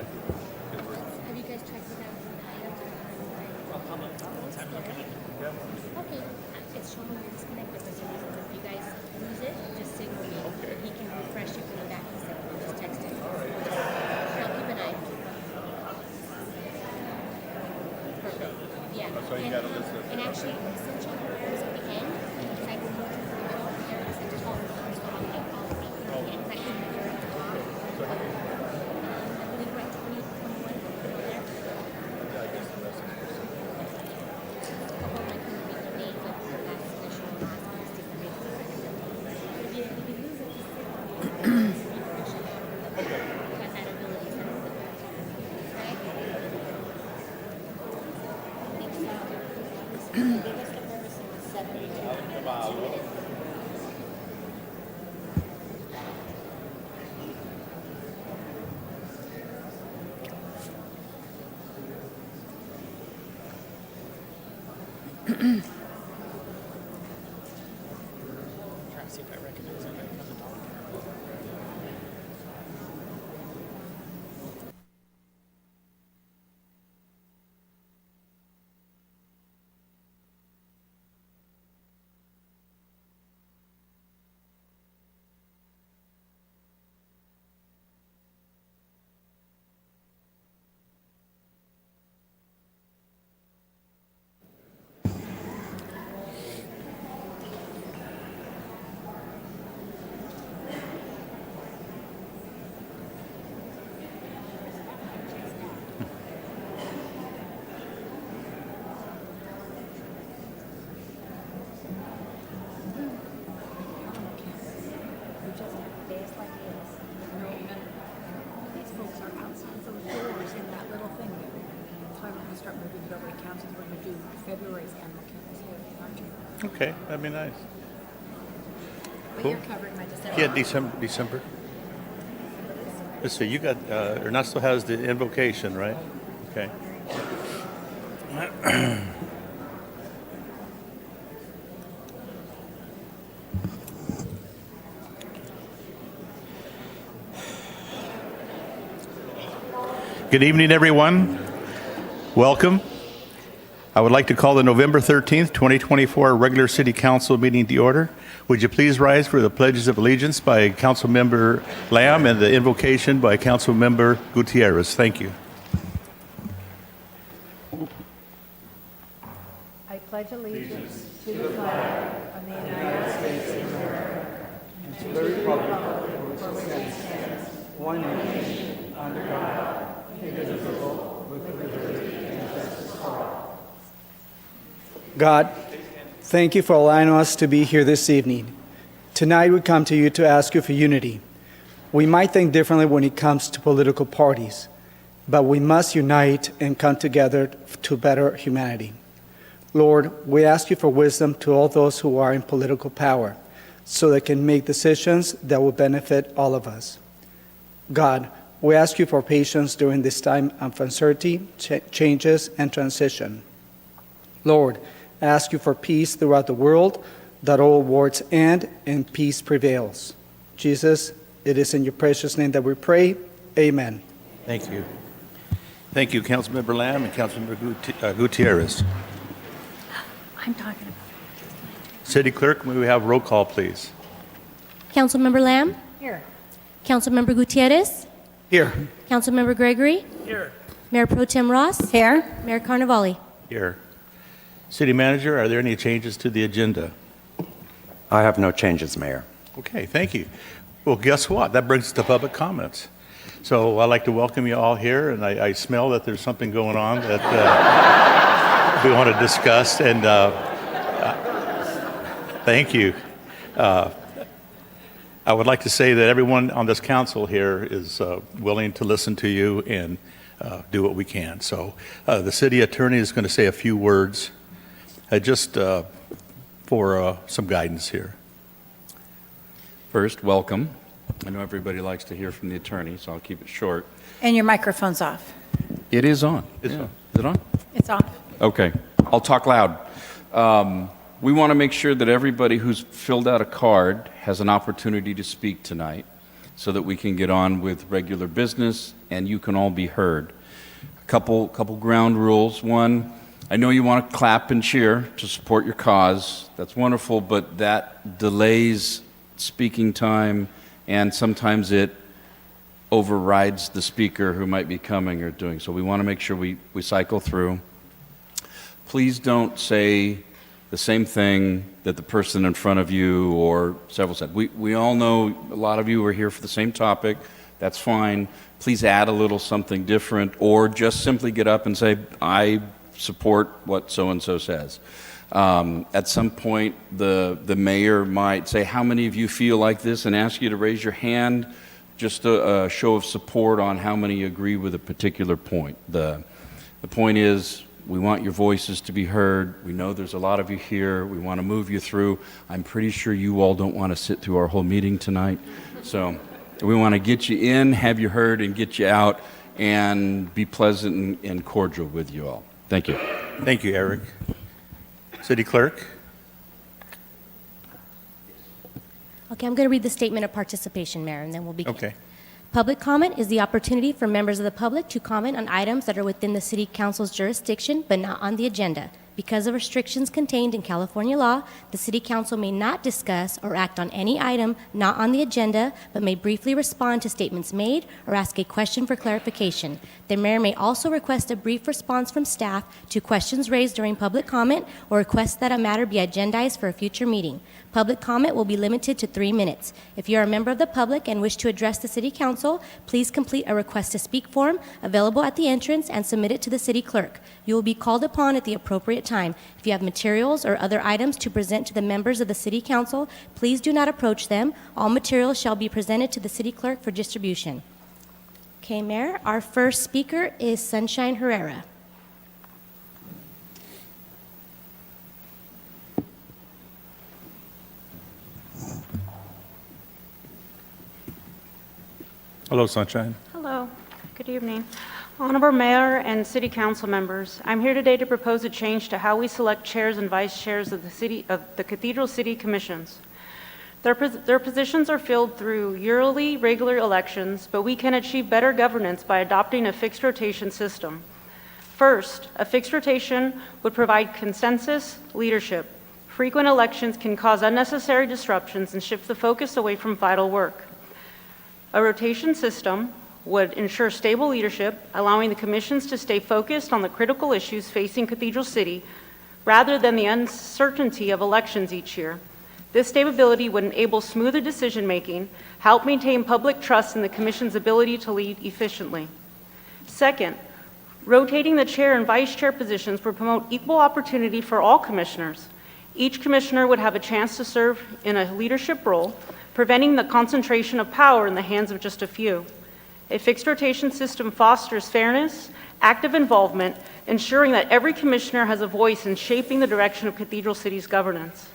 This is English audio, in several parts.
Have you guys checked it out on Okay, it's showing you're disconnected for some reason. If you guys lose it, just signal me. Okay. He can refresh it when you're back. Just text him. I'll keep an eye. Perfect. Yeah. So you gotta listen. And actually, since your hair is at the end, because I removed it from the middle of the hair, because I just hold it first, I'll get all the way through again, because I couldn't hear it at the top. I believe we're at 20, 21 over there. I'll hold my finger with your name, like the last initial and last one is different. If you lose it, just signal me. Refresh it. Okay. Got that ability. Okay? The biggest comparison was 72. Trying to see if I recognize anybody from the dog. These folks are outside those doors in that little thing there. So I'm going to start moving it over to council. We're going to do February's animal campus here, aren't you? Okay, that'd be nice. But Cool. you're covering my December. Yeah, December. Let's see, you got, Ernesto has the invocation, right? Okay. Good evening, everyone. Welcome. I would like to call the November 13th, 2024 regular City Council meeting to order. Would you please rise for the pledges of allegiance by Council Member Lamb and the invocation by Council Member Gutierrez. Thank you. I pledge allegiance to the flag of the United States of America and to the republic for which it stands, one nation, under God, indivisible, with liberty and justice for all. God, thank you for allowing us to be here this evening. Tonight we come to you to ask you for unity. We might think differently when it comes to political parties, but we must unite and come together to better humanity. Lord, we ask you for wisdom to all those who are in political power, so they can make decisions that will benefit all of us. God, we ask you for patience during this time of uncertainty, changes, and transition. Lord, I ask you for peace throughout the world, that all wars end and peace prevails. Jesus, it is in your precious name that we pray. Amen. Thank you. Thank you, Councilmember Lamb and Councilmember Gutierrez. I'm talking about. City Clerk, may we have roll call, please? Councilmember Lamb? Here. Councilmember Gutierrez? Here. Councilmember Gregory? Here. Mayor Pro Tem Ross? Here. Mayor Carnevale? Here. City Manager, are there any changes to the agenda? I have no changes, Mayor. Okay, thank you. Well, guess what? That brings us to public comments. So I'd like to welcome you all here, and I smell that there's something going on that we want to discuss, and thank you. I would like to say that everyone on this council here is willing to listen to you and do what we can. So the city attorney is going to say a few words just for some guidance here. First, welcome. I know everybody likes to hear from the attorney, so I'll keep it short. And your microphone's off. It is on. It's Yeah. on. Is it on? It's off. Okay. I'll talk loud. We want to make sure that everybody who's filled out a card has an opportunity to speak tonight so that we can get on with regular business and you can all be heard. A couple ground rules. One, I know you want to clap and cheer to support your cause. That's wonderful, but that delays speaking time, and sometimes it overrides the speaker who might be coming or doing. So we want to make sure we cycle through. Please don't say the same thing that the person in front of you or several said. We all know a lot of you are here for the same topic. That's fine. Please add a little something different, or just simply get up and say, I support what so-and-so says. At some point, the mayor might say, how many of you feel like this, and ask you to raise your hand, just a show of support on how many agree with a particular point. The point is, we want your voices to be heard. We know there's a lot of you here. We want to move you through. I'm pretty sure you all don't want to sit through our whole meeting tonight. So we want to get you in, have you heard, and get you out, and be pleasant and cordial with you all. Thank you. Thank you, Eric. City Clerk? Okay, I'm going to read the statement of participation, Mayor, and then we'll begin. Okay. Public comment is the opportunity for members of the public to comment on items that are within the City Council's jurisdiction but not on the agenda. Because of restrictions contained in California law, the City Council may not discuss or act on any item not on the agenda, but may briefly respond to statements made or ask a question for clarification. The mayor may also request a brief response from staff to questions raised during public comment or request that a matter be agendized for a future meeting. Public comment will be limited to 3 minutes. If you are a member of the public and wish to address the City Council, please complete a request to speak form available at the entrance and submit it to the City Clerk. You will be called upon at the appropriate time. If you have materials or other items to present to the members of the City Council, please do not approach them. All materials shall be presented to the City Clerk for distribution. Okay, Mayor, our first speaker is Sunshine Herrera. Hello, Sunshine. Hello, good evening. Honorable Mayor and City Council members, I'm here today to propose a change to how we select chairs and vice chairs of the Cathedral City Commissions. Their positions are filled through yearly regular elections, but we can achieve better governance by adopting a fixed rotation system. First, a fixed rotation would provide consensus leadership. Frequent elections can cause unnecessary disruptions and shift the focus away from vital work. A rotation system would ensure stable leadership, allowing the commissions to stay focused on the critical issues facing Cathedral City rather than the uncertainty of elections each year. This stability would enable smoother decision-making, help maintain public trust in the commission's ability to lead efficiently. Second, rotating the chair and vice chair positions would promote equal opportunity for all commissioners. Each commissioner would have a chance to serve in a leadership role, preventing the concentration of power in the hands of just a few. A fixed rotation system fosters fairness, active involvement, ensuring that every commissioner has a voice in shaping the direction of Cathedral City's governance.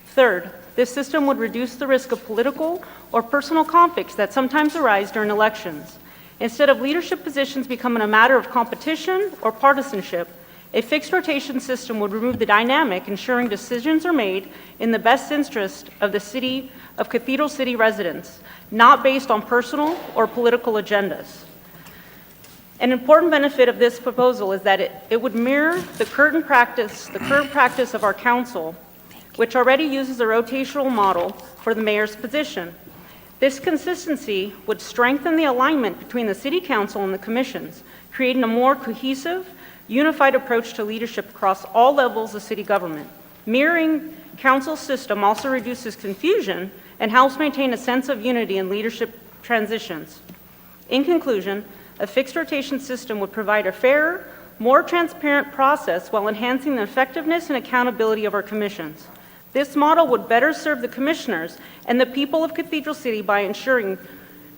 Third, this system would reduce the risk of political or personal conflicts that sometimes arise during elections. Instead of leadership positions becoming a matter of competition or partisanship, a fixed rotation system would remove the dynamic, ensuring decisions are made in the best interest of the city of Cathedral City residents, not based on personal or political agendas. An important benefit of this proposal is that it would mirror the current practice of our council, which already uses a rotational model for the mayor's position. This consistency would strengthen the alignment between the City Council and the commissions, creating a more cohesive, unified approach to leadership across all levels of city government. Mirroring council's system also reduces confusion and helps maintain a sense of unity in leadership transitions. In conclusion, a fixed rotation system would provide a fairer, more transparent process while enhancing the effectiveness and accountability of our commissions. This model would better serve the commissioners and the people of Cathedral City by ensuring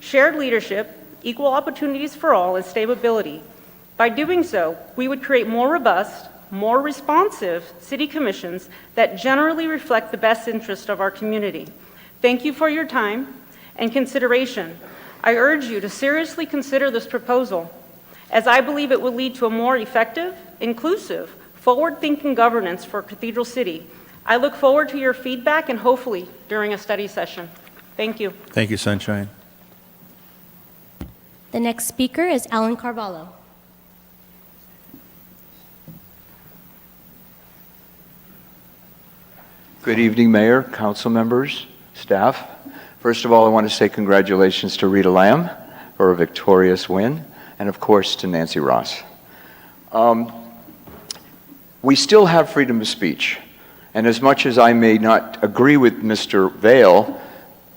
shared leadership, equal opportunities for all, and stability. By doing so, we would create more robust, more responsive city commissions that generally reflect the best interest of our community. Thank you for your time and consideration. I urge you to seriously consider this proposal, as I believe it will lead to a more effective, inclusive, forward-thinking governance for Cathedral City. I look forward to your feedback and hopefully during a study session. Thank you. Thank you, Sunshine. The next speaker is Alan Carvalho. Good evening, Mayor, council members, staff. First of all, I want to say congratulations to Rita Lamb for a victorious win, and of course to Nancy Ross. We still have freedom of speech, and as much as I may not agree with Mr. Vail,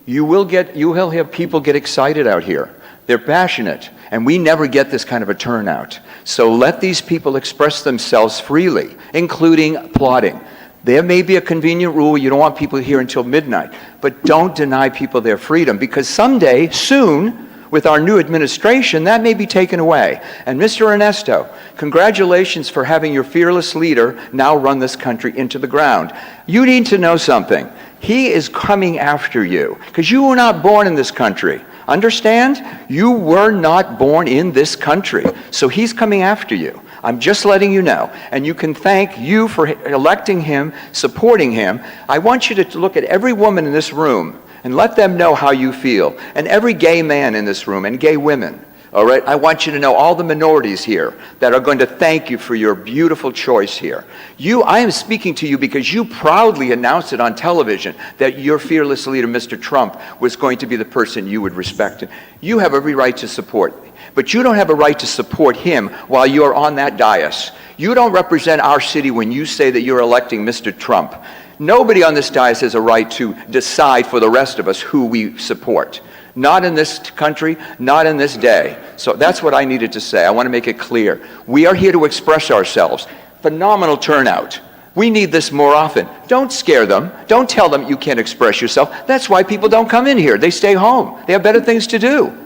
you will have people get excited out here. They're passionate, and we never get this kind of a turnout. So let these people express themselves freely, including applauding. There may be a convenient rule, you don't want people here until midnight, but don't deny people their freedom, because someday, soon, with our new administration, that may be taken away. And Mr. Ernesto, congratulations for having your fearless leader now run this country into the ground. You need to know something. He is coming after you, because you were not born in this country. Understand? You were not born in this country, so he's coming after you. I'm just letting you know. And you can thank you for electing him, supporting him. I want you to look at every woman in this room and let them know how you feel. And every gay man in this room and gay women. All right? I want you to know all the minorities here that are going to thank you for your beautiful choice here. I am speaking to you because you proudly announced it on television that your fearless leader, Mr. Trump, was going to be the person you would respect. You have every right to support. But you don't have a right to support him while you're on that dais. You don't represent our city when you say that you're electing Mr. Trump. Nobody on this dais has a right to decide for the rest of us who we support. Not in this country, not in this day. So that's what I needed to say. I want to make it clear. We are here to express ourselves. Phenomenal turnout. We need this more often. Don't scare them. Don't tell them you can't express yourself. That's why people don't come in here. They stay home. They have better things to do.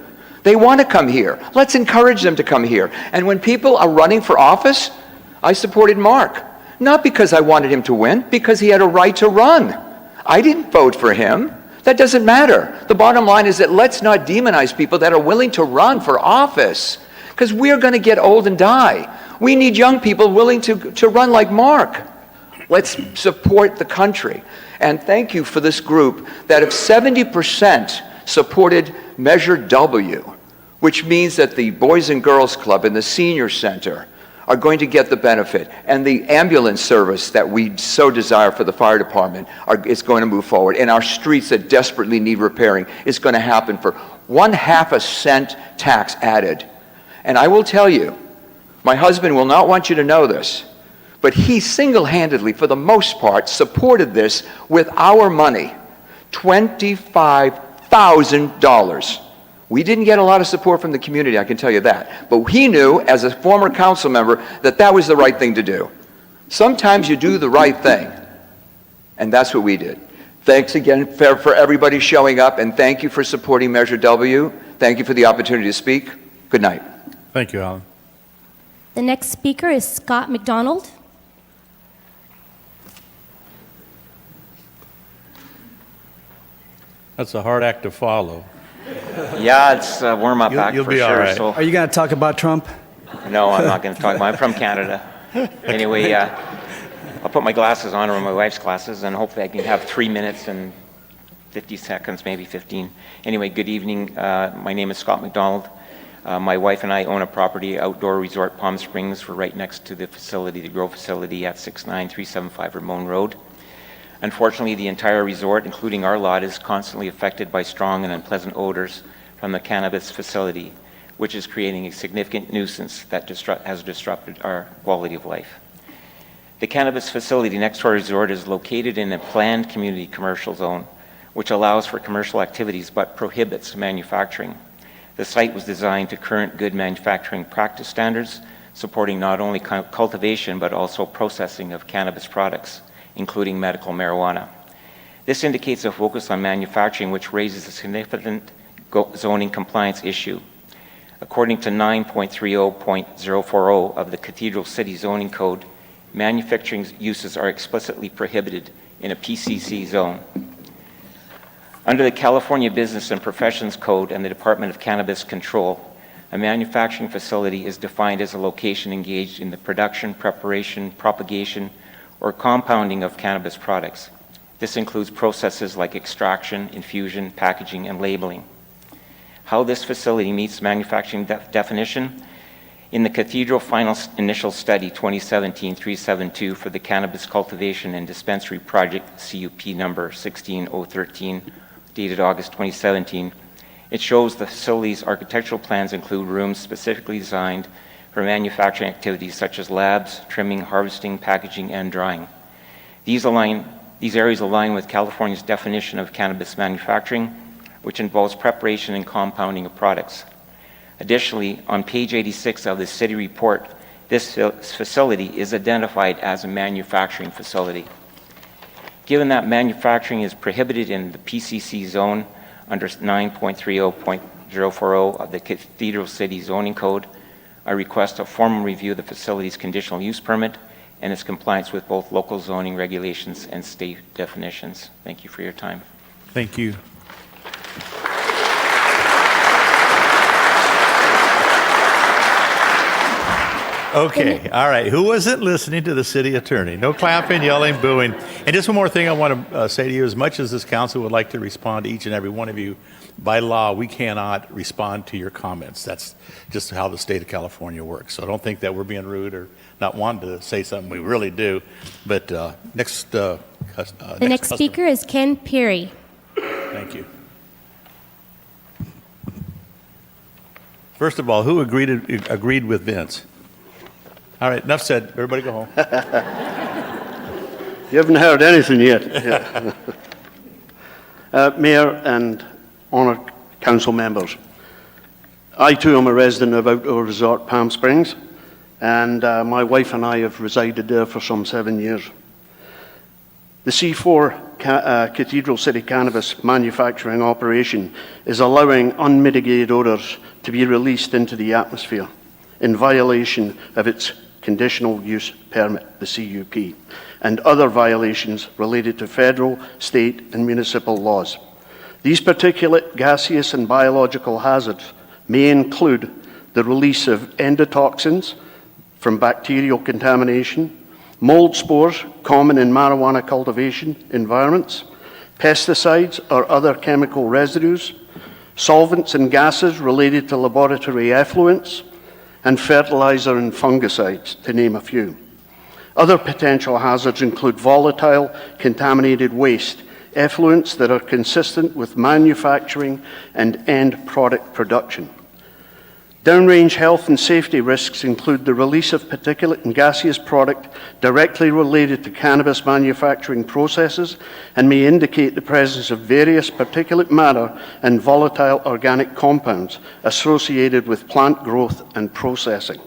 They want to come here. Let's encourage them to come here. And when people are running for office, I supported Mark. Not because I wanted him to win, because he had a right to run. I didn't vote for him. That doesn't matter. The bottom line is that let's not demonize people that are willing to run for office, because we're going to get old and die. We need young people willing to run like Mark. Let's support the country. And thank you for this group that if 70% supported Measure W, which means that the Boys and Girls Club and the Senior Center are going to get the benefit, and the ambulance service that we so desire for the fire department is going to move forward, and our streets that desperately need repairing is going to happen for 1/2 cent tax added. And I will tell you, my husband will not want you to know this, but he single-handedly, for the most part, supported this with our money, $25,000. We didn't get a lot of support from the community, I can tell you that. But he knew, as a former council member, that that was the right thing to do. Sometimes you do the right thing. And that's what we did. Thanks again for everybody showing up, and thank you for supporting Measure W. Thank you for the opportunity to speak. Good night. Thank you, Alan. The next speaker is Scott McDonald. That's a hard act to follow. Yeah, it's a warm-up act You'll for be sure. all right. So, Are you going to talk about Trump? no, I'm not going to talk about. I'm from Canada. Anyway, I'll put my glasses on, or my wife's glasses, and hopefully I can have 3 minutes and 50 seconds, maybe 15. Anyway, good evening. My name is Scott McDonald. My wife and I own a property, outdoor resort, Palm Springs. We're right next to the facility, the Grow facility at 69375 Ramon Road. Unfortunately, the entire resort, including our lot, is constantly affected by strong and unpleasant odors from the cannabis facility, which is creating a significant nuisance that has disrupted our quality of life. The cannabis facility next to our resort is located in a planned community commercial zone, which allows for commercial activities but prohibits manufacturing. The site was designed to current good manufacturing practice standards, supporting not only cultivation but also processing of cannabis products, including medical marijuana. This indicates a focus on manufacturing, which raises a significant zoning compliance issue. According to 9.30.040 of the Cathedral City Zoning Code, manufacturing uses are explicitly prohibited in a PCC zone. Under the California Business and Professions Code and the Department of Cannabis Control, a manufacturing facility is defined as a location engaged in the production, preparation, propagation, or compounding of cannabis products. This includes processes like extraction, infusion, packaging, and labeling. how this facility meets manufacturing definition. In the Cathedral Final Initial Study 2017-372 for the Cannabis Cultivation and Dispensary Project CUP number 16013, dated August 2017, it shows the facility's architectural plans include rooms specifically designed for manufacturing activities such as labs, trimming, harvesting, packaging, and drying. These areas align with California's definition of cannabis manufacturing, which involves preparation and compounding of products. Additionally, on page 86 of the city report, this facility is identified as a manufacturing facility. Given that manufacturing is prohibited in the PCC zone under 9.30.040 of the Cathedral City Zoning Code, I request a formal review of the facility's conditional use permit and its compliance with both local zoning regulations and state definitions. Thank you for your time. Thank you. Okay, all right. Who wasn't listening to the city attorney? No clapping, yelling, booing. And just one more thing I want to say to you. As much as this council would like to respond to each and every one of you, by law, we cannot respond to your comments. That's just how the state of California works. So don't think that we're being rude or not wanting to say something. We really do. But next speaker is Ken Peary. Thank you. First of all, who agreed with Vince? All right, enough said. Everybody go home. You haven't heard anything yet. Yeah. Mayor and honoured council members, I too am a resident of Outdoor Resort Palm Springs, and my wife and I have resided there for some 7 years. The C4 Cathedral City Cannabis manufacturing operation is allowing unmitigated odours to be released into the atmosphere in violation of its conditional use permit, the CUP, and other violations related to federal, state, and municipal laws. These particulate, gaseous, and biological hazards may include the release of endotoxins from bacterial contamination, mold spores common in marijuana cultivation environments, pesticides or other chemical residues, solvents and gases related to laboratory effluents, and fertilizer and fungicides, to name a few. Other potential hazards include volatile, contaminated waste, effluents that are consistent with manufacturing and end product production. Downrange health and safety risks include the release of particulate and gaseous product directly related to cannabis manufacturing processes and may indicate the presence of various particulate matter and volatile organic compounds associated with plant growth and processing.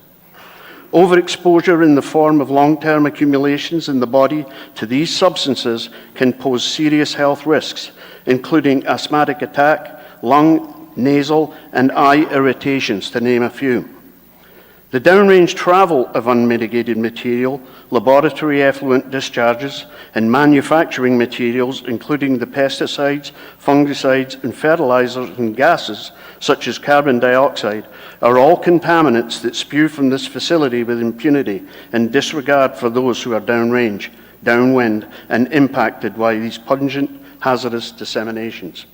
Overexposure in the form of long-term accumulations in the body to these substances can pose serious health risks, including asthmatic attack, lung, nasal, and eye irritations, to name a few. The downrange travel of unmitigated material, laboratory effluent discharges, and manufacturing materials, including the pesticides, fungicides, and fertilizers and gases, such as carbon dioxide, are all contaminants that spew from this facility with impunity and disregard for those who are downrange, downwind, and impacted by these pungent, hazardous disseminations.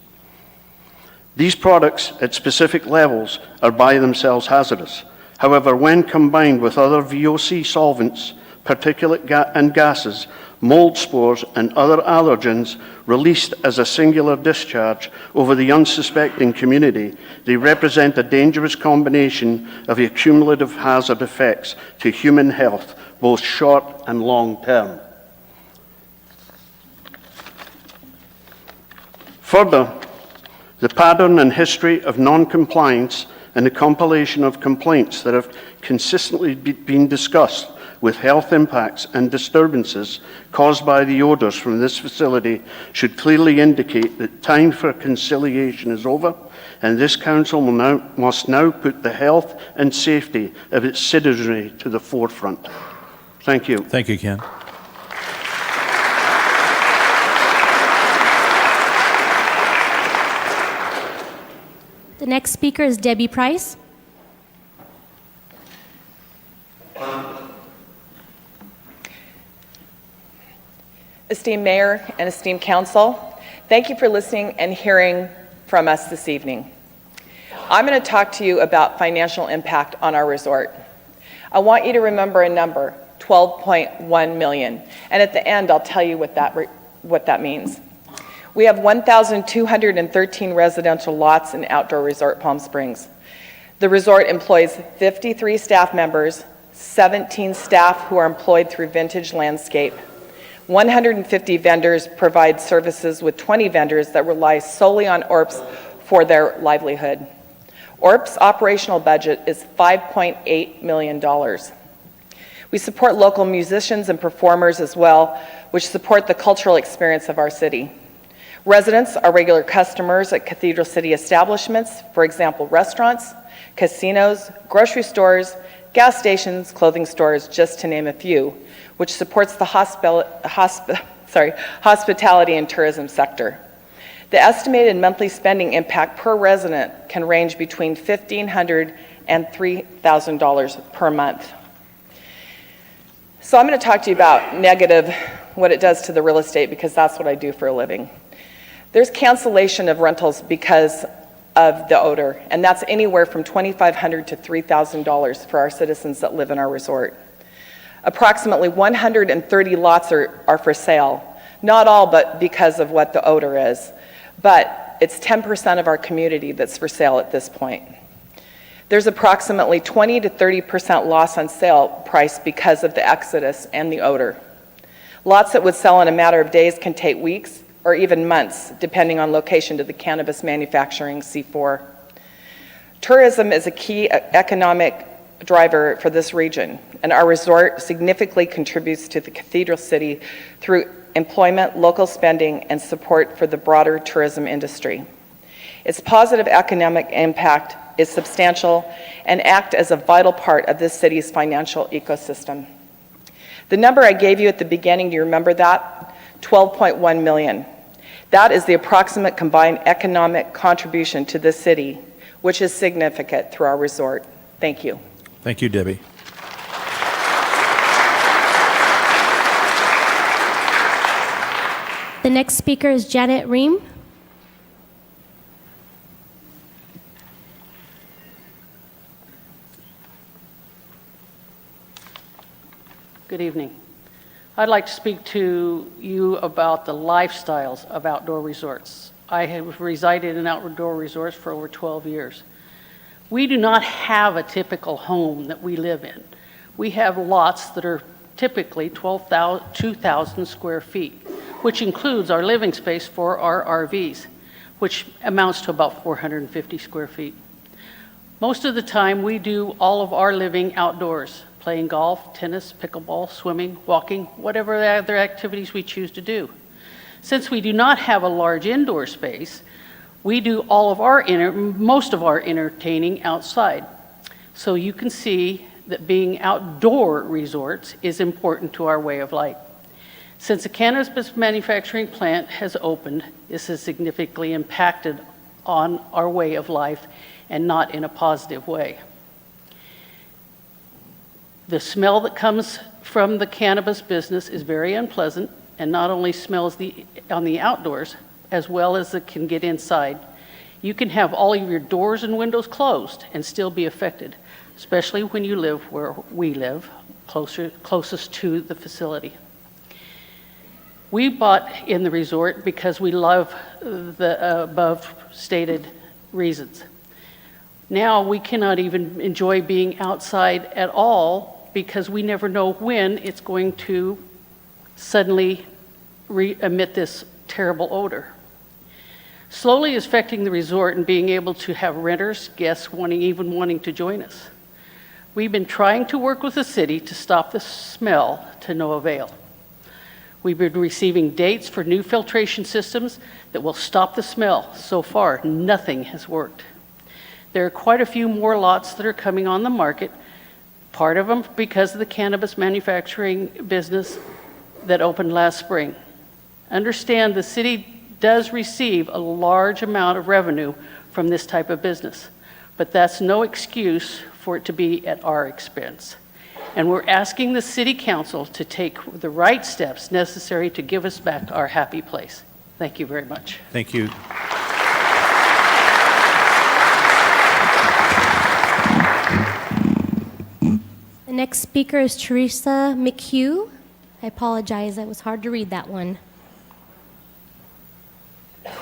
These products at specific levels are by themselves hazardous. However, when combined with other VOC solvents, particulate and gases, mold spores, and other allergens released as a singular discharge over the unsuspecting community, they represent a dangerous combination of the cumulative hazard effects to human health, both short and long term. Further, the pattern and history of non-compliance and the compilation of complaints that have consistently been discussed with health impacts and disturbances caused by the odors from this facility should clearly indicate that time for conciliation is over, and this council must now put the health and safety of its citizenry to the forefront. Thank you. Thank you, Ken. The next speaker is Debbie Price. Esteemed Mayor and esteemed Council, thank you for listening and hearing from us this evening. I'm going to talk to you about financial impact on our resort. I want you to remember a number, $12.1 million. And at the end, I'll tell you what that means. We have 1,213 residential lots in Outdoor Resort Palm Springs. The resort employs 53 staff members, 17 staff who are employed through Vintage Landscape. 150 vendors provide services with 20 vendors that rely solely on ORPS for their livelihood. ORP's operational budget is $5.8 million. We support local musicians and performers as well, which support the cultural experience of our city. Residents are regular customers at Cathedral City establishments, for example, restaurants, casinos, grocery stores, gas stations, clothing stores, just to name a few, which supports the hospitality and tourism sector. The estimated monthly spending impact per resident can range between $1,500 and $3,000 per month. So I'm going to talk to you about negative, what it does to the real estate, because that's what I do for a living. There's cancellation of rentals because of the odor, and that's anywhere from $2,500 to $3,000 for our citizens that live in our resort. Approximately 130 lots are for sale, not all but because of what the odor is, but it's 10% of our community that's for sale at this point. There's approximately 20 to 30% loss on sale price because of the exodus and the odor. Lots that would sell in a matter of days can take weeks or even months, depending on location to the cannabis manufacturing C4. Tourism is a key economic driver for this region, and our resort significantly contributes to the Cathedral City through employment, local spending, and support for the broader tourism industry. Its positive economic impact is substantial and act as a vital part of this city's financial ecosystem. The number I gave you at the beginning, do you remember that? $12.1 million. That is the approximate combined economic contribution to this city, which is significant through our resort. Thank you. Thank you, Debbie. The next speaker is Janet Ream. Good evening. I'd like to speak to you about the lifestyles of outdoor resorts. I have resided in outdoor resorts for over 12 years. We do not have a typical home that we live in. We have lots that are typically 2,000 square feet, which includes our living space for our RVs, which amounts to about 450 square feet. Most of the time, we do all of our living outdoors, playing golf, tennis, pickleball, swimming, walking, whatever other activities we choose to do. Since we do not have a large indoor space, we do most of our entertaining outside. So you can see that being outdoor resorts is important to our way of life. Since the cannabis manufacturing plant has opened, this has significantly impacted on our way of life and not in a positive way. The smell that comes from the cannabis business is very unpleasant and not only smells on the outdoors as well as it can get inside. You can have all of your doors and windows closed and still be affected, especially when you live where we live, closest to the facility. We bought in the resort because we love the above stated reasons. Now we cannot even enjoy being outside at all because we never know when it's going to suddenly emit this terrible odor. Slowly is affecting the resort and being able to have renters, guests wanting to join us. We've been trying to work with the city to stop the smell to no avail. We've been receiving dates for new filtration systems that will stop the smell. So far, nothing has worked. There are quite a few more lots that are coming on the market, part of them because of the cannabis manufacturing business that opened last spring. Understand the city does receive a large amount of revenue from this type of business, but that's no excuse for it to be at our expense. And we're asking the City Council to take the right steps necessary to give us back our happy place. Thank you very much. Thank you. next speaker is Teresa McHugh. I apologize, it was hard to read that one. Can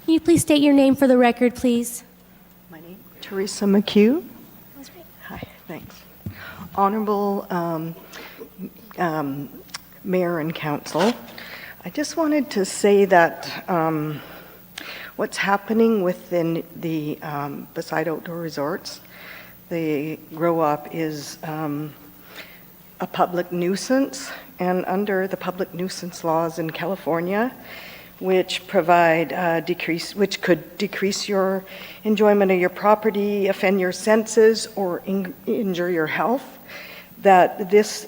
you please state your name for the record, please? My name, Teresa McHugh. Hi, thanks. Honorable Mayor and Council, I just wanted to say that what's happening within the Beside Outdoor Resorts, the Grow Up is a public nuisance, and under the public nuisance laws in California, which provide which could decrease your enjoyment of your property, offend your senses, or injure your health, that this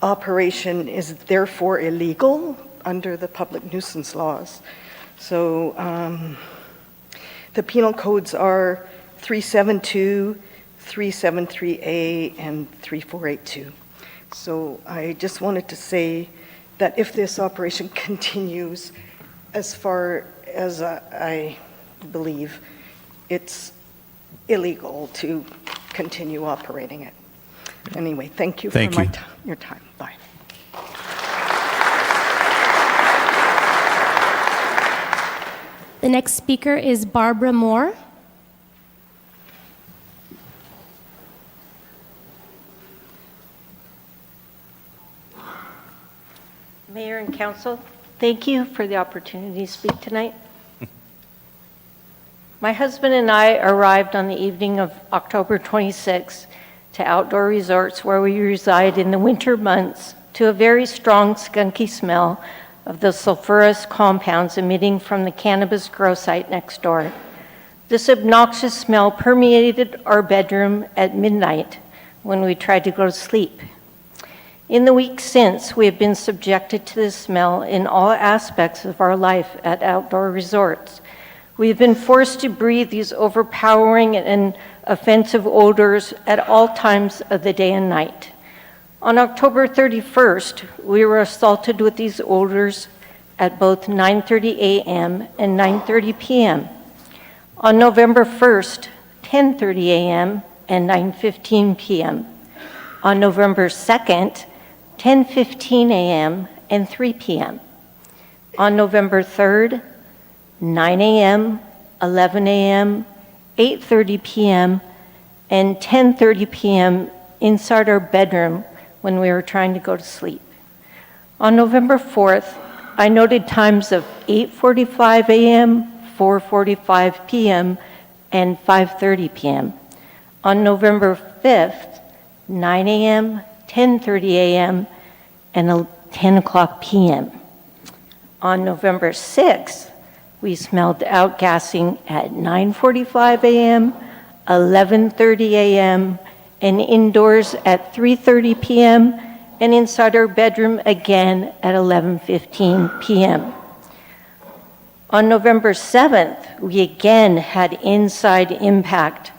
operation is therefore illegal under the public nuisance laws. So the penal codes are 372, 373A, and 3482. So I just wanted to say that if this operation continues, as far as I believe, it's illegal to continue operating it. Anyway, thank you for your time. Bye. The next speaker is Barbara Moore. Mayor and Council, thank you for the opportunity to speak tonight. My husband and I arrived on the evening of October 26 to Outdoor Resorts, where we reside in the winter months, to a very strong skunky smell of the sulfurous compounds emitting from the cannabis grow site next door. This obnoxious smell permeated our bedroom at midnight when we tried to go to sleep. In the weeks since, we have been subjected to this smell in all aspects of our life at Outdoor Resorts. We have been forced to breathe these overpowering and offensive odors at all times of the day and night. On October 31st, we were assaulted with these odors at both 9:30 a.m. and 9:30 p.m. On November 1st, 10:30 a.m. and 9:15 p.m. On November 2nd, 10:15 a.m. and 3 p.m. On November 3rd, 9 a.m., 11 a.m., 8:30 p.m., and 10:30 p.m. inside our bedroom when we were trying to go to sleep. On November 4th, I noted times of 8:45 a.m., 4:45 p.m., and 5:30 p.m. On November 5th, 9 a.m., 10:30 a.m., and 10 o'clock p.m. On November 6th, we smelled outgassing at 9:45 a.m., 11:30 a.m., and indoors at 3:30 p.m., and inside our bedroom again at 11:15 p.m. On November 7th, we again had inside impact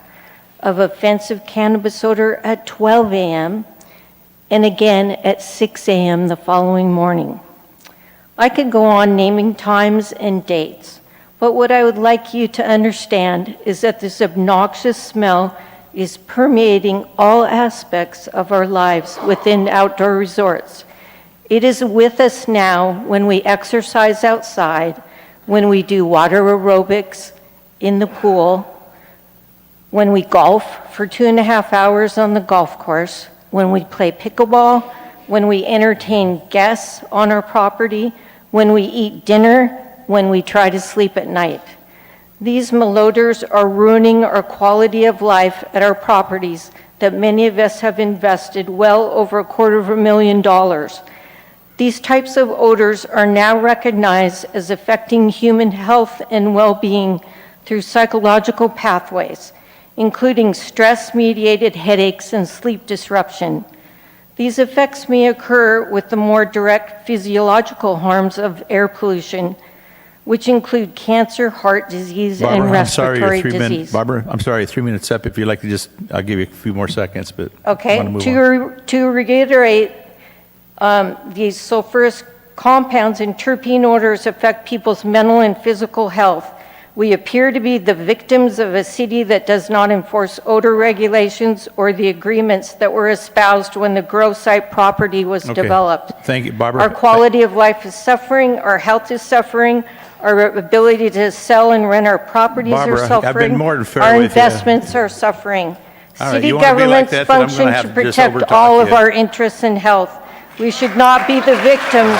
of offensive cannabis odor at 12 a.m., and again at 6 a.m. the following morning. I could go on naming times and dates, but what I would like you to understand is that this obnoxious smell is permeating all aspects of our lives within Outdoor Resorts. It is with us now when we exercise outside, when we do water aerobics in the pool, when we golf for 2.5 hours on the golf course, when we play pickleball, when we entertain guests on our property, when we eat dinner, when we try to sleep at night. These malodors are ruining our quality of life at our properties that many of us have invested well over $250,000. These types of odors are now recognized as affecting human health and well-being through psychological pathways, including stress-mediated headaches and sleep disruption. These effects may occur with the more direct physiological harms of air pollution, which include cancer, heart disease, and respiratory disease. Barbara, I'm sorry, 3 minutes up. If you'd like to just, I'll give you a few more seconds, but Okay, I want to move on. to reiterate, these sulfurous compounds and terpene odors affect people's mental and physical health. We appear to be the victims of a city that does not enforce odor regulations or the agreements that were espoused when the grow site property was Okay. developed. Thank you, Barbara. Our quality of life is suffering, our health is suffering, our ability to sell and rent our properties Barbara, are I've been suffering. more than fair Our with you. investments are suffering. All right, City you wanna be like governments that, then I'm gonna function have to to just protect overtalk all of you. our interests and health. We should not be the victims.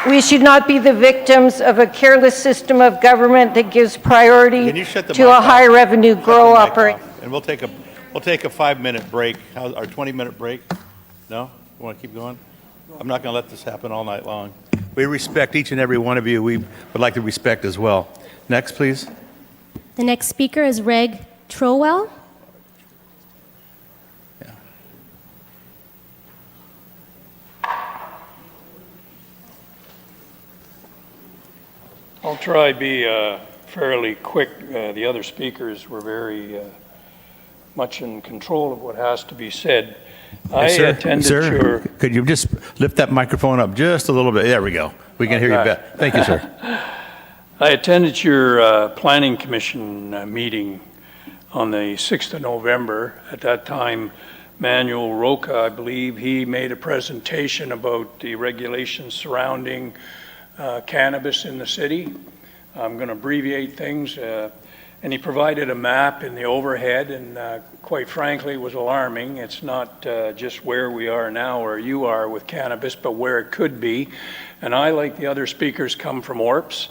We should not be the victims of a careless system of government that gives priority Can you shut the to mic a off? high revenue Shut the grow mic operation. off. And we'll take a 5-minute break, or 20-minute break. No? You want to keep going? I'm not going to let this happen all night long. We respect each and every one of you. We would like to respect as well. Next, please. The next speaker is Reg Trowell. I'll try to be fairly quick. The other speakers were very much in control of what has to be said. I Yes, sir. attended Sir, your... could you just lift that microphone up just a little bit? There we go. We can hear you better. Thank you, sir. I attended your Planning Commission meeting on the 6th of November. At that time, Manuel Roca, I believe, he made a presentation about the regulations surrounding cannabis in the city. I'm going to abbreviate things. And he provided a map in the overhead, and quite frankly, it was alarming. It's not just where we are now or you are with cannabis, but where it could be. And I, like the other speakers, come from ORPS.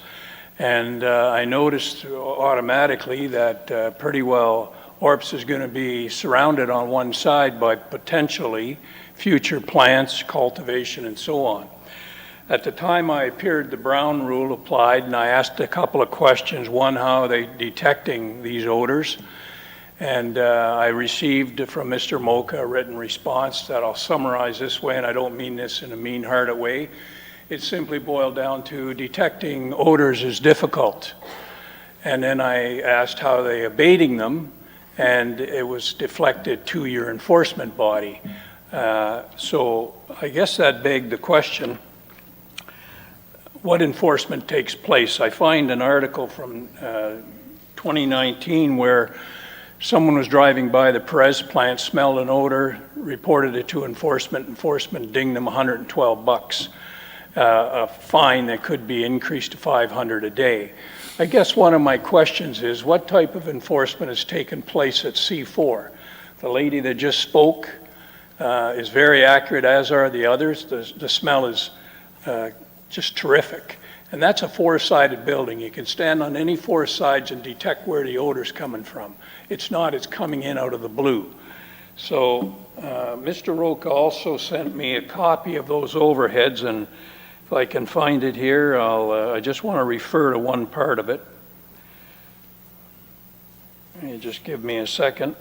And I noticed automatically that pretty well ORPS is going to be surrounded on one side by potentially future plants, cultivation, and so on. At the time I appeared, the Brown Rule applied, and I asked a couple of questions. One, how are they detecting these odors? And I received from Mr. Mocha a written response that I'll summarize this way, and I don't mean this in a mean-hearted way. It simply boiled down to detecting odors is difficult. And then I asked how they abating them, and it was deflected to your enforcement body. So I guess that begged the question, what enforcement takes place? I find an article from 2019 where someone was driving by the Perez plant, smelled an odor, reported it to enforcement. Enforcement dinged them $112, a fine that could be increased to $500 a day. I guess one of my questions is, what type of enforcement has taken place at C4? The lady that just spoke is very accurate, as are the others. The smell is just terrific. And that's a four-sided building. You can stand on any four sides and detect where the odor's coming from. It's not, it's coming in out of the blue. So Mr. Roca also sent me a copy of those overheads, and if I can find it here, I just want to refer to one part of it. You just give me a second.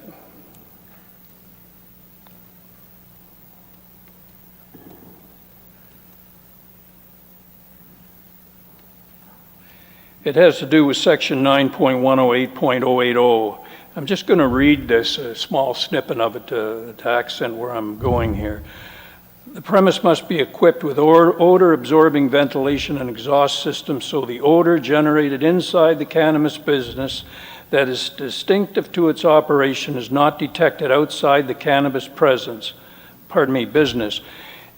It has to do with section 9.108.080. I'm just going to read this, a small snippet of it to accent where I'm going here. The premise must be equipped with odor-absorbing ventilation and exhaust systems so the odor generated inside the cannabis business that is distinctive to its operation is not detected outside the cannabis business,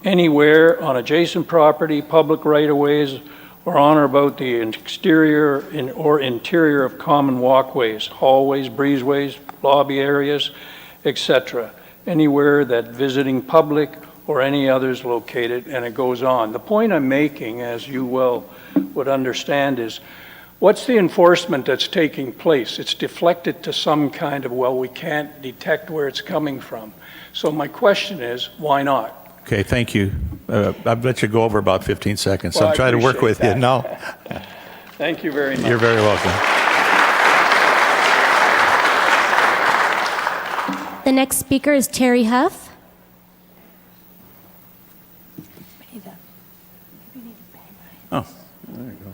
anywhere on adjacent property, public right-of-ways, or on or about the exterior or interior of common walkways, hallways, breezeways, lobby areas, etc. Anywhere that visiting public or any others located, and it goes on. The point I'm making, as you well would understand, is what's the enforcement that's taking place? It's deflected to some kind of, well, we can't detect where it's coming from. So my question is, why not? Okay, thank you. I've let you go over about 15 seconds, so Well, I'm trying to work with appreciate you. that. No, Thank you very much. you're very welcome. The next speaker is Terry Huff. Oh, there you go.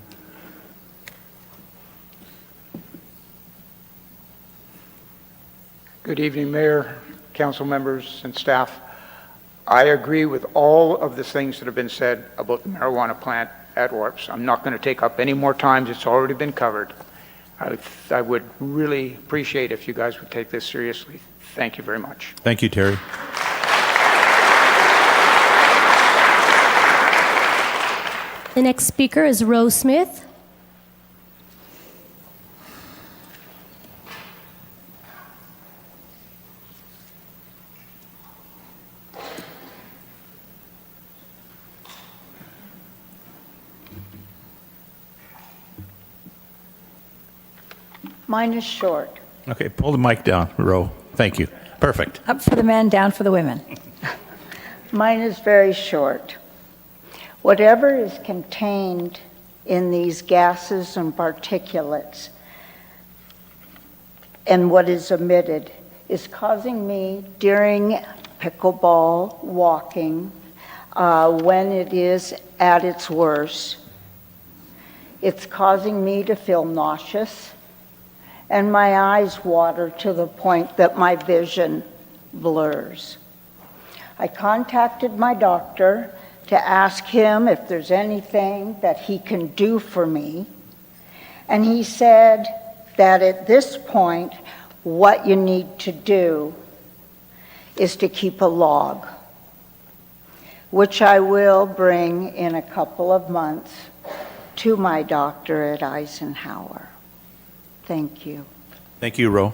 Good evening, Mayor, council members, and staff. I agree with all of the things that have been said about the marijuana plant at Orps. I'm not going to take up any more time. It's already been covered. I would really appreciate if you guys would take this seriously. Thank you very much. Thank you, Terry. The next speaker is Rose Smith. Mine is short. Okay, pull the mic down, Ro. Thank you. Perfect. Up for the men, down for the women. Mine is very short. Whatever is contained in these gases and particulates and what is emitted is causing me during pickleball walking, when it is at its worst, it's causing me to feel nauseous and my eyes water to the point that my vision blurs. I contacted my doctor to ask him if there's anything that he can do for me, and he said that at this point, what you need to do is to keep a log, which I will bring in a couple of months to my doctor at Eisenhower. Thank you. Thank you, Ro.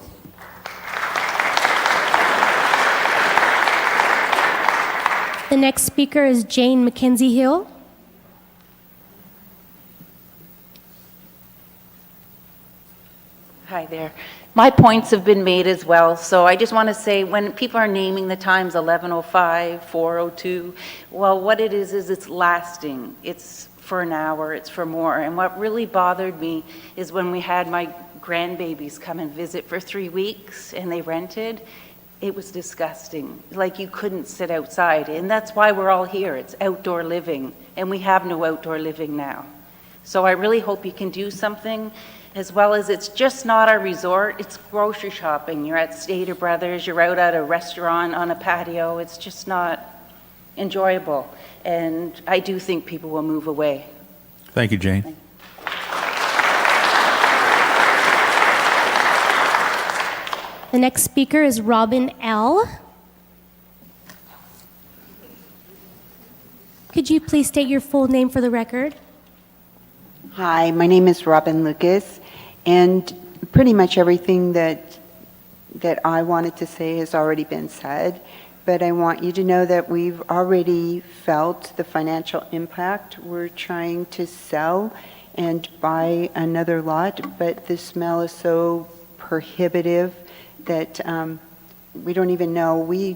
The next speaker is Jane Mackenzie Hill. Hi there. My points have been made as well, so I just want to say when people are naming the times 11:05, 4:02, well, what it is it's lasting. It's for an hour, it's for more. And what really bothered me is when we had my grandbabies come and visit for 3 weeks and they rented, it was disgusting. Like you couldn't sit outside. And that's why we're all here. It's outdoor living. And we have no outdoor living now. So I really hope you can do something, as well as it's just not our resort. It's grocery shopping. You're at Stater Brothers. You're out at a restaurant on a patio. It's just not enjoyable. And I do think people will move away. Thank you, Jane. The next speaker is Robin L. Could you please state your full name for the record? Hi, my name is Robin Lucas, and pretty much everything that I wanted to say has already been said, but I want you to know that we've already felt the financial impact. We're trying to sell and buy another lot, but the smell is so prohibitive that we don't even know. We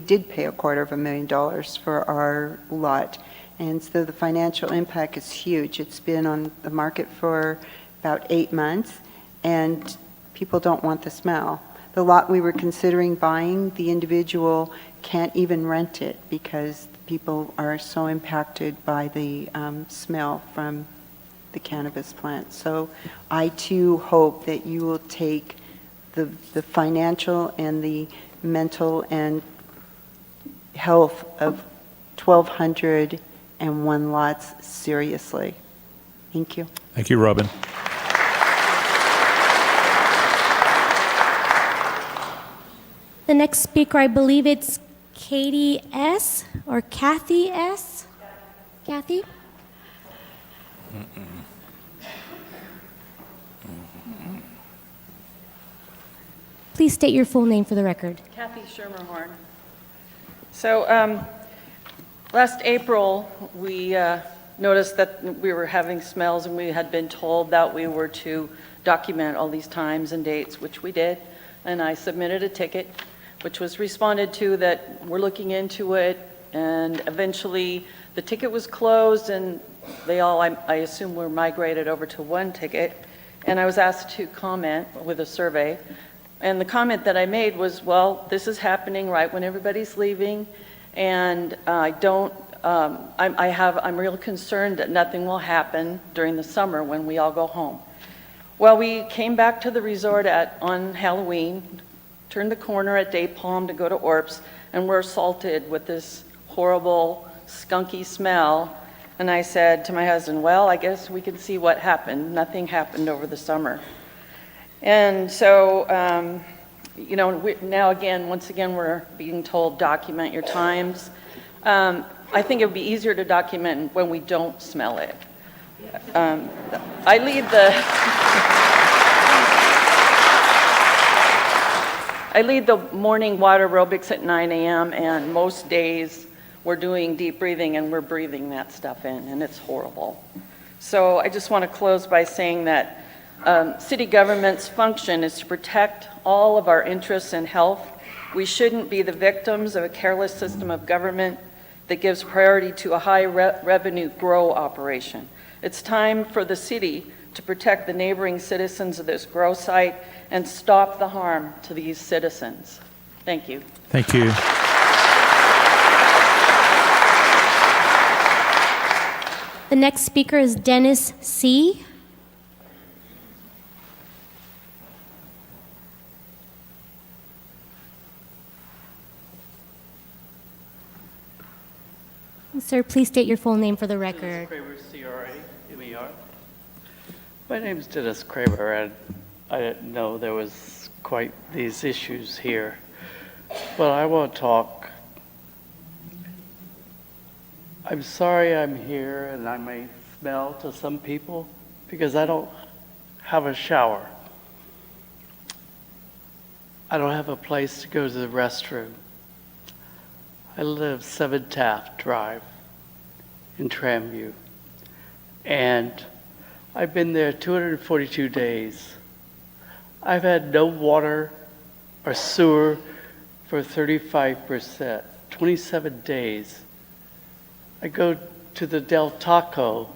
did pay $250,000 for our lot, and so the financial impact is huge. It's been on the market for about 8 months, and people don't want the smell. The lot we were considering buying, the individual can't even rent it because people are so impacted by the smell from the cannabis plant. So I too hope that you will take the financial and the mental and health of 1,201 lots seriously. Thank you. Thank you, Robin. The next speaker, I believe it's Katie S. or Kathy S. Kathy? Please state your full name for the record. Kathy Schermerhorn. So last April, we noticed that we were having smells, and we had been told that we were to document all these times and dates, which we did. And I submitted a ticket, which was responded to that we're looking into it. And eventually, the ticket was closed, and they all, I assume, were migrated over to one ticket. And I was asked to comment with a survey. And the comment that I made was, well, this is happening right when everybody's leaving, and I'm real concerned that nothing will happen during the summer when we all go home. Well, we came back to the resort on Halloween, turned the corner at Day Palm to go to Orps, and were assaulted with this horrible, skunky smell. And I said to my husband, well, I guess we can see what happened. Nothing happened over the summer. And so, now again, once again, we're being told document your times. I think it would be easier to document when we don't smell it. I lead the morning water aerobics at 9 a.m. and most days we're doing deep breathing and we're breathing that stuff in, and it's horrible. So I just want to close by saying that city government's function is to protect all of our interests in health. We shouldn't be the victims of a careless system of government that gives priority to a high revenue grow operation. It's time for the city to protect the neighboring citizens of this grow site and stop the harm to these citizens. Thank you. Thank you. The next speaker is Dennis C. Sir, please state your full name for the record. Kramer, C-R-A-M-E-R. My name is Dennis Kramer, and I didn't know there was quite these issues here. But I want to talk. I'm sorry I'm here, and I may smell to some people because I don't have a shower. I don't have a place to go to the restroom. I live 7 Taft Drive in Tramview, and I've been there 242 days. I've had no water or sewer for 35%, 27 days. I go to the Del Taco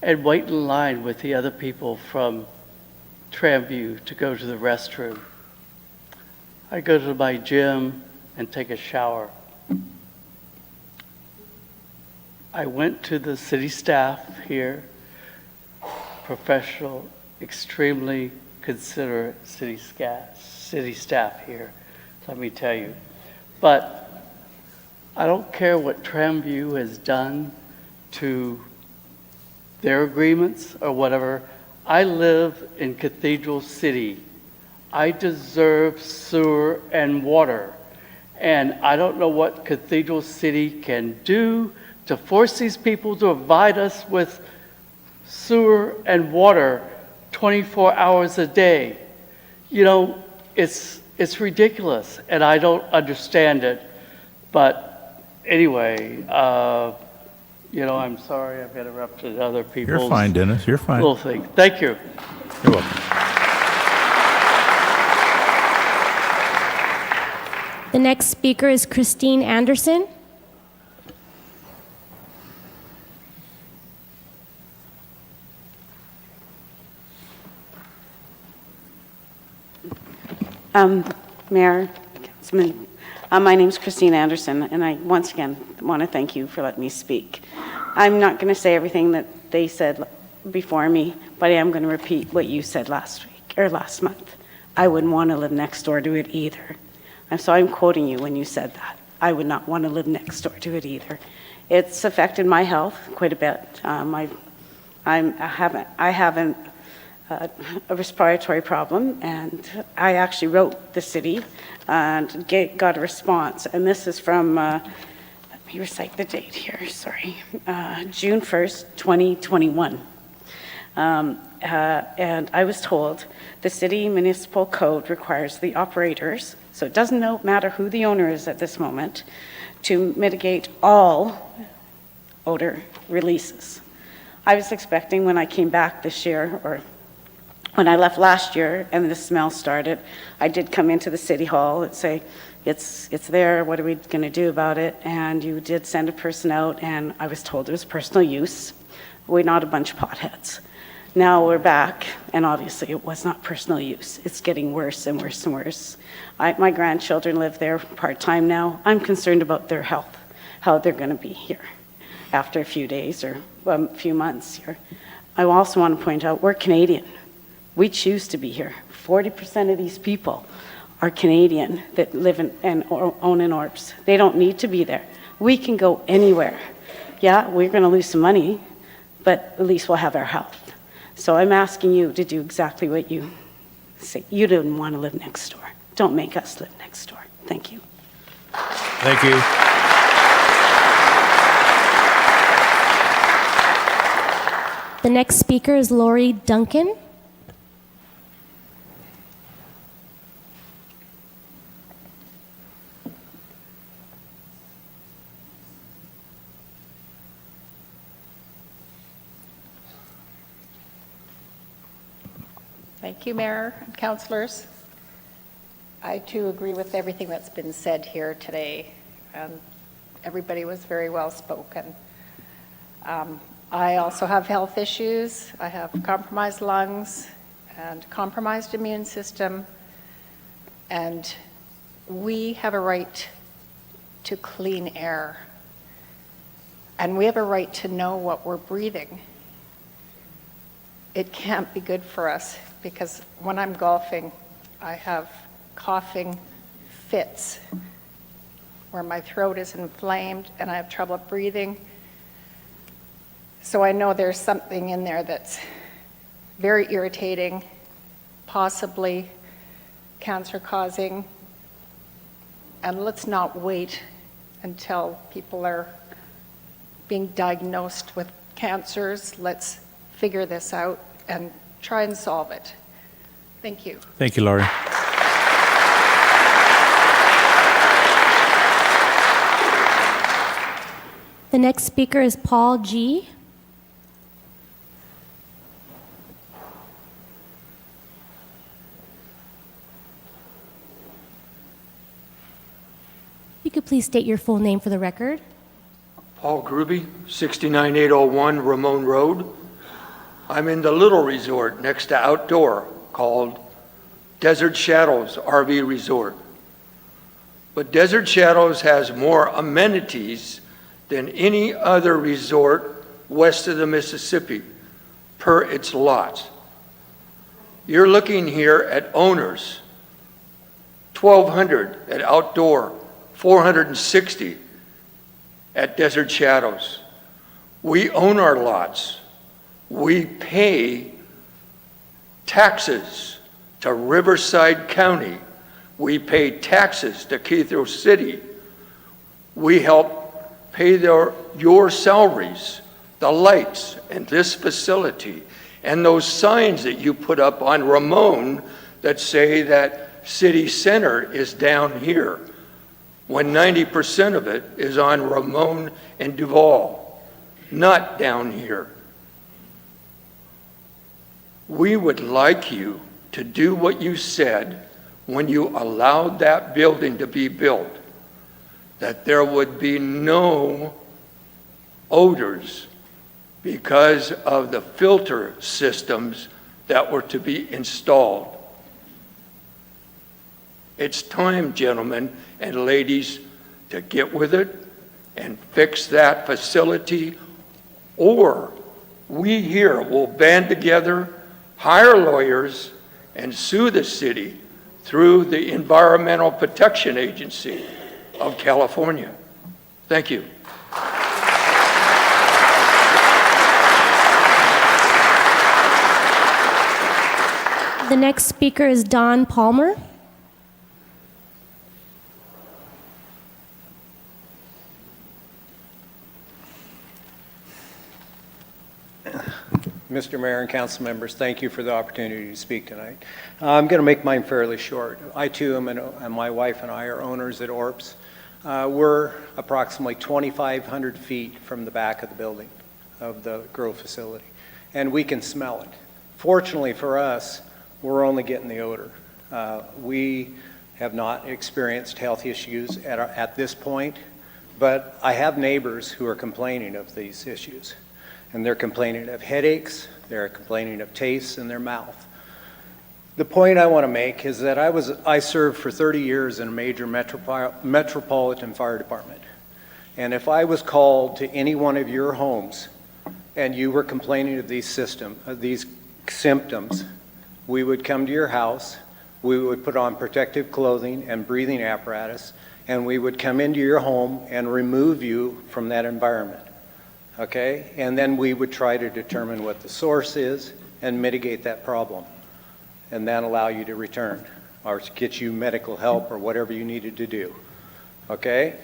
and wait in line with the other people from Tramview to go to the restroom. I go to my gym and take a shower. I went to the city staff here, professional, extremely considerate city staff here, let me tell you. But I don't care what Tramview has done to their agreements or whatever. I live in Cathedral City. I deserve sewer and water. And I don't know what Cathedral City can do to force these people to provide us with sewer and water 24 hours a day. You know, it's ridiculous, and I don't understand it. But anyway, I'm sorry I've interrupted other people's You're fine, Dennis. You're fine. little thing. Thank you. You're welcome. The next speaker is Christine Anderson. Mayor, Councilman, my name is Christine Anderson, and I once again want to thank you for letting me speak. I'm not going to say everything that they said before me, but I am going to repeat what you said last week or last month. I wouldn't want to live next door to it either. And so I'm quoting you when you said that. I would not want to live next door to it either. It's affected my health quite a bit. I have a respiratory problem, and I actually wrote the city and got a response. And this is from, let me recite the date here, sorry, June 1st, 2021. And I was told the city municipal code requires the operators, so it doesn't matter who the owner is at this moment, to mitigate all odor releases. I was expecting when I came back this year, or when I left last year and the smell started, I did come into the city hall and say, it's there, what are we going to do about it? And you did send a person out, and I was told it was personal use. We're not a bunch of potheads. Now we're back, and obviously it was not personal use. It's getting worse and worse and worse. My grandchildren live there part-time now. I'm concerned about their health, how they're going to be here after a few days or a few months here. I also want to point out we're Canadian. We choose to be here. 40% of these people are Canadian that live and own in Orbs. They don't need to be there. We can go anywhere. Yeah, we're going to lose some money, but at least we'll have our health. So I'm asking you to do exactly what you say. You didn't want to live next door. Don't make us live next door. Thank you. Thank you. The next speaker is Lori Duncan. Thank you, Mayor and councilors. I too agree with everything that's been said here today, and everybody was very well spoken. I also have health issues. I have compromised lungs and compromised immune system, and we have a right to clean air, and we have a right to know what we're breathing. It can't be good for us, because when I'm golfing, I have coughing fits where my throat is inflamed and I have trouble breathing. So I know there's something in there that's very irritating, possibly cancer causing. And let's not wait until people are being diagnosed with cancers. Let's figure this out and try and solve it. Thank you. Thank you, Laurie. The next speaker is Paul G. You could please state your full name for the record. Paul Gruby, 69801 Ramon Road. I'm in the little resort next to outdoor called Desert Shadows RV Resort. But Desert Shadows has more amenities than any other resort west of the Mississippi per its lots. You're looking here at owners, 1,200 at outdoor, 460 at Desert Shadows. We own our lots. We pay taxes to Riverside County. We pay taxes to Cathedral City. We help pay your salaries, the lights, and this facility, and those signs that you put up on Ramon that say that City Center is down here, when 90% of it is on Ramon and Duval, not down here. We would like you to do what you said when you allowed that building to be built, that there would be no odors because of the filter systems that were to be installed. It's time, gentlemen and ladies, to get with it and fix that facility, or we here will band together, hire lawyers, and sue the city through the Environmental Protection Agency of California. Thank you. The next speaker is Don Palmer. Mr. Mayor and council members, thank you for the opportunity to speak tonight. I'm going to make mine fairly short. I too am, and my wife and I are owners at ORPS. We're approximately 2,500 feet from the back of the building of the grow facility, and we can smell it. Fortunately for us, we're only getting the odor. We have not experienced health issues at this point, but I have neighbors who are complaining of these issues. And they're complaining of headaches, they're complaining of tastes in their mouth. The point I want to make is that I served for 30 years in a major metropolitan fire department. And if I was called to any one of your homes and you were complaining of these symptoms, we would come to your house, we would put on protective clothing and breathing apparatus, and we would come into your home and remove you from that environment. Okay? And then we would try to determine what the source is and mitigate that problem, and then allow you to return or get you medical help or whatever you needed to do. Okay?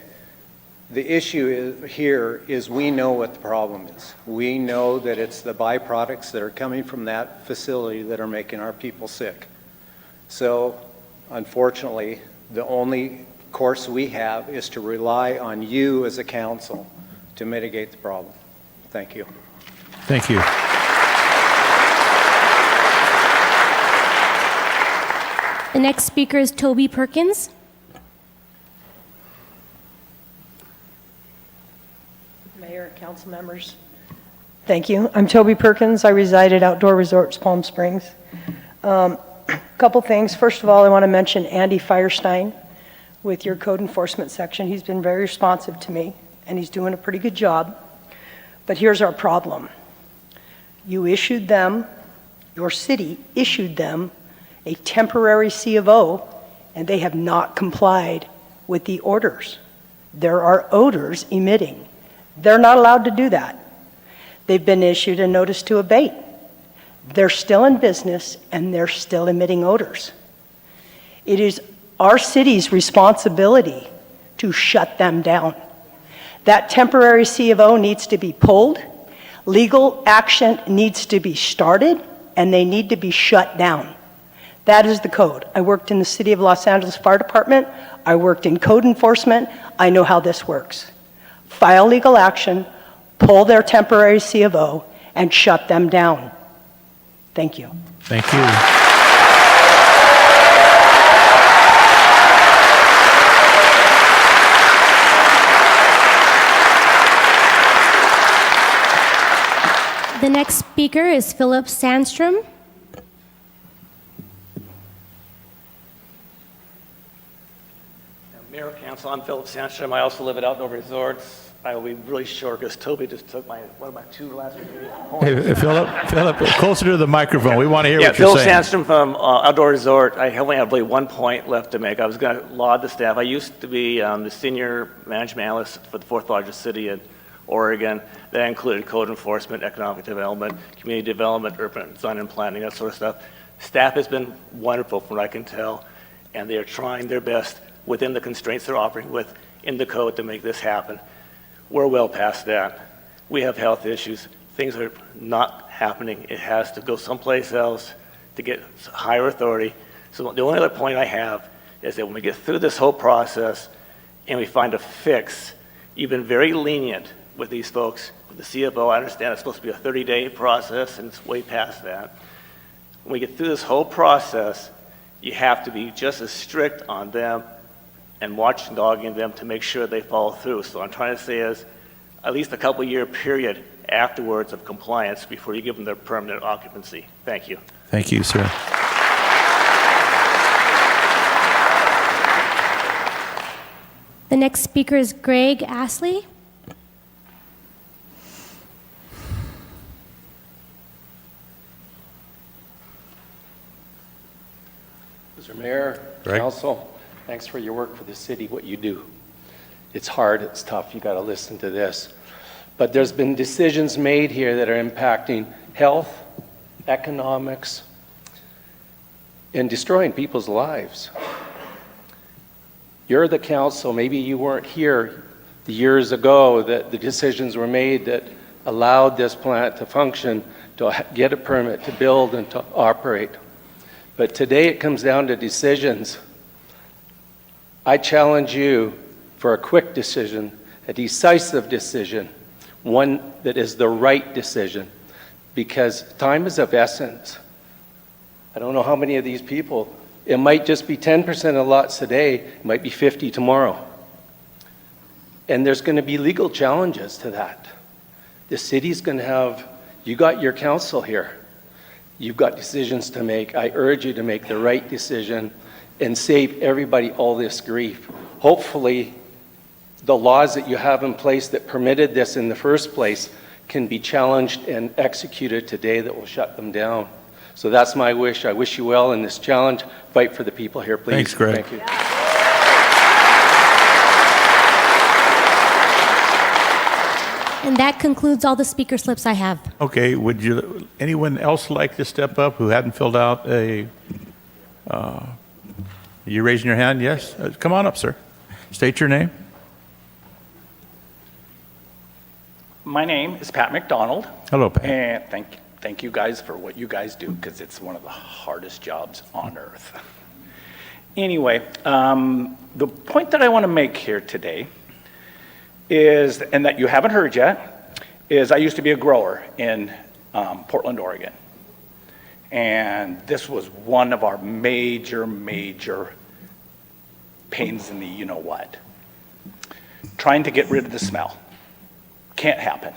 The issue here is we know what the problem is. We know that it's the byproducts that are coming from that facility that are making our people sick. So, unfortunately, the only course we have is to rely on you as a council to mitigate the problem. Thank you. Thank you. The next speaker is Toby Perkins. Mayor, council members, thank you. I'm Toby Perkins. I reside at Outdoor Resorts, Palm Springs. Couple things. First of all, I want to mention Andy Firestein with your code enforcement section. He's been very responsive to me, and he's doing a pretty good job. But here's our problem. You issued them, your city issued them a temporary C of O, and they have not complied with the orders. There are odors emitting. They're not allowed to do that. They've been issued a notice to abate. They're still in business and they're still emitting odors. It is our city's responsibility to shut them down. That temporary C of O needs to be pulled, legal action needs to be started, and they need to be shut down. That is the code. I worked in the City of Los Angeles Fire Department. I worked in code enforcement. I know how this works. File legal action, pull their temporary C of O, and shut them down. Thank you. Thank you. The next speaker is Philip Sandstrom. Mayor, Council, I'm Philip Sandstrom. I also live at Outdoor Resorts. I will be really short because Toby just took my, one of my two last points. Hey, Philip, closer to the microphone. We want to hear what Phil you're saying. Sandstrom from Outdoor Resort. I only have really 1 point left to make. I was going to laud the staff. I used to be the senior management analyst for the fourth largest city in Oregon. That included code enforcement, economic development, community development, urban design and planning, that sort of stuff. Staff has been wonderful from what I can tell, and they are trying their best within the constraints they're operating with in the code to make this happen. We're well past that. We have health issues. Things are not happening. It has to go someplace else to get higher authority. So the only other point I have is that when we get through this whole process and we find a fix, you've been very lenient with these folks. With the CFO, I understand it's supposed to be a 30-day process, and it's way past that. When we get through this whole process, you have to be just as strict on them and watchdogging them to make sure they follow through. So I'm trying to say is at least a couple-year period afterwards of compliance before you give them their permanent occupancy. Thank you. Thank you, sir. The next speaker is Greg Astley. Mr. Mayor, Greg. Council, thanks for your work for the city, what you do. It's hard, it's tough, you got to listen to this. But there's been decisions made here that are impacting health, economics, and destroying people's lives. You're the council, maybe you weren't here the years ago that the decisions were made that allowed this plant to function, to get a permit, to build and to operate. But today it comes down to decisions. I challenge you for a quick decision, a decisive decision, one that is the right decision, because time is of essence. I don't know how many of these people, it might just be 10% of lots today, it might be 50 tomorrow. And there's going to be legal challenges to that. The city's going to have, you got your council here. You've got decisions to make. I urge you to make the right decision and save everybody all this grief. Hopefully, the laws that you have in place that permitted this in the first place can be challenged and executed today that will shut them down. So that's my wish. I wish you well in this challenge. Fight for the people here, please. Thanks, Greg. Thank you. And that concludes all the speaker slips I have. Okay, would anyone else like to step up who hadn't filled out you raising your hand? Yes? Come on up, sir. State your name. My name is Pat McDonald. Hello, Pat. And thank you guys for what you guys do, because it's one of the hardest jobs on earth. Anyway, the point that I want to make here today is, and that you haven't heard yet, is I used to be a grower in Portland, Oregon. And this was one of our major pains in the you-know-what. Trying to get rid of the smell. Can't happen.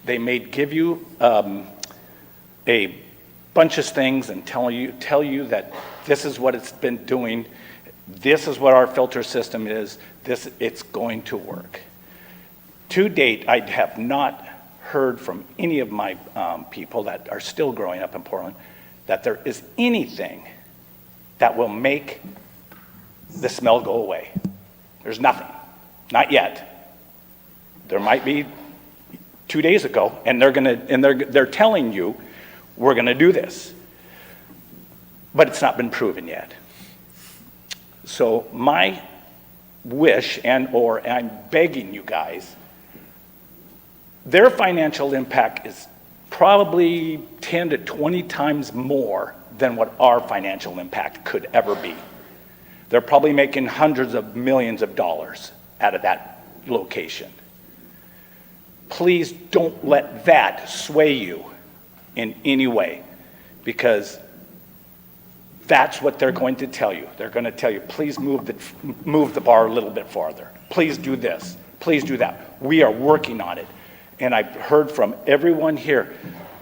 They may give you a bunch of things and tell you that this is what it's been doing, this is what our filter system is, it's going to work. To date, I have not heard from any of my people that are still growing up in Portland that there is anything that will make the smell go away. There's nothing, not yet. There might be 2 days ago, and they're telling you we're gonna do this, but it's not been proven yet. So my wish or I'm begging you guys, their financial impact is probably 10 to 20 times more than what our financial impact could ever be. They're probably making hundreds of millions of dollars out of that location. Please don't let that sway you in any way, because that's what they're going to tell you. They're going to tell you, please move the bar a little bit farther. Please do this. Please do that. We are working on it. And I've heard from everyone here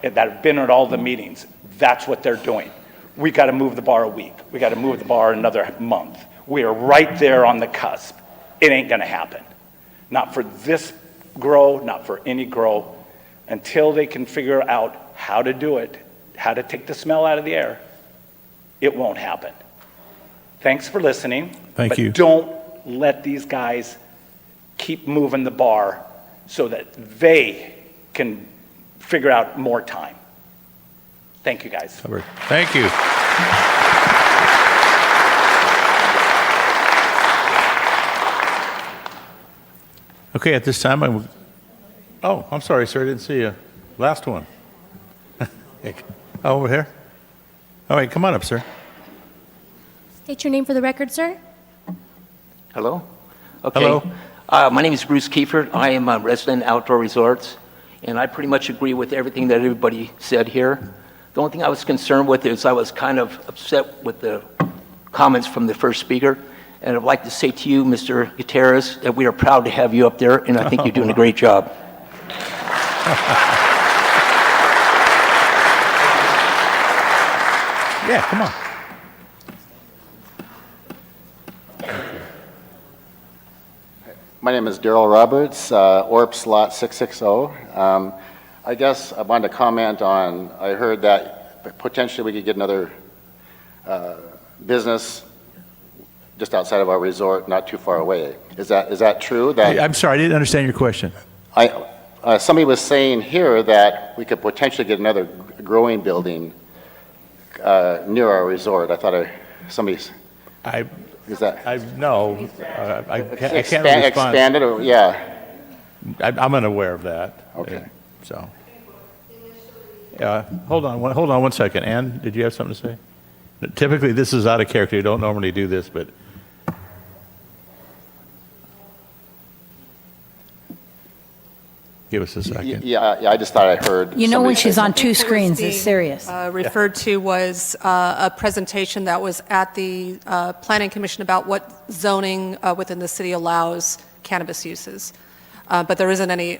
that have been at all the meetings, that's what they're doing. We got to move the bar a week. We got to move the bar another month. We are right there on the cusp. It ain't going to happen. Not for this grow, not for any grow, until they can figure out how to do it, how to take the smell out of the air. It won't happen. Thanks for listening. Thank you. But don't let these guys keep moving the bar so that they can figure out more time. Thank you, guys. Thank you. Okay, at this time, I'm sorry, sir, I didn't see you. Last one. Over here. All right, come on up, sir. State your name for the record, sir. Hello? Okay. Hello. My name is Bruce Kiefer. I am a resident in Outdoor Resorts, and I pretty much agree with everything that everybody said here. The only thing I was concerned with is I was kind of upset with the comments from the first speaker, and I'd like to say to you, Mr. Gutierrez, that we are proud to have you up there, and I think you're doing a great job. Yeah, come on. My name is Daryl Roberts, ORPS Lot 660. I guess I wanted to comment on, I heard that potentially we could get another business just outside of our resort, not too far away. Is that true? I'm sorry, I didn't understand your question. Somebody was saying here that we could potentially get another growing building near our resort. I thought somebody's... No, I can't respond. Expanded, or, yeah. I'm unaware of that. Okay. So, hold on one second. Ann, did you have something to say? Typically, this is out of character. You don't normally do this, but. Give us a second. Yeah, I just thought I heard. You know, when she's on two I think screens, what was it's serious. being, referred to was a presentation that was at the Planning Commission about what zoning within the city allows cannabis uses. But there isn't any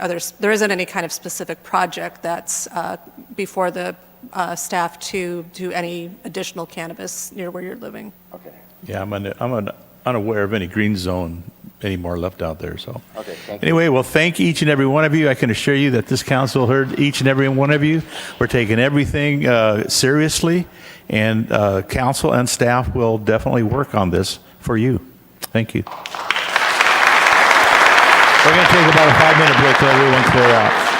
kind of specific project that's before the staff to do any additional cannabis near where you're living. Okay. Yeah, I'm unaware of any green zone anymore left out there. So, okay, thank anyway, well, thank each and every one of you. I can assure you that this council heard each and every one of you. We're taking everything seriously, and council and staff will definitely work on this for you. Thank you. We're going to take about a 5-minute break till everyone clear out.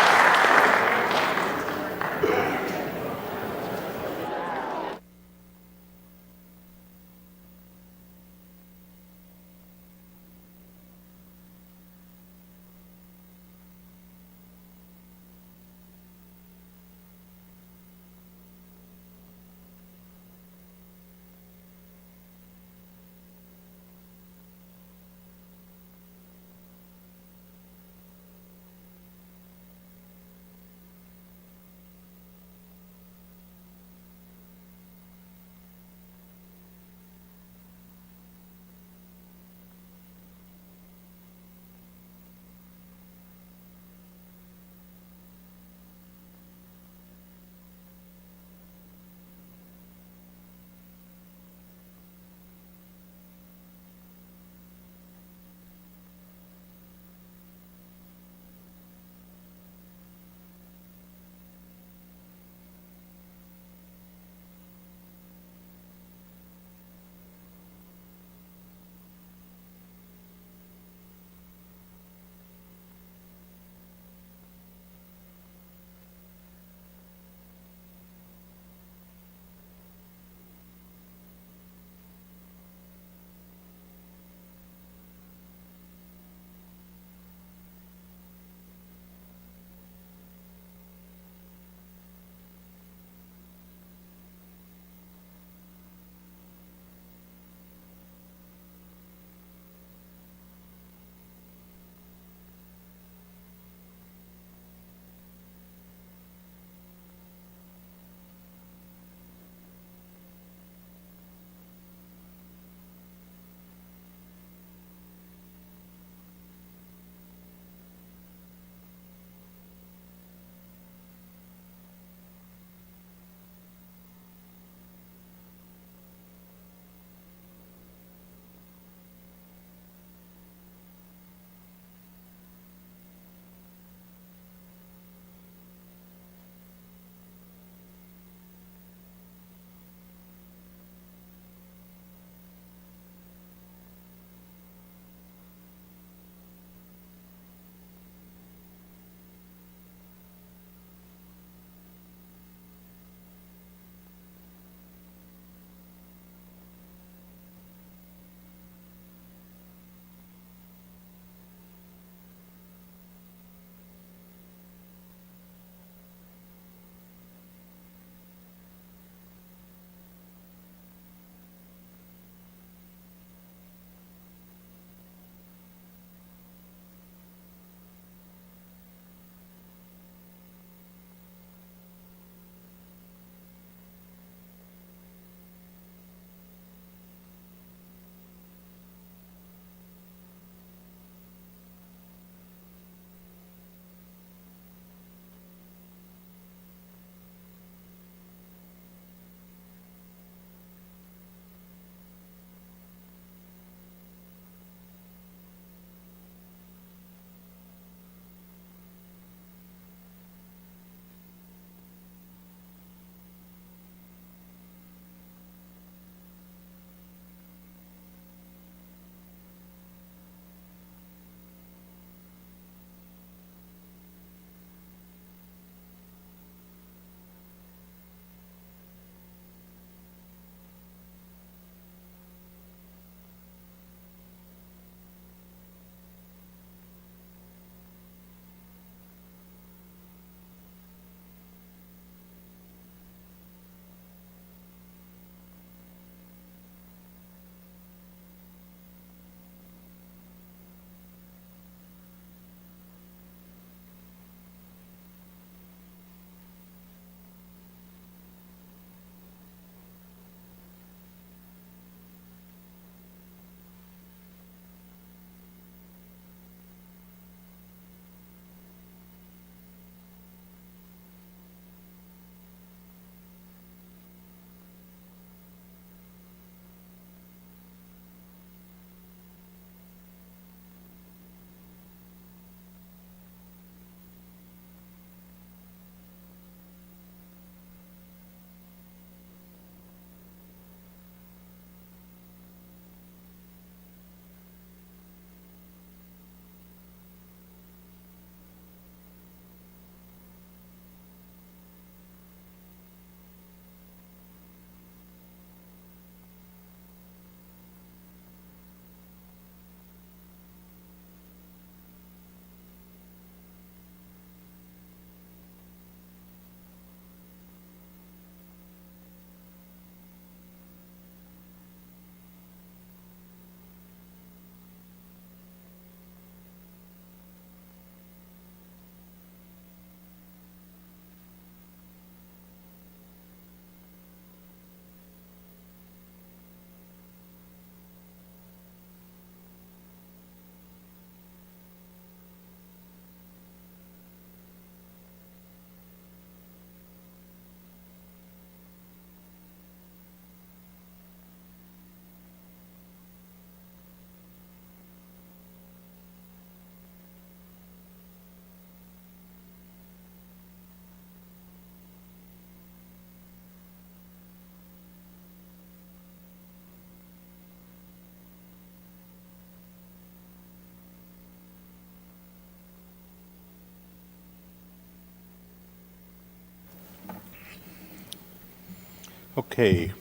Okay.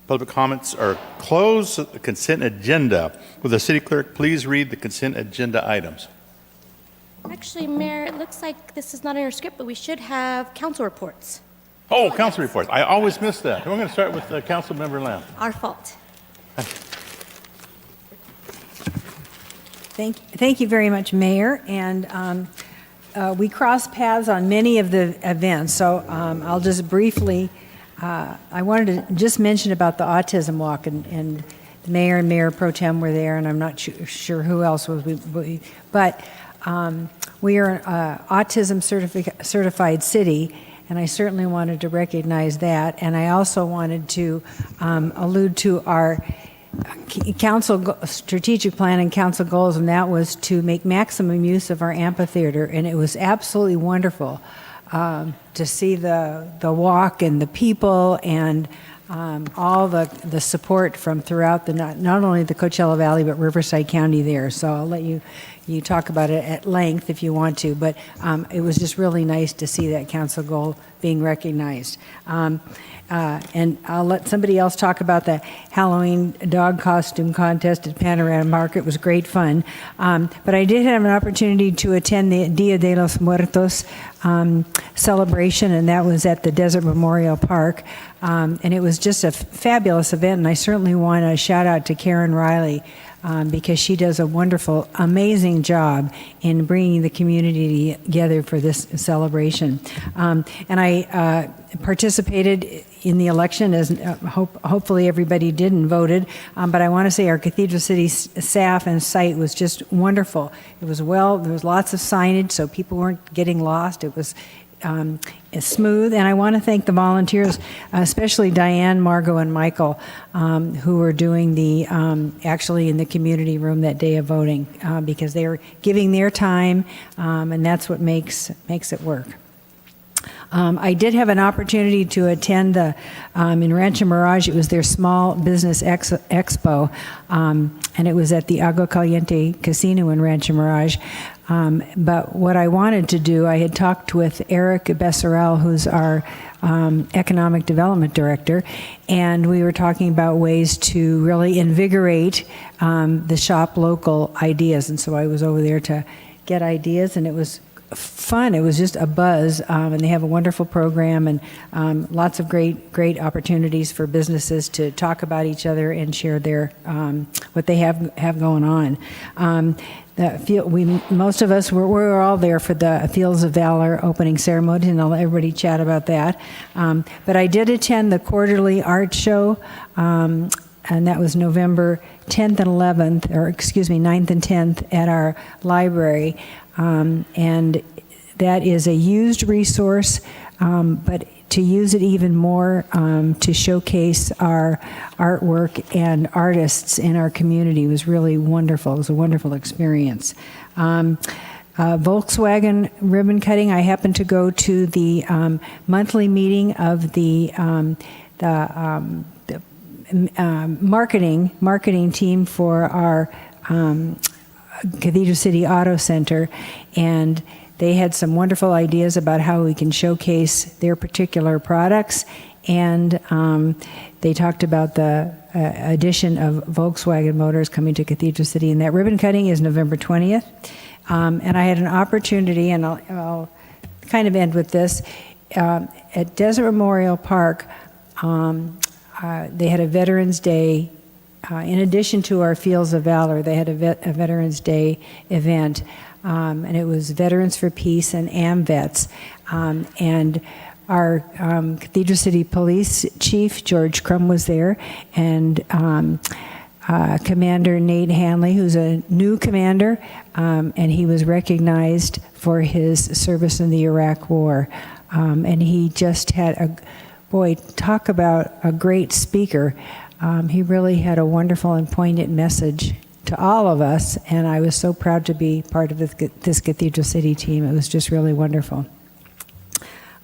Public comments are closed. The consent agenda. Will the city clerk please read the consent agenda items? Actually, Mayor, it looks like this is not in our script, but we should have council reports. Oh, council reports. I always miss that. We're going to start with Council Member Lamb. Our fault. Thank you very much, Mayor. And we cross paths on many of the events, so I'll just briefly, I wanted to just mention about the autism walk, and the mayor and Mayor Pro Tem were there, and I'm not sure who else was, but we are an autism certified city, and I certainly wanted to recognize that. And I also wanted to allude to our council strategic plan and council goals, and that was to make maximum use of our amphitheater. And it was absolutely wonderful to see the walk and the people and all the support from throughout the not only the Coachella Valley but Riverside County there. So I'll let you talk about it at length if you want to, but it was just really nice to see that council goal being recognized. And I'll let somebody else talk about the Halloween dog costume contest at Panorama Market. It was great fun. But I did have an opportunity to attend the Dia de los Muertos celebration, and that was at the Desert Memorial Park. And it was just a fabulous event, and I certainly want to shout out to Karen Riley, because she does a wonderful, amazing job in bringing the community together for this celebration. And I participated in the election, as hopefully everybody did and voted, but I want to say our Cathedral City staff and site was just wonderful. It was there was lots of signage, so people weren't getting lost. It was smooth, and I want to thank the volunteers, especially Diane, Margot, and Michael, who were doing the actually in the community room that day of voting, because they were giving their time, and that's what makes it work. I did have an opportunity to attend in Rancho Mirage. It was their small business expo, and it was at the Agua Caliente Casino in Rancho Mirage. But what I wanted to do, I had talked with Eric Besserell, who's our Economic Development Director, and we were talking about ways to really invigorate the shop local ideas. And so I was over there to get ideas, and it was fun. It was just a buzz, and they have a wonderful program and lots of great opportunities for businesses to talk about each other and share their what they have going on. Most of us were all there for the Fields of Valor opening ceremony, and I'll let everybody chat about that. But I did attend the quarterly art show, and that was November 10th and 11th, or excuse me, 9th and 10th at our library. And that is a used resource, but to use it even more to showcase our artwork and artists in our community was really wonderful. It was a wonderful experience. Volkswagen ribbon cutting, I happened to go to the monthly meeting of the marketing team for our Cathedral City Auto Center, and they had some wonderful ideas about how we can showcase their particular products, and they talked about the addition of Volkswagen Motors coming to Cathedral City, and that ribbon cutting is November 20th. And I had an opportunity, and I'll kind of end with this, at Desert Memorial Park, they had a Veterans Day. In addition to our Fields of Valor, they had a Veterans Day event, and it was Veterans for Peace and AMVETS. And our Cathedral City Police Chief, George Crum, was there, and Commander Nate Hanley, who's a new commander, and he was recognized for his service in the Iraq War. And he just had talk about a great speaker. He really had a wonderful and poignant message to all of us, and I was so proud to be part of this Cathedral City team. It was just really wonderful.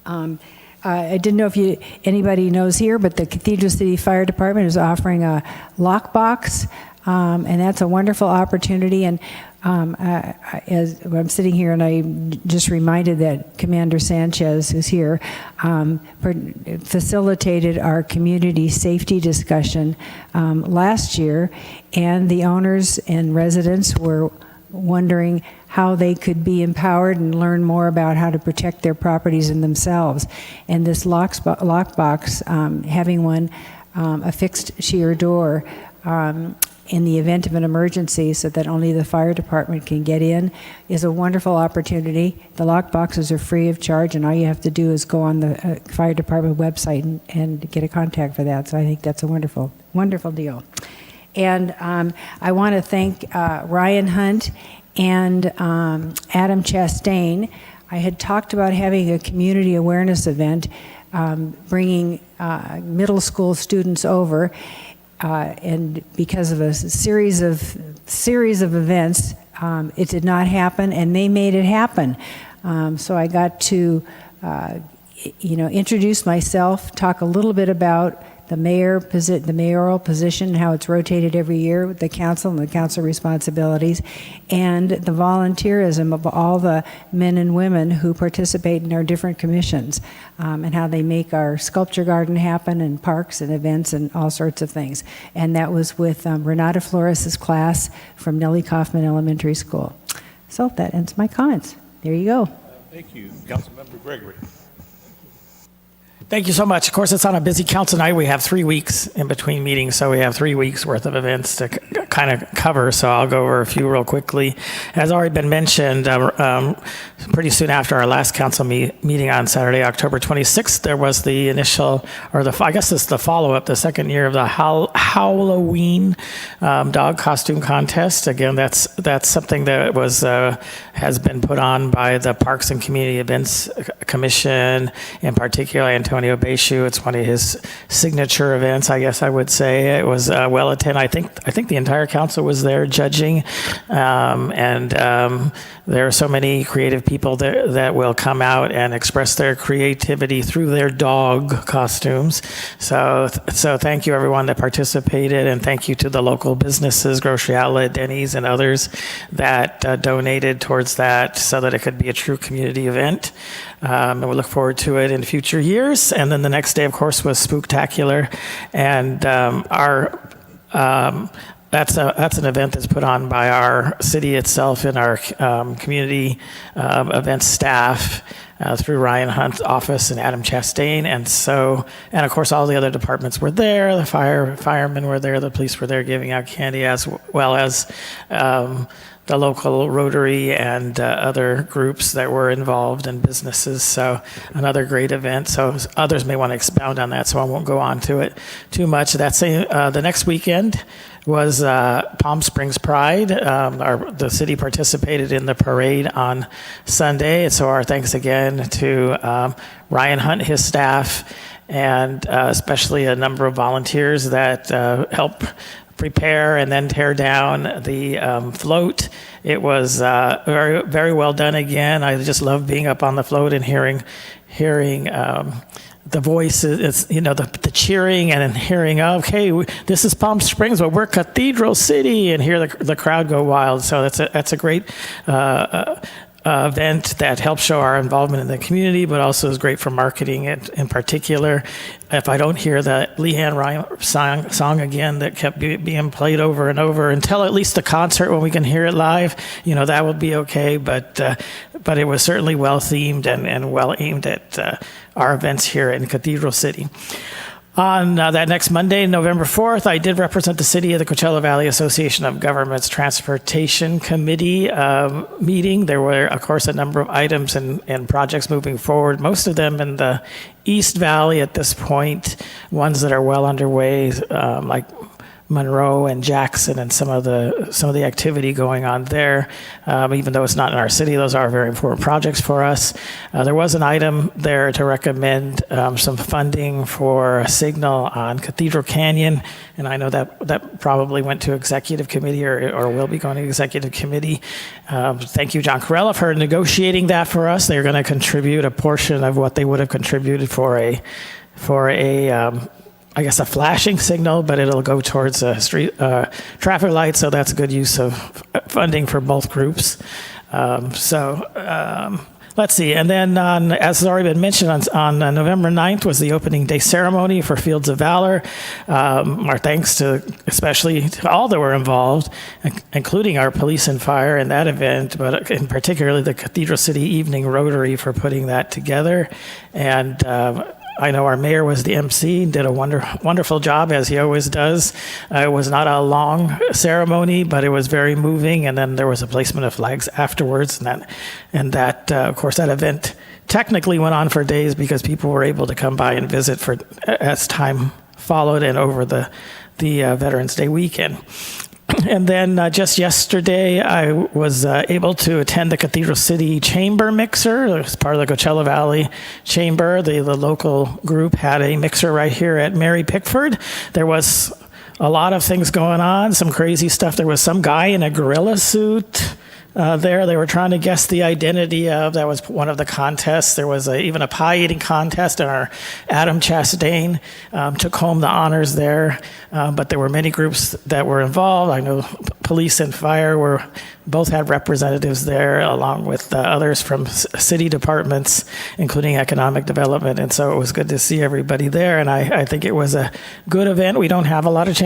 I didn't know if anybody knows here, but the Cathedral City Fire Department is offering a lockbox, and that's a wonderful opportunity. And As I'm sitting here and I just reminded that Commander Sanchez, who's here, facilitated our community safety discussion last year, and the owners and residents were wondering how they could be empowered and learn more about how to protect their properties and themselves. And this lockbox, having one, a fixed sheer door, in the event of an emergency so that only the fire department can get in, is a wonderful opportunity. The lock boxes are free of charge, and all you have to do is go on the fire department website and get a contact for that. So I think that's a wonderful, wonderful deal. And I want to thank Ryan Hunt and Adam Chastain. I had talked about having a community awareness event, bringing middle school students over, and because of a series of events, it did not happen, and they made it happen. So I got to, introduce myself, talk a little bit about the mayoral position, how it's rotated every year with the council and the council responsibilities, and the volunteerism of all the men and women who participate in our different commissions, and how they make our sculpture garden happen, and parks and events and all sorts of things. And that was with Renata Flores' class from Nellie Kaufman Elementary School. So that ends my comments. There you go. Thank you. Councilmember Gregory. Thank you so much. Of course, it's on a busy council night. We have 3 weeks in between meetings, so we have 3 weeks worth of events to kind of cover. So I'll go over a few real quickly. As already been mentioned, pretty soon after our last council meeting on Saturday, October 26th, there was the initial, I guess it's the follow-up, the second year of the Halloween dog costume contest. Again, that's something that was has been put on by the Parks and Community Events Commission, in particular Antonio Beishu. It's one of his signature events, I guess I would say. It was well attended. I think the entire council was there judging, and there are so many creative people that will come out and express their creativity through their dog costumes. So thank you everyone that participated, and thank you to the local businesses, Grocery Outlet, Denny's, and others that donated towards that so that it could be a true community event. And we look forward to it in future years. And then the next day, of course, was Spooktacular, and that's an event that's put on by our city itself and our community events staff through Ryan Hunt's office and Adam Chastain. And of course, all the other departments were there. The firemen were there. The police were there giving out candy, as well as the local Rotary and other groups that were involved, and businesses. So another great event. So others may want to expound on that, so I won't go on to it too much. The next weekend was Palm Springs Pride. The city participated in the parade on Sunday. So our thanks again to Ryan Hunt, his staff, and especially a number of volunteers that helped prepare and then tear down the float. It was very, very well done again. I just love being up on the float and hearing the voices, the cheering, and hearing, okay, this is Palm Springs, but we're Cathedral City, and hear the crowd go wild. So that's a great event that helps show our involvement in the community, but also is great for marketing it in particular. If I don't hear the Leanne Rhyme song again that kept being played over and over until at least the concert when we can hear it live, that would be okay. But it was certainly well themed and well aimed at our events here in Cathedral City. On that next Monday, November 4th, I did represent the city at the Coachella Valley Association of Governments Transportation Committee meeting. There were, of course, a number of items and projects moving forward, most of them in the East Valley at this point, ones that are well underway, like Monroe and Jackson, and some of the activity going on there. Even though it's not in our city, those are very important projects for us. There was an item there to recommend some funding for a signal on Cathedral Canyon, and I know that probably went to executive committee or will be going to executive committee. Thank you, John Corella, for negotiating that for us. They're going to contribute a portion of what they would have contributed for a I guess, a flashing signal, but it'll go towards a street traffic light, so that's a good use of funding for both groups. Let's see. And then, as has already been mentioned, on November 9th was the opening day ceremony for Fields of Valor. Our thanks especially to all that were involved, including our police and fire in that event, but in particularly the Cathedral City Evening Rotary for putting that together. And I know our mayor was the MC, did a wonderful job, as he always does. It was not a long ceremony, but it was very moving, and then there was a placement of flags afterwards, and that of course, that event technically went on for days because people were able to come by and visit as time followed and over the Veterans Day weekend. And then just yesterday, I was able to attend the Cathedral City Chamber Mixer. As part of the Coachella Valley Chamber, the local group had a mixer right here at Mary Pickford. There was a lot of things going on, some crazy stuff. There was some guy in a gorilla suit there. They were trying to guess the identity of. That was one of the contests. There was even a pie eating contest, and our Adam Chastain took home the honors there. But there were many groups that were involved. I know police and fire both had representatives there, along with others from city departments, including economic development. And so it was good to see everybody there. And I think it was a good event. We don't have a lot of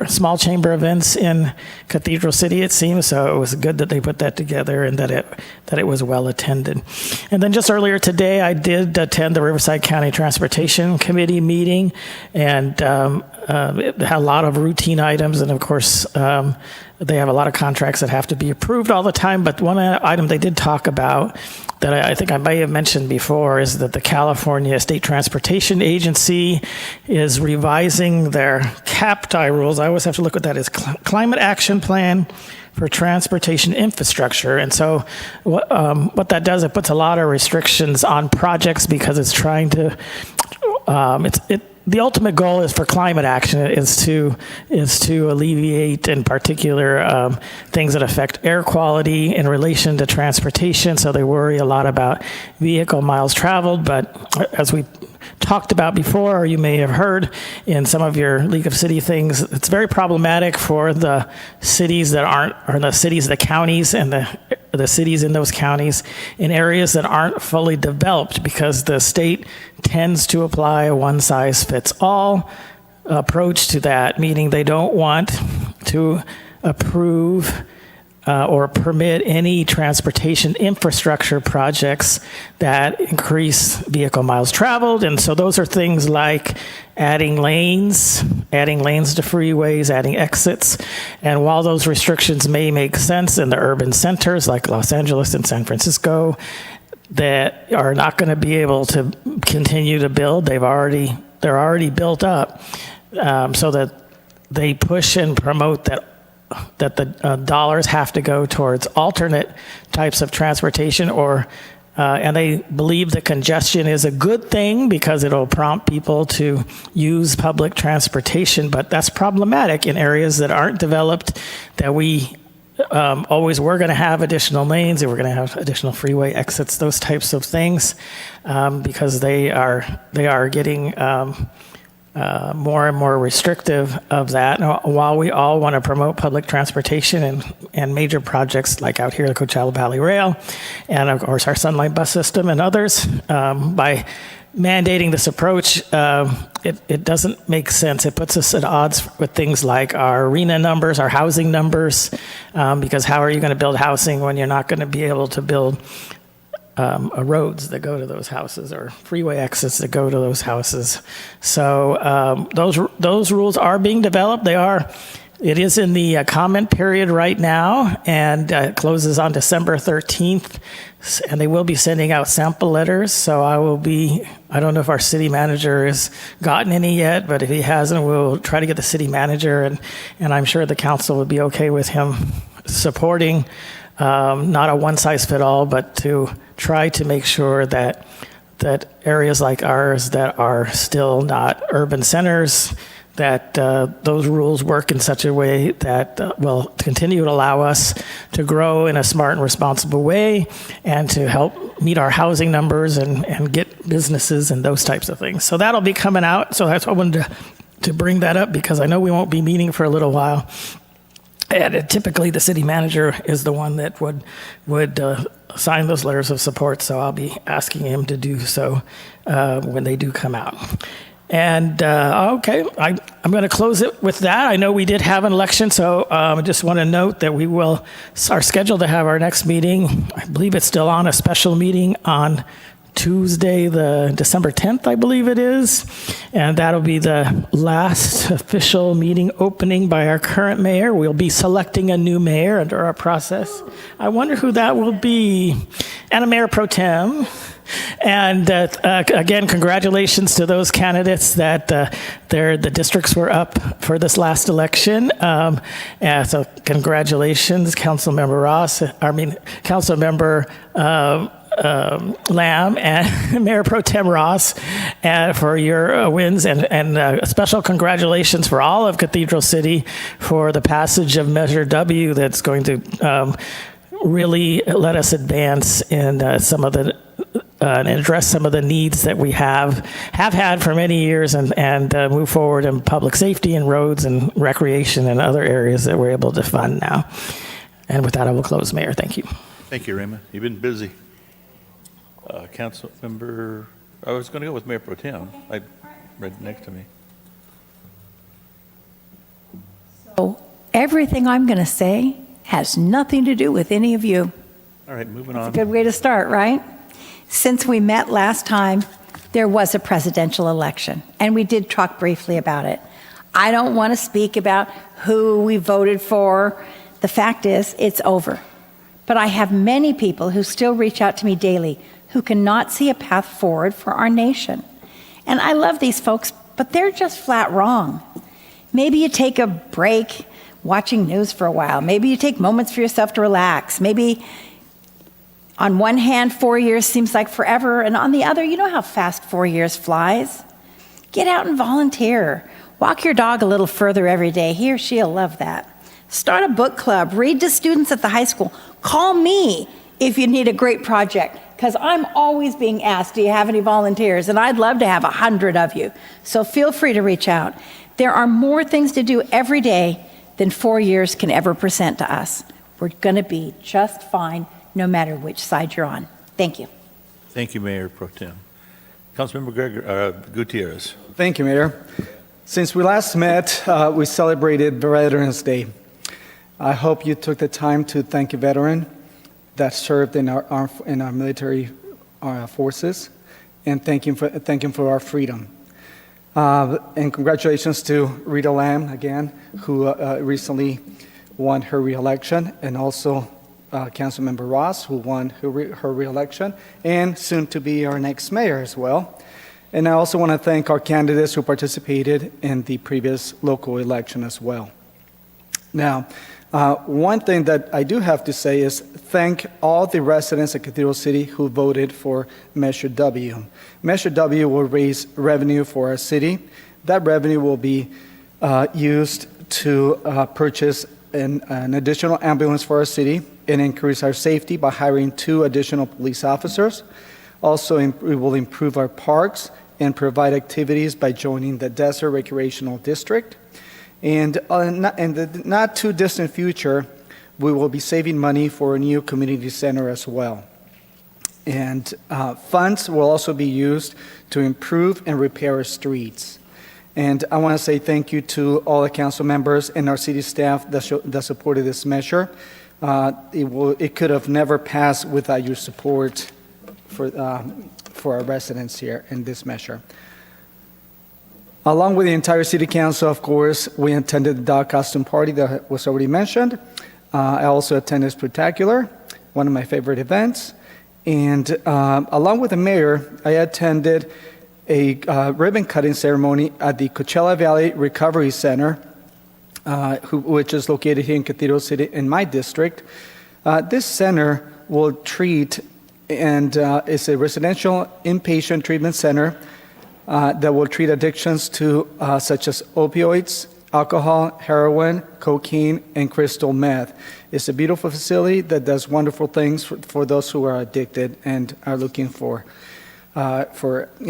small chamber events in Cathedral City, it seems. So it was good that they put that together and that it was well attended. And then just earlier today, I did attend the Riverside County Transportation Committee meeting, and it had a lot of routine items. And of course, they have a lot of contracts that have to be approved all the time. But one item they did talk about that I think I may have mentioned before is that the California State Transportation Agency is revising their CAPTI rules. I always have to look at that as Climate Action Plan for Transportation Infrastructure. And so what that does, it puts a lot of restrictions on projects because it's trying to, the ultimate goal is for climate action is to alleviate, in particular, things that affect air quality in relation to transportation. So they worry a lot about vehicle miles traveled. But as we talked about before, or you may have heard in some of your League of City things, it's very problematic for the cities that aren't, or the cities, the counties, and the cities in those counties in areas that aren't fully developed, because the state tends to apply a one-size-fits-all approach to that, meaning they don't want to approve or permit any transportation infrastructure projects that increase vehicle miles traveled. And so those are things like adding lanes to freeways, adding exits. And while those restrictions may make sense in the urban centers like Los Angeles and San Francisco, that are not going to be able to continue to build, they're already built up, so that they push and promote that the dollars have to go towards alternate types of transportation, and they believe that congestion is a good thing because it'll prompt people to use public transportation. But that's problematic in areas that aren't developed, that we always were going to have additional lanes, and we're going to have additional freeway exits, those types of things, because they are getting more and more restrictive of that. Now, while we all want to promote public transportation and major projects like out here, the Coachella Valley Rail, and of course our Sunlight bus system and others, by mandating this approach, it doesn't make sense. It puts us at odds with things like our arena numbers, our housing numbers, because how are you going to build housing when you're not going to be able to build roads that go to those houses or freeway exits that go to those houses? So those rules are being developed. It is in the comment period right now, and it closes on December 13th, and they will be sending out sample letters. So I don't know if our city manager has gotten any yet, but if he hasn't, we'll try to get the city manager, and I'm sure the council would be okay with him supporting not a one-size-fits-all, but to try to make sure that areas like ours that are still not urban centers, that those rules work in such a way that will continue to allow us to grow in a smart and responsible way, and to help meet our housing numbers and get businesses and those types of things. So that'll be coming out. So that's what I wanted to to bring that up because I know we won't be meeting for a little while. And typically, the city manager is the one that would sign those letters of support, so I'll be asking him to do so when they do come out. And, okay, I'm going to close it with that. I know we did have an election, so I just want to note that we are scheduled to have our next meeting. I believe it's still on, a special meeting on Tuesday, the December 10th, I believe it is. And that'll be the last official meeting opening by our current mayor. We'll be selecting a new mayor under our process. I wonder who that will be. And a mayor pro tem. And again, congratulations to those candidates that the districts were up for this last election. So congratulations, Councilmember Lamb and Mayor Pro Tem Ross for your wins, and a special congratulations for all of Cathedral City for the passage of Measure W that's going to really let us advance in some of the and address some of the needs that we have had for many years, and move forward in public safety and roads and recreation and other areas that we're able to fund now. And with that, I will close, Mayor. Thank you. Thank you, Raymond. You've been busy. Council member, I was going to go with Mayor Pro Tem. I read next to me. So everything I'm going to say has nothing to do with any of you. All right, moving That's on. a good way to start, right? Since we met last time, there was a presidential election, and we did talk briefly about it. I don't want to speak about who we voted for. The fact is, it's over. But I have many people who still reach out to me daily who cannot see a path forward for our nation. And I love these folks, but they're just flat wrong. Maybe you take a break watching news for a while. Maybe you take moments for yourself to relax. Maybe on one hand, 4 years seems like forever, and on the other, you know how fast 4 years flies. Get out and volunteer. Walk your dog a little further every day. He or she'll love that. Start a book club. Read to students at the high school. Call me if you need a great project, because I'm always being asked, do you have any volunteers? And I'd love to have 100 of you. So feel free to reach out. There are more things to do every day than 4 years can ever present to us. We're going to be just fine no matter which side you're on. Thank you. Thank you, Mayor Pro Tem. Councilmember Gutierrez. Thank you, Mayor. Since we last met, we celebrated Veterans Day. I hope you took the time to thank a veteran that served in our military forces, and thank him for our freedom. And congratulations to Rita Lamb again, who recently won her reelection, and also Councilmember Ross, who won her reelection, and soon to be our next mayor as well. And I also want to thank our candidates who participated in the previous local election as well. Now, one thing that I do have to say is thank all the residents of Cathedral City who voted for Measure W. Measure W will raise revenue for our city. That revenue will be used to purchase an additional ambulance for our city and increase our safety by hiring 2 additional police officers. Also, we will improve our parks and provide activities by joining the Desert Recreational District. And in the not too distant future, we will be saving money for a new community center as well. And funds will also be used to improve and repair our streets. And I want to say thank you to all the council members and our city staff that supported this measure. It could have never passed without your support for our residents here in this measure. Along with the entire city council, of course, we attended the dog costume party that was already mentioned. I also attended Spectacular, one of my favorite events. And along with the mayor, I attended a ribbon cutting ceremony at the Coachella Valley Recovery Center, which is located here in Cathedral City in my district. This center will treat, and it's a residential inpatient treatment center that will treat addictions to such as opioids, alcohol, heroin, cocaine, and crystal meth. It's a beautiful facility that does wonderful things for those who are addicted and are looking for a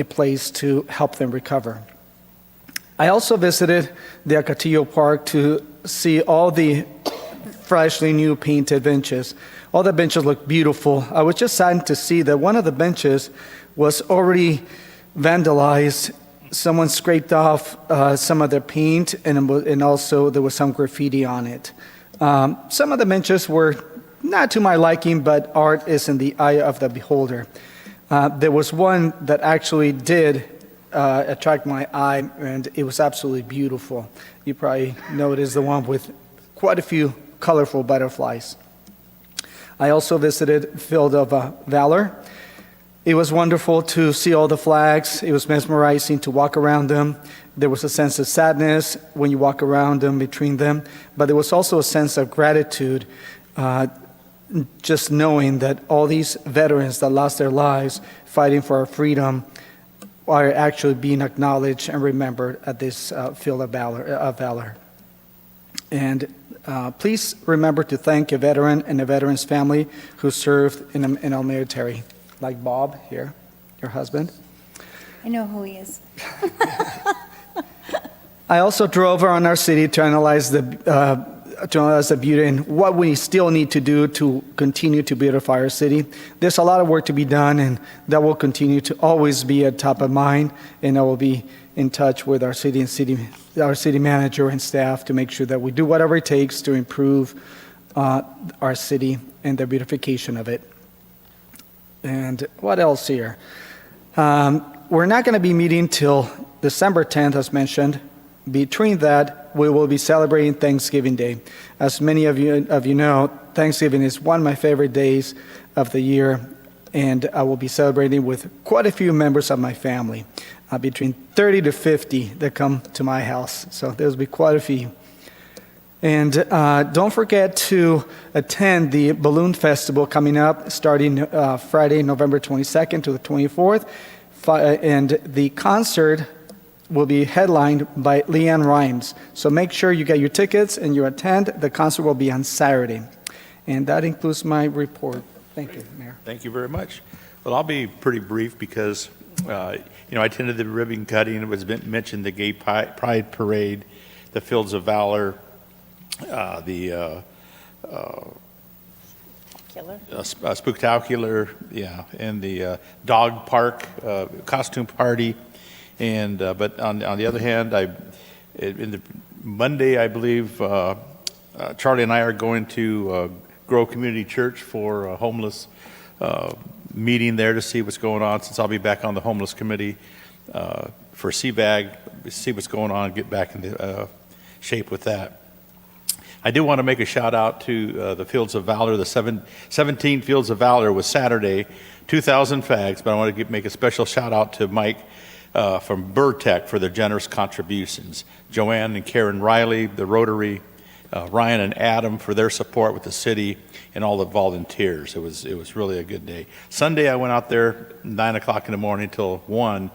place to help them recover. I also visited the Acatillo Park to see all the freshly new painted benches. All the benches look beautiful. I was just saddened to see that one of the benches was already vandalized. Someone scraped off some of the paint, and also there was some graffiti on it. Some of the benches were not to my liking, but art is in the eye of the beholder. There was one that actually did attract my eye, and it was absolutely beautiful. You probably noticed the one with quite a few colorful butterflies. I also visited Field of Valor. It was wonderful to see all the flags. It was mesmerizing to walk around them. There was a sense of sadness when you walk around them, between them, but there was also a sense of gratitude, just knowing that all these veterans that lost their lives fighting for our freedom are actually being acknowledged and remembered at this Field of Valor. And please remember to thank a veteran and a veteran's family who served in our military, like Bob here, your husband. I know who he is. I also drove around our city to analyze the beauty and what we still need to do to continue to beautify our city. There's a lot of work to be done, and that will continue to always be at top of mind, and I will be in touch with our city manager and staff to make sure that we do whatever it takes to improve our city and the beautification of it. And what else here? We're not going to be meeting till December 10th, as mentioned. Between that, we will be celebrating Thanksgiving Day. As many of you know, Thanksgiving is one of my favorite days of the year, and I will be celebrating with quite a few members of my family, between 30 to 50 that come to my house. So there'll be quite a few. And don't forget to attend the Balloon Festival coming up, starting Friday, November 22nd to the 24th. And the concert will be headlined by Leanne Rimes. So make sure you get your tickets and you attend. The concert will be on Saturday. And that includes my report. Thank you, Mayor. Thank you very much. Well, I'll be pretty brief because, I attended the ribbon cutting. It was mentioned the Gay Pride Parade, the Fields of Valor, the Spooktacular, yeah, and the dog park costume party. And but on the other hand, Monday, I believe, Charlie and I are going to Grove Community Church for a homeless meeting there to see what's going on, since I'll be back on the homeless committee for CBAG, see what's going on, get back into shape with that. I do want to make a shout out to the Fields of Valor. The 17 Fields of Valor was Saturday, 2,000 fags, but I want to make a special shout out to Mike from Burtech for their generous contributions. Joanne and Karen Riley, the Rotary, Ryan and Adam for their support with the city, and all the volunteers. It was really a good day. Sunday I went out there 9 o'clock in the morning till 1,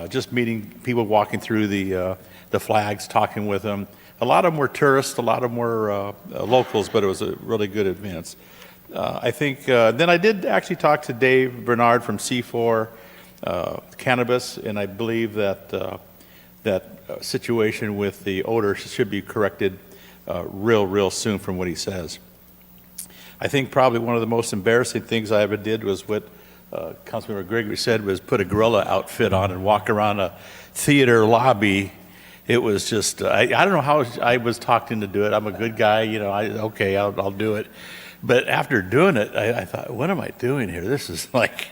just meeting people, walking through the flags, talking with them. A lot of them were tourists, a lot of them were locals, but it was a really good event. I think, then I did actually talk to Dave Bernard from C4 Cannabis, and I believe that situation with the odor should be corrected real soon from what he says. I think probably one of the most embarrassing things I ever did was what Councilmember Gregory said, was put a gorilla outfit on and walk around a theater lobby. It was just, I don't know how I was talked into do it. I'm a good guy, okay, I'll do it. But after doing it, I thought, what am I doing here? This is like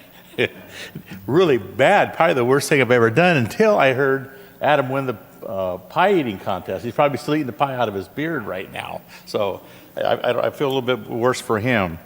really bad, probably the worst thing I've ever done, until I heard Adam win the pie eating contest. He's probably still eating the pie out of his beard right now. So I feel a little bit worse for him.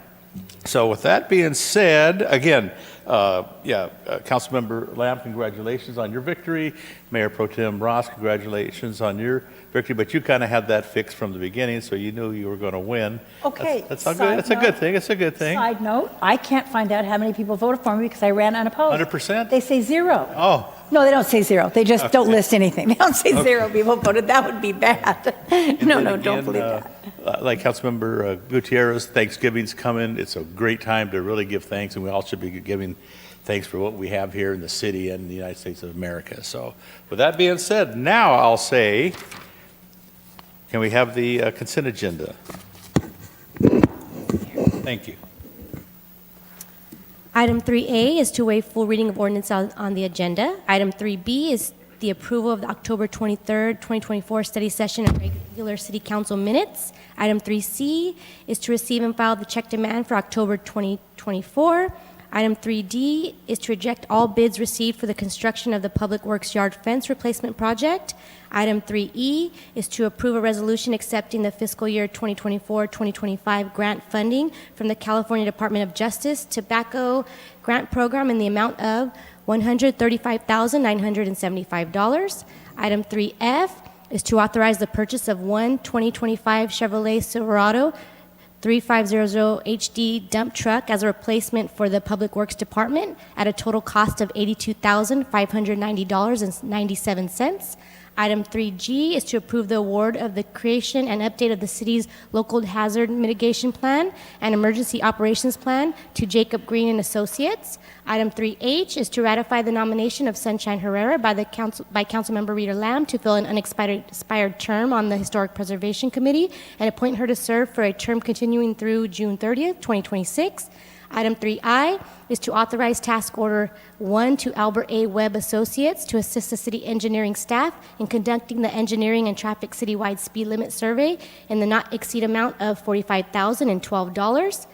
So with that being said, again, Councilmember Lamb, congratulations on your victory. Mayor Pro Tem Ross, congratulations on your victory. But you kind of had that fixed from the beginning, so you knew you were going to win. Okay. That's all good. It's a good thing. It's a good thing. Side note, I can't find out how many people voted for me because I ran unopposed. 100%? They say 0. Oh. No, they don't say 0. They just don't list anything. They don't say 0 people voted. That would be bad. No, don't believe that. Like Councilmember Gutierrez, Thanksgiving's coming. It's a great time to really give thanks, and we all should be giving thanks for what we have here in the city and the United States of America. So with that being said, now I'll say, can we have the consent agenda? Thank you. Item 3A is to waive full reading of ordinance on the agenda. Item 3B is the approval of the October 23rd, 2024 study session and regular city council minutes. Item 3C is to receive and file the check demand for October 2024. Item 3D is to reject all bids received for the construction of the Public Works Yard Fence Replacement Project. Item 3E is to approve a resolution accepting the fiscal year 2024-2025 grant funding from the California Department of Justice Tobacco Grant Program in the amount of $135,975. Item 3F is to authorize the purchase of one 2025 Chevrolet Silverado 3500 HD dump truck as a replacement for the Public Works Department at a total cost of $82,590.97. Item 3G is to approve the award of the creation and update of the city's local hazard mitigation plan and emergency operations plan to Jacob Green and Associates. Item 3H is to ratify the nomination of Sunshine Herrera by Councilmember Rita Lamb to fill an unexpired term on the Historic Preservation Committee and appoint her to serve for a term continuing through June 30th, 2026. Item 3I is to authorize Task Order 1 to Albert A. Webb Associates to assist the city engineering staff in conducting the engineering and traffic citywide speed limit survey in the not exceed amount of $45,012.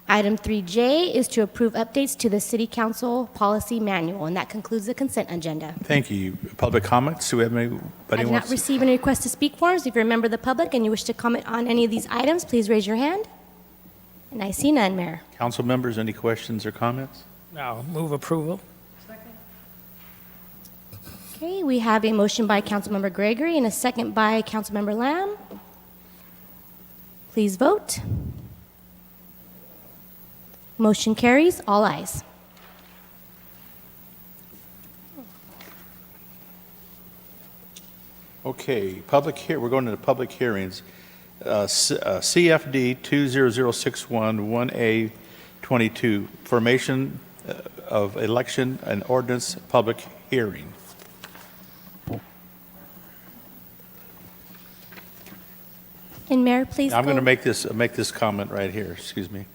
Item 3J is to approve updates to the City Council Policy Manual, and that concludes the consent agenda. Thank you. Public comments? Do we have anybody I did not receive any requests to speak forms. If you're a member of the public and you wish to comment on any of these items, please raise your hand. And I see none, Mayor. Council members, any questions or comments? No, move approval. Okay, we have a motion by Councilmember Gregory and a second by Councilmember Lamb. Please vote. Motion carries, all ayes. Okay, we're going into public hearings. CFD 20061-1A22, formation of election and ordinance public hearing. And Mayor, please I'm going to go- make this comment right here, excuse me.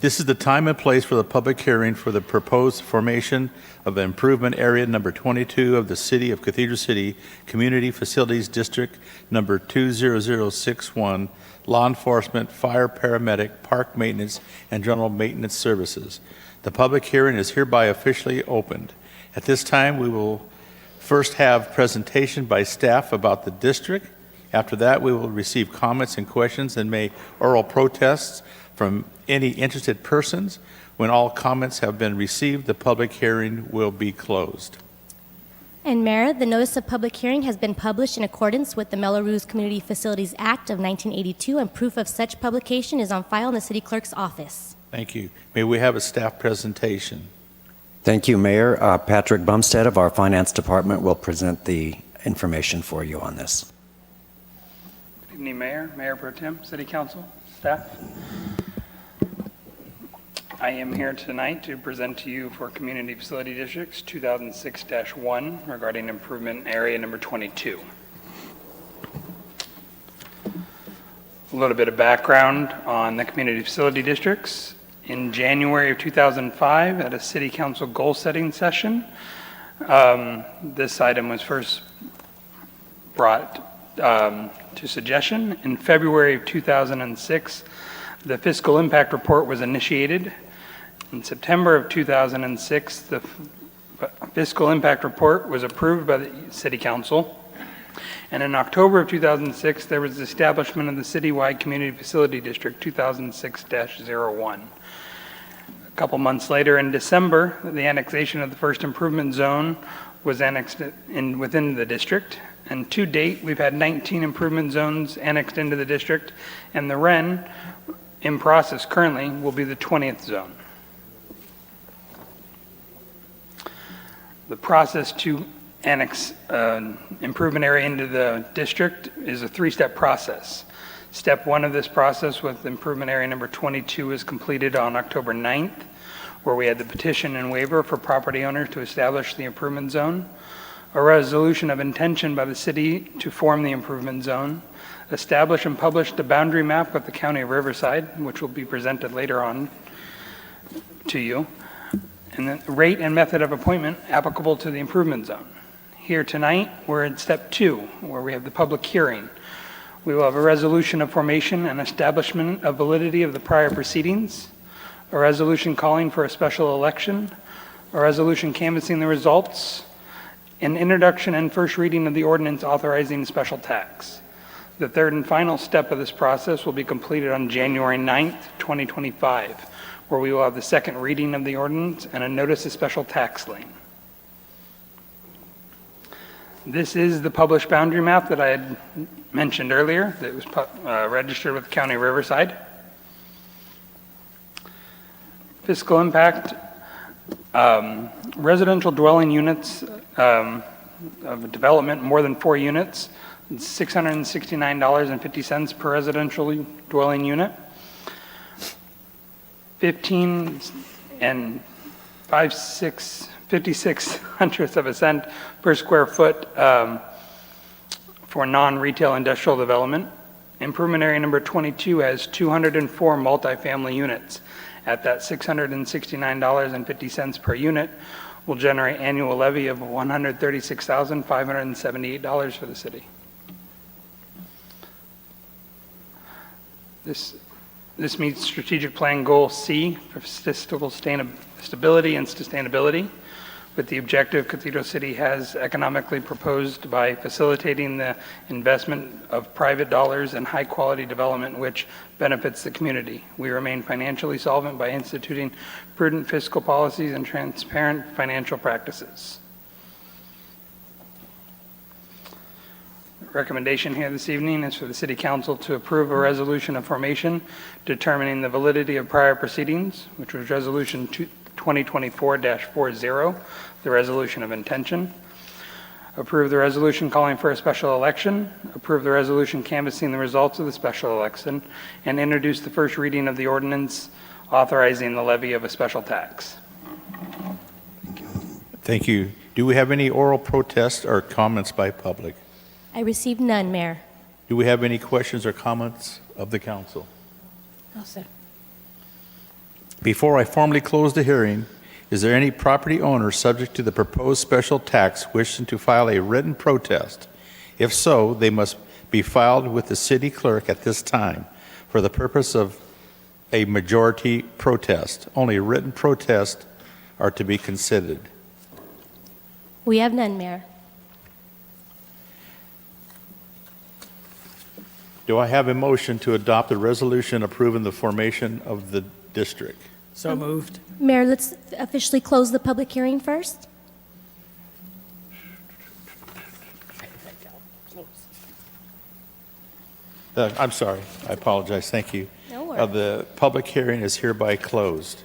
This is the time and place for the public hearing for the proposed formation of improvement area number 22 of the City of Cathedral City Community Facilities District number 20061, law enforcement, fire, paramedic, park maintenance, and general maintenance services. The public hearing is hereby officially opened. At this time, we will first have presentation by staff about the district. After that, we will receive comments and questions and make oral protests from any interested persons. When all comments have been received, the public hearing will be closed. And Mayor, the notice of public hearing has been published in accordance with the Melrose Community Facilities Act of 1982, and proof of such publication is on file in the city clerk's office. Thank you. May we have a staff presentation? Thank you, Mayor. Patrick Bumstead of our Finance Department will present the information for you on this. Good evening, Mayor, Mayor Pro Tem, City Council, staff. I am here tonight to present to you for Community Facility Districts 2006-1 regarding improvement area number 22. A little bit of background on the Community Facility Districts. In January of 2005, at a City Council goal-setting session, this item was first brought to suggestion. In February of 2006, the fiscal impact report was initiated. In September of 2006, the fiscal impact report was approved by the City Council. And in October of 2006, there was the establishment of the Citywide Community Facility District 2006-01. A couple months later, in December, the annexation of the first improvement zone was annexed within the district. And to date, we've had 19 improvement zones annexed into the district, and the REN in process currently will be the 20th zone. The process to annex improvement area into the district is a three-step process. Step one of this process with improvement area number 22 is completed on October 9th, where we had the petition and waiver for property owners to establish the improvement zone, a resolution of intention by the city to form the improvement zone, establish and publish the boundary map with the County of Riverside, which will be presented later on to you, and then rate and method of appointment applicable to the improvement zone. Here tonight, we're in step 2, where we have the public hearing. We will have a resolution of formation and establishment of validity of the prior proceedings, a resolution calling for a special election, a resolution canvassing the results, an introduction and first reading of the ordinance authorizing special tax. The third and final step of this process will be completed on January 9th, 2025, where we will have the second reading of the ordinance and a notice of special tax lien. This is the published boundary map that I had mentioned earlier that was registered with the County of Riverside. Fiscal impact, residential dwelling units of development more than 4 units, $669.50 per residential dwelling unit. 15 and 56/56 of a cent per square foot for non-retail industrial development. Improvement area number 22 has 204 multifamily units. At that $669.50 per unit will generate annual levy of $136,578 for the city. This meets strategic plan goal C for statistical stability and sustainability, with the objective Cathedral City has economically proposed by facilitating the investment of private dollars and high-quality development which benefits the community. We remain financially solvent by instituting prudent fiscal policies and transparent financial practices. Recommendation here this evening is for the City Council to approve a resolution of formation determining the validity of prior proceedings, which was Resolution 2024-40, the resolution of intention. Approve the resolution calling for a special election. Approve the resolution canvassing the results of the special election, and introduce the first reading of the ordinance authorizing the levy of a special tax. Thank you. Do we have any oral protests or comments by public? I received none, Mayor. Do we have any questions or comments of the council? No, sir. Before I formally close the hearing, is there any property owner subject to the proposed special tax wishing to file a written protest? If so, they must be filed with the city clerk at this time for the purpose of a majority protest. Only written protests are to be considered. We have none, Mayor. Do I have a motion to adopt a resolution approving the formation of the district? So moved. Mayor, let's officially close the public hearing first. I'm sorry. I apologize. Thank you. No worries. The public hearing is hereby closed.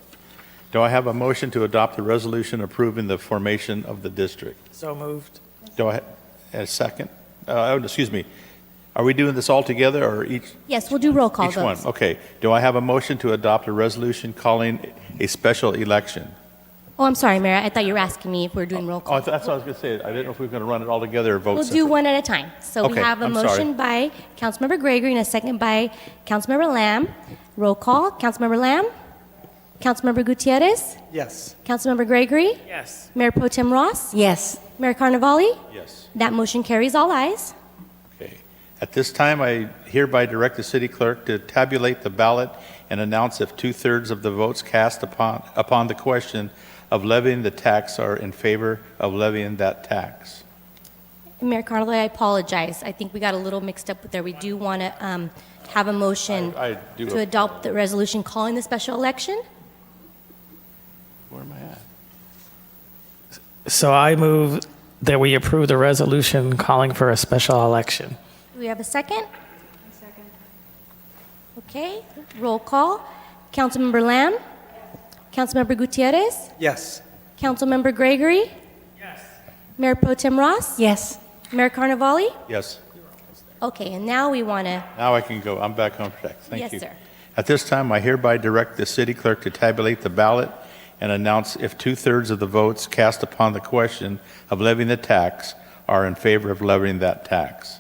Do I have a motion to adopt a resolution approving the formation of the district? So moved. Do I have a second? Excuse me. Are we doing this all together or each? Yes, we'll do roll call Each one, votes. okay. Do I have a motion to adopt a resolution calling a special election? Oh, I'm sorry, Mayor. I thought you were asking me if we're doing roll call. That's what I was going to say. I didn't know if we were going to run it all together or vote We'll separately. do one at a time. So we Okay, have a I'm sorry. motion by Councilmember Gregory and a second by Councilmember Lamb. Roll call. Councilmember Lamb? Councilmember Gutierrez? Yes. Councilmember Gregory? Yes. Mayor Pro Tem Ross? Yes. Mayor Carnevale? Yes. That motion carries all ayes. Okay. At this time, I hereby direct the city clerk to tabulate the ballot and announce if 2/3 of the votes cast upon the question of levying the tax are in favor of levying that tax. Mayor Carnevale, I apologize. I think we got a little mixed up there. We do want to have a motion I do to adopt the resolution calling the special election. Where am I at? So I move that we approve the resolution calling for a special election. Do we have a second? Second. Okay, roll call. Councilmember Lamb? Councilmember Gutierrez? Yes. Councilmember Gregory? Yes. Mayor Pro Tem Ross? Yes. Mayor Carnevale? Yes. Okay, and now we want to, Now I can go. I'm back on track. Thank Yes, you. sir. At this time, I hereby direct the city clerk to tabulate the ballot and announce if two-thirds of the votes cast upon the question of levying the tax are in favor of levying that tax.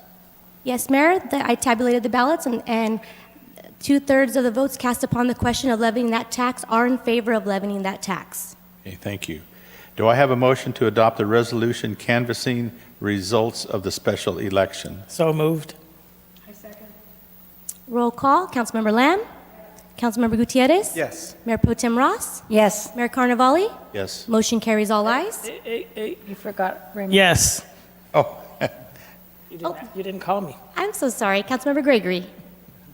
Yes, Mayor, I tabulated the ballots, and two-thirds of the votes cast upon the question of levying that tax are in favor of levying that tax. Okay, thank you. Do I have a motion to adopt the resolution canvassing results of the special election? So moved. Roll call. Councilmember Lamb? Councilmember Gutierrez? Yes. Mayor Pro Tem Ross? Yes. Mayor Carnevale? Yes. Motion carries all ayes. You forgot Raymond. Yes. Oh, You didn't call me. I'm so sorry. Councilmember Gregory?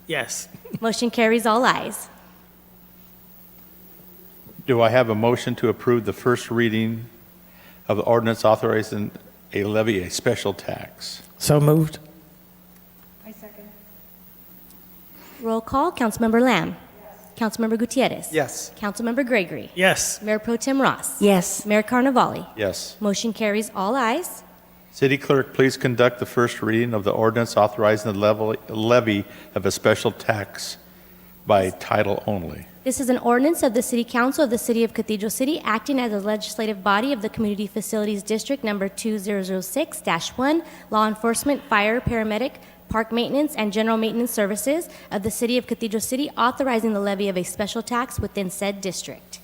Yes. Motion carries all ayes. do I have a motion to approve the first reading of the ordinance authorizing a levy a special tax? So moved. Roll call. Councilmember Lamb? Councilmember Gutierrez? Yes. Councilmember Gregory? Yes. Mayor Pro Tem Ross? Yes. Mayor Carnevale? Yes. Motion carries all ayes. City Clerk, please conduct the first reading of the ordinance authorizing the levy of a special tax by title only. This is an ordinance of the City Council of the City of Cathedral City acting as a legislative body of the Community Facilities District Number 2006-1, Law Enforcement, Fire, Paramedic, Park Maintenance, and General Maintenance Services of the City of Cathedral City authorizing the levy of a special tax within said district.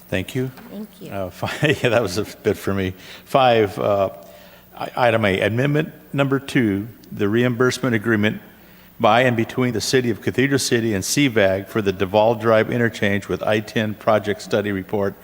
Thank you. Thank you. Yeah, that was a bit for me. 5, item A, amendment number 2, the reimbursement agreement by and between the City of Cathedral City and CVAG for the Duval Drive interchange with I-10 project study report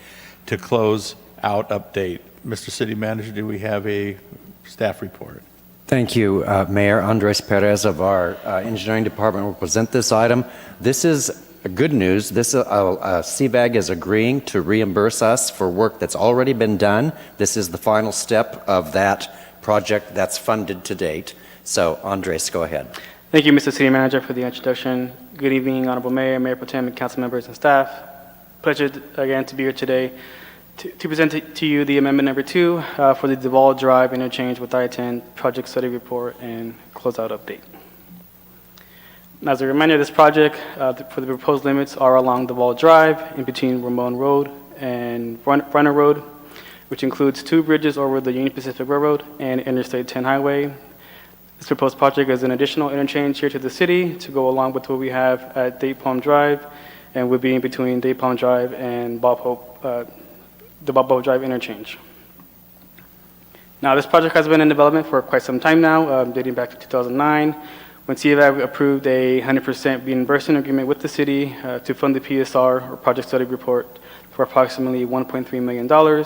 to close out update. Mr. City Manager, do we have a staff report? Thank you, Mayor. Andres Perez of our engineering department will present this item. This is good news. CVAG is agreeing to reimburse us for work that's already been done. This is the final step of that project that's funded to date. So, Andres, go ahead. Thank you, Mr. City Manager, for the introduction. Good evening, Honorable Mayor, Mayor Pro Tem, and council members and staff. Pleasure again to be here today to present to you the amendment number 2 for the Duval Drive interchange with I-10 project study report and closeout update. Now, as a reminder, this project for the proposed limits are along Duval Drive in between Ramon Road and Runner Road, which includes 2 bridges over the Union Pacific Railroad and Interstate 10 Highway. This proposed project is an additional interchange here to the city to go along with what we have at Date Palm Drive and would be in between Date Palm Drive and the Bob Hope Drive interchange. Now, this project has been in development for quite some time now, dating back to 2009, when CVAG approved a 100% reimbursement agreement with the city to fund the PSR, or project study report, for approximately $1.3 million. A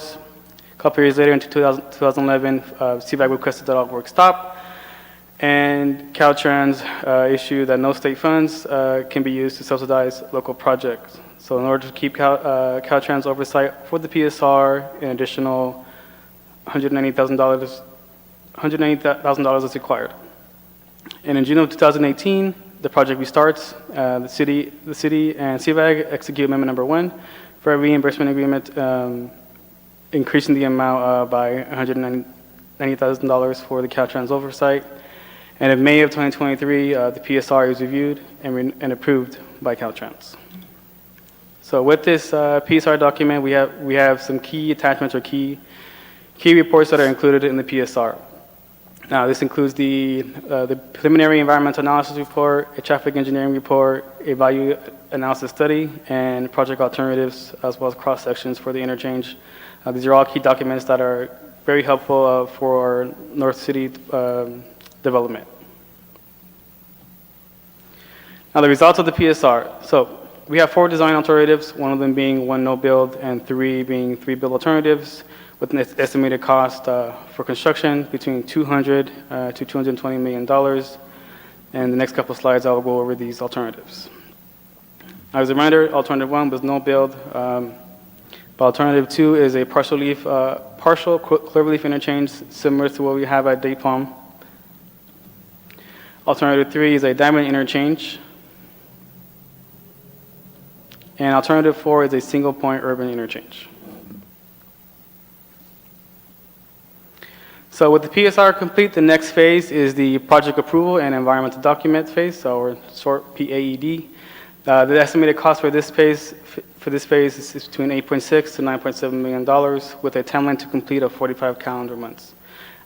couple years later, in 2011, CVAG requested that all work stop, and Caltrans issued that no state funds can be used to subsidize local projects. So in order to keep Caltrans oversight for the PSR, an additional $190,000 is required. And in June of 2018, the project restarts. The city and CVAG execute amendment number 1 for a reimbursement agreement, increasing the amount by $190,000 for the Caltrans oversight. And in May of 2023, the PSR is reviewed and approved by Caltrans. So with this PSR document, we have some key attachments or key reports that are included in the PSR. Now, this includes the preliminary environmental analysis report, a traffic engineering report, a value analysis study, and project alternatives, as well as cross sections for the interchange. These are all key documents that are very helpful for North City development. Now, the results of the PSR. So we have 4 design alternatives, one of them being 1 no build and 3 being 3 build alternatives, with an estimated cost for construction between $200 to $220 million. And the next couple of slides, I will go over these alternatives. As a reminder, alternative 1 was no build. But alternative 2 is a partial cloverleaf interchange, similar to what we have at Date Palm. Alternative 3 is a diamond interchange. And alternative 4 is a single point urban interchange. So with the PSR complete, the next phase is the project approval and environmental document phase, or short PAED. The estimated cost for this phase is between $8.6 to $9.7 million, with a timeline to complete of 45 calendar months.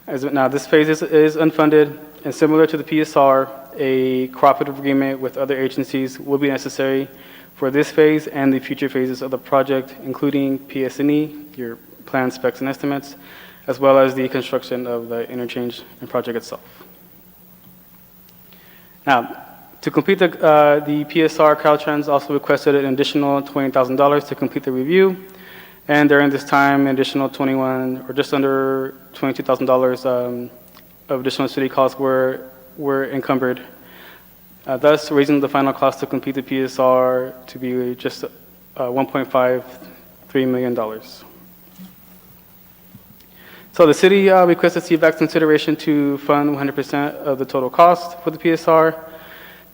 Now, this phase is unfunded, and similar to the PSR, a cooperative agreement with other agencies will be necessary for this phase and the future phases of the project, including PS&E, your plan, specs, and estimates, as well as the construction of the interchange and project itself. Now, to complete the PSR, Caltrans also requested an additional $20,000 to complete the review, and during this time, an additional $21,000 or just under $22,000 of additional city costs were encumbered, thus raising the final cost to complete the PSR to be just $1.53 million. So the city requested CVAC's consideration to fund 100% of the total cost for the PSR,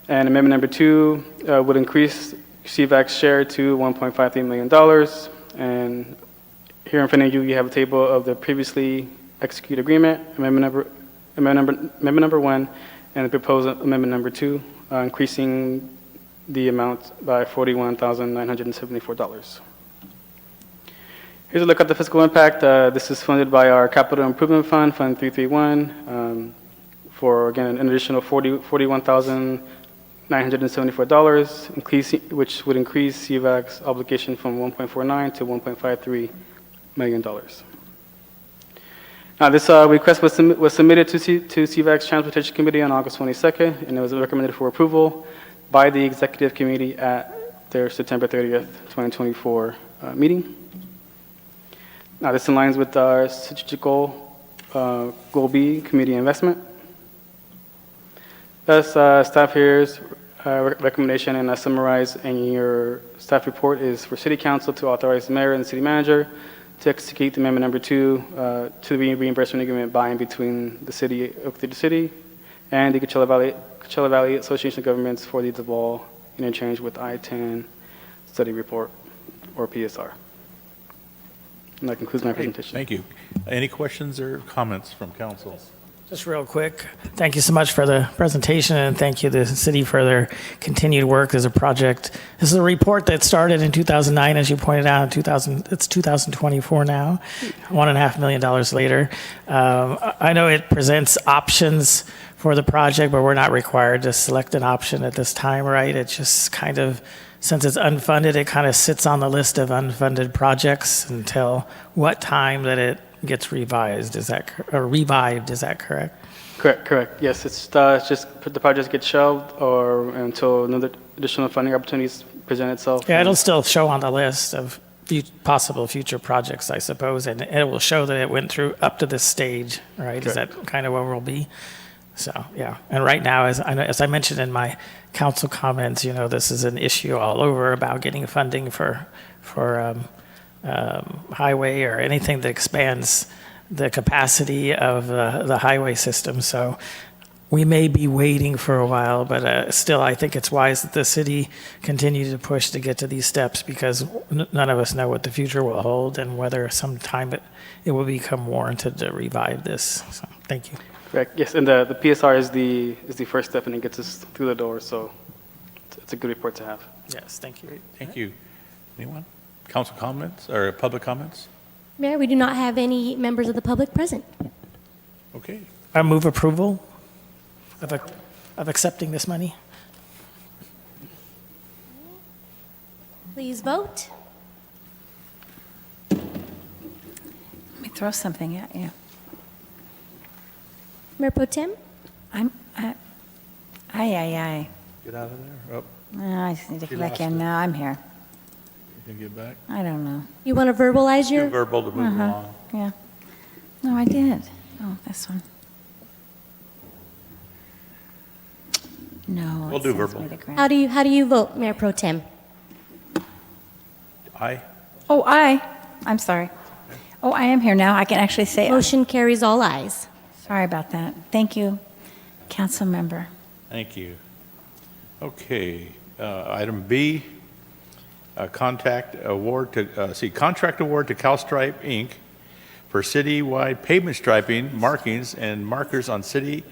and amendment number 2 would increase CVAC's share to $1.53 million. And here in front of you, you have a table of the previously executed agreement, amendment number 1, and the proposed amendment number 2, increasing the amount by $41,974. Here's a look at the fiscal impact. This is funded by our Capital Improvement Fund, Fund 331, for, again, an additional $41,974, which would increase CVAC's obligation from $1.49 to $1.53 million. Now, this request was submitted to CVAC's Transportation Committee on August 22nd, and it was recommended for approval by the Executive Committee at their September 30th, 2024 meeting. Now, this aligns with our strategic goal, Goal B, Community Investment. Thus, staff here's recommendation, and as summarized in your staff report, is for City Council to authorize the mayor and the city manager to execute amendment number 2 to the reimbursement agreement by and between the city of the city and the Coachella Valley Association of Governments for the Duval interchange with I-10 study report, or PSR. And that concludes my presentation. Thank you. Any questions or comments from council? Just real quick, thank you so much for the presentation, and thank you to the city for their continued work as a project. This is a report that started in 2009, as you pointed out. It's 2024 now, $1.5 million later. I know it presents options for the project, but we're not required to select an option at this time, right? It just kind of, since it's unfunded, it kind of sits on the list of unfunded projects until what time that it gets revised, revived, is that correct? Correct. Yes, it's just the project gets shelved or until another additional funding opportunities present itself. Yeah, it'll still show on the list of possible future projects, I suppose, and it will show that it went through up to this stage, right? Correct. Is that kind of where we'll be? So, yeah. And right now, as I mentioned in my council comments, this is an issue all over about getting funding for highway or anything that expands the capacity of the highway system. So we may be waiting for a while, but still I think it's wise that the city continue to push to get to these steps, because none of us know what the future will hold and whether sometime it will become warranted to revive this. So thank you. Correct. Yes, and the PSR is the first step, and it gets us through the door, so it's a good report to have. Yes, thank you. Great. Thank you. Anyone? Council comments or public comments? Mayor, we do not have any members of the public present. Okay. I move approval of accepting this money. Please vote. Let me throw something at you. Mayor Pro Tem? Aye. Get out of there. Oh, I just need to She get back lost in it. now. I'm here. you can get back. I don't know. You want to verbalize your? Too verbal to move along. Yeah. No, I did. Oh, this one. No. We'll it do says verbal. me to grant. How do you vote, Mayor Pro Tem? Aye. Oh, aye. I'm sorry. Oh, I am here now. I can actually say aye. Motion carries all ayes. Sorry about that. Thank you, council member. Thank you. Okay, item B, contract award to CalStripe, Inc. for citywide pavement striping, markings, and markers on city,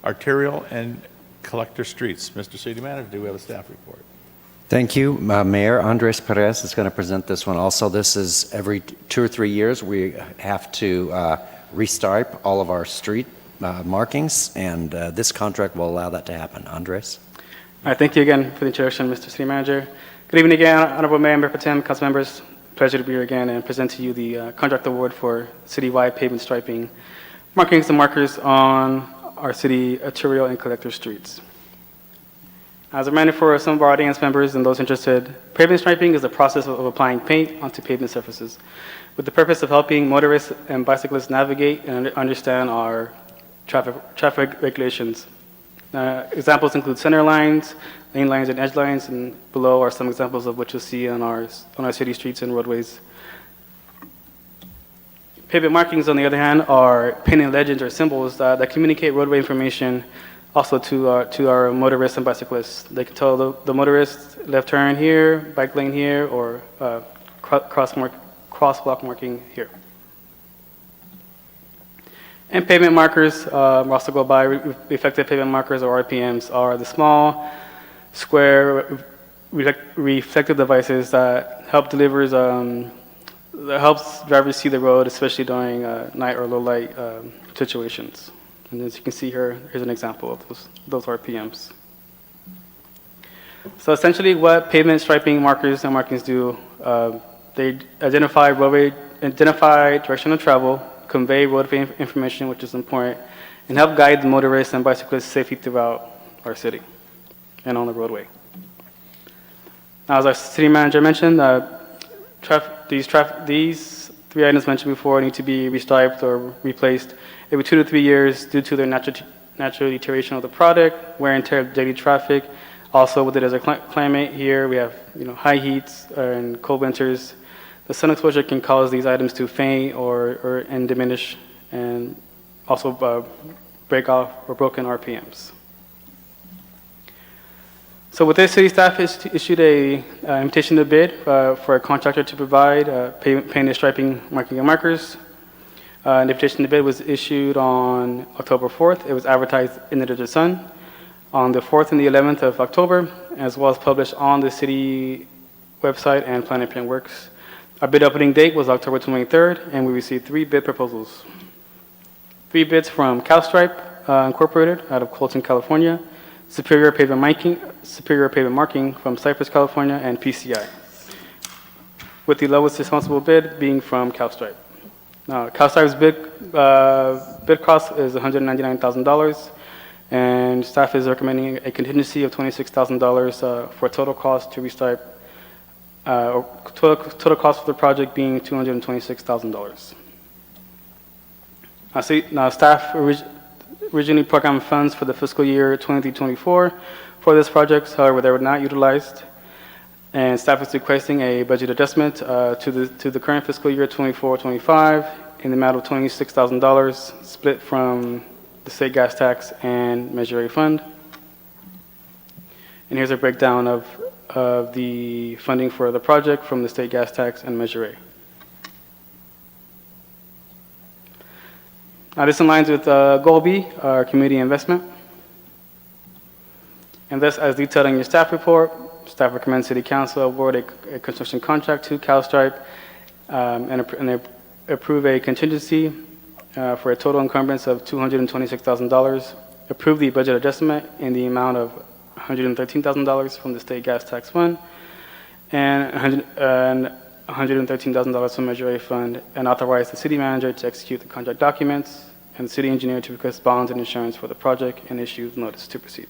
arterial, and collector streets. Mr. City Manager, do we have a staff report? Thank you. Mayor Andres Perez is going to present this one also. This is every 2 or 3 years we have to restripe all of our street markings, and this contract will allow that to happen. Andres? All right, thank you again for the introduction, Mr. City Manager. Good evening again, Honorable Mayor, Mayor Pro Tem, council members. Pleasure to be here again and present to you the contract award for citywide pavement striping, markings and markers on our city arterial and collector streets. As a reminder for some of our audience members and those interested, pavement striping is the process of applying paint onto pavement surfaces with the purpose of helping motorists and bicyclists navigate and understand our traffic regulations. Examples include center lines, lane lines, and edge lines, and below are some examples of what you'll see on our city streets and roadways. Pavement markings, on the other hand, are painted legends or symbols that communicate roadway information also to our motorists and bicyclists. They can tell the motorist left turn here, bike lane here, or crosswalk marking here. And pavement markers also go by. Effective pavement markers, or RPMs, are the small, square, reflective devices that helps drivers see the road, especially during night or low light situations. And as you can see here, here's an example of those RPMs. So essentially what pavement striping markers and markings do, they identify direction of travel, convey roadway information, which is important, and help guide the motorists and bicyclists safely throughout our city and on the roadway. Now, as our city manager mentioned, these 3 items mentioned before need to be restriped or replaced every 2 to 3 years due to their natural deterioration of the product, wear and tear of daily traffic. Also, with it as a climate here, we have high heats and cold winters. The sun exposure can cause these items to faint and diminish, and also break off or broken RPMs. So with this, city staff has issued an invitation to bid for a contractor to provide painted striping, marking, and markers. The invitation to bid was issued on October 4th. It was advertised in the Desert Sun on the 4th and the 11th of October, as well as published on the city website and Planet Print Works. Our bid opening date was October 23rd, and we received 3 bid proposals. 3 bids from CalStripe Incorporated out of Colton, California, Superior Pavement Marking from Cypress, California, and PCI, with the lowest responsible bid being from CalStripe. CalStripe's bid cost is $199,000, and staff is recommending a contingency of $26,000 for a total cost to restripe, total cost for the project being $226,000. Now, staff originally programmed funds for the fiscal year 23-24 for this project. However, they were not utilized, and staff is requesting a budget adjustment to the current fiscal year 24-25 in the amount of $26,000, split from the state gas tax and Measure A fund. And here's a breakdown of the funding for the project from the state gas tax and Measure A. Now, this aligns with Goal B, our community investment. And thus, as detailed in your staff report, staff recommends City Council award a construction contract to CalStripe and approve a contingency for a total encumbrance of $226,000. Approve the budget adjustment in the amount of $113,000 from the state gas tax fund and $113,000 from Measure A fund, and authorize the city manager to execute the contract documents and the city engineer to request bonds and insurance for the project and issue notice to proceed.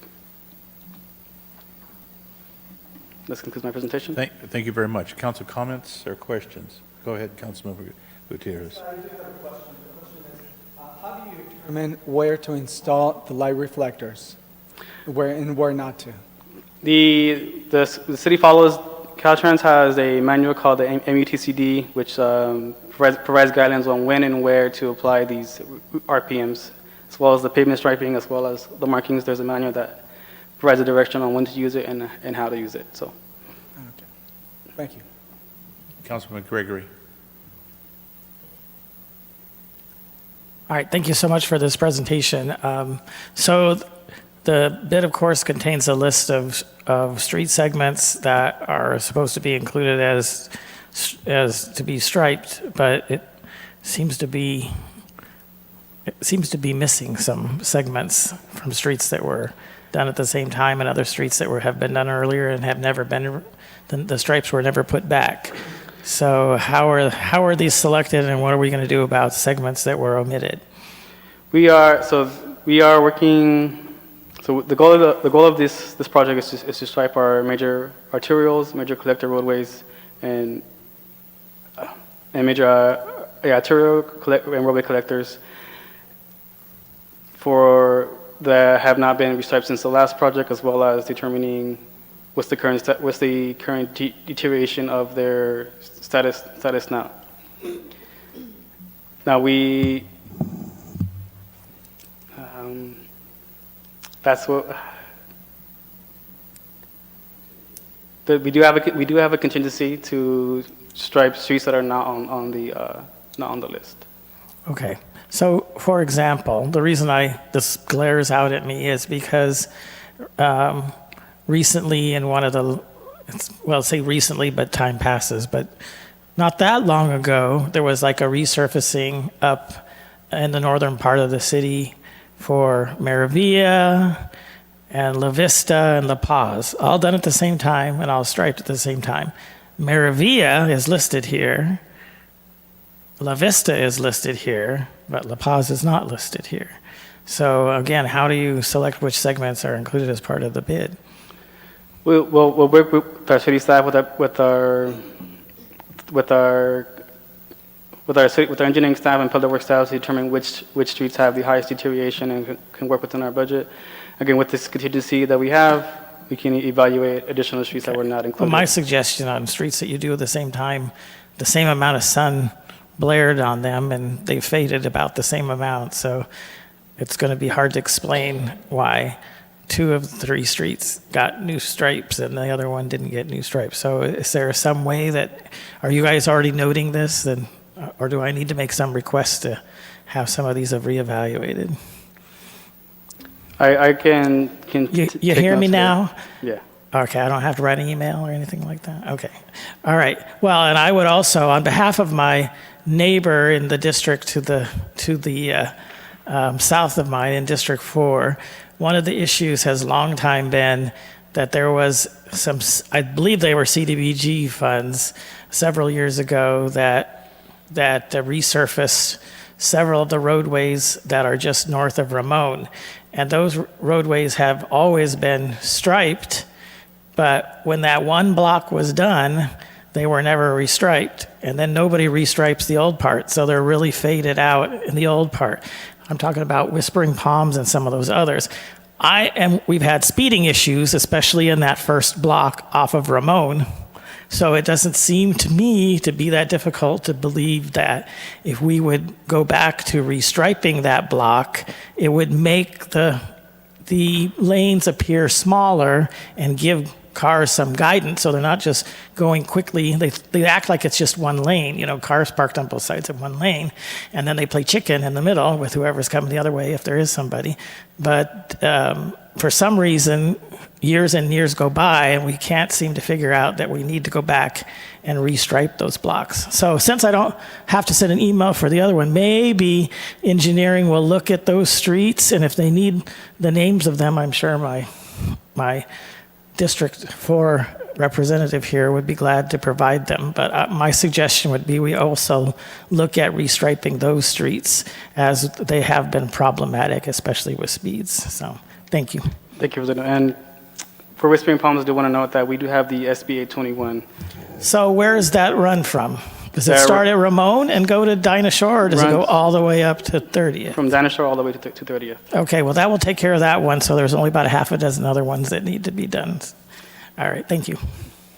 This concludes my presentation. Thank you very much. Council comments or questions? Go ahead, Councilmember Gutierrez. I do have a question. The question is, how do you determine where to install the light reflectors, where and where not to? The city follows, Caltrans has a manual called the MUTCD, which provides guidelines on when and where to apply these RPMs, as well as the pavement striping, as well as the markings. There's a manual that provides a direction on when to use it and how to use it. So, okay. Thank you. Councilman Gregory. All right, thank you so much for this presentation. So the bid, of course, contains a list of street segments that are supposed to be included as to be striped, but it seems to be missing some segments from streets that were done at the same time and other streets that have been done earlier and have never been, the stripes were never put back. So how are these selected, and what are we going to do about segments that were omitted? We are working. So the goal of this project is to stripe our major arterials, major collector roadways, and major arterial and roadway collectors that have not been restriped since the last project, as well as determining what's the current deterioration of their status now. Now that's what we do have a contingency to stripe streets that are not on the list. Okay. So, for example, the reason this glares out at me is because recently in one of the, say recently, but time passes, but not that long ago, there was like a resurfacing up in the northern part of the city for Maravilla and La Vista and La Paz, all done at the same time and all striped at the same time. Maravilla is listed here. La Vista is listed here, but La Paz is not listed here. So again, how do you select which segments are included as part of the bid? We'll work with our city staff, with our engineering staff and public works staff to determine which streets have the highest deterioration and can work within our budget. Again, with this contingency that we have, we can evaluate additional streets that were not included. Well, my suggestion on streets that you do at the same time, the same amount of sun blared on them and they faded about the same amount. So it's going to be hard to explain why 2 of the 3 streets got new stripes and the other one didn't get new stripes. So is there some way are you guys already noting this, or do I need to make some request to have some of these reevaluated? I can you hear me now? Yeah. Okay, I don't have to write an email or anything like that? Okay. All right. Well, and I would also, on behalf of my neighbor in the district to the south of mine in District 4, one of the issues has long time been that there was some, I believe they were CDBG funds several years ago that resurfaced several of the roadways that are just north of Ramon. And those roadways have always been striped, but when that one block was done, they were never restriped. And then nobody restripes the old part, so they're really faded out in the old part. I'm talking about Whispering Palms and some of those others. We've had speeding issues, especially in that first block off of Ramon. So it doesn't seem to me to be that difficult to believe that if we would go back to restriping that block, it would make the lanes appear smaller and give cars some guidance, so they're not just going quickly. They act like it's just one lane, cars parked on both sides of one lane, and then they play chicken in the middle with whoever's coming the other way if there is somebody. But for some reason, years and years go by and we can't seem to figure out that we need to go back and restripe those blocks. So since I don't have to send an email for the other one, maybe engineering will look at those streets, and if they need the names of them, I'm sure my District 4 representative here would be glad to provide them. But my suggestion would be we also look at restriping those streets, as they have been problematic, especially with speeds. So thank you. Thank you, President. And for Whispering Palms, I do want to note that we do have the SB 821. So where does that run from? Does it start at Ramon and go to Dinah Shore, or does it go all the way up to 30th? From Dinah Shore all the way to 30th. Okay, well, that will take care of that one, so there's only about a half a dozen other ones that need to be done. All right, thank you.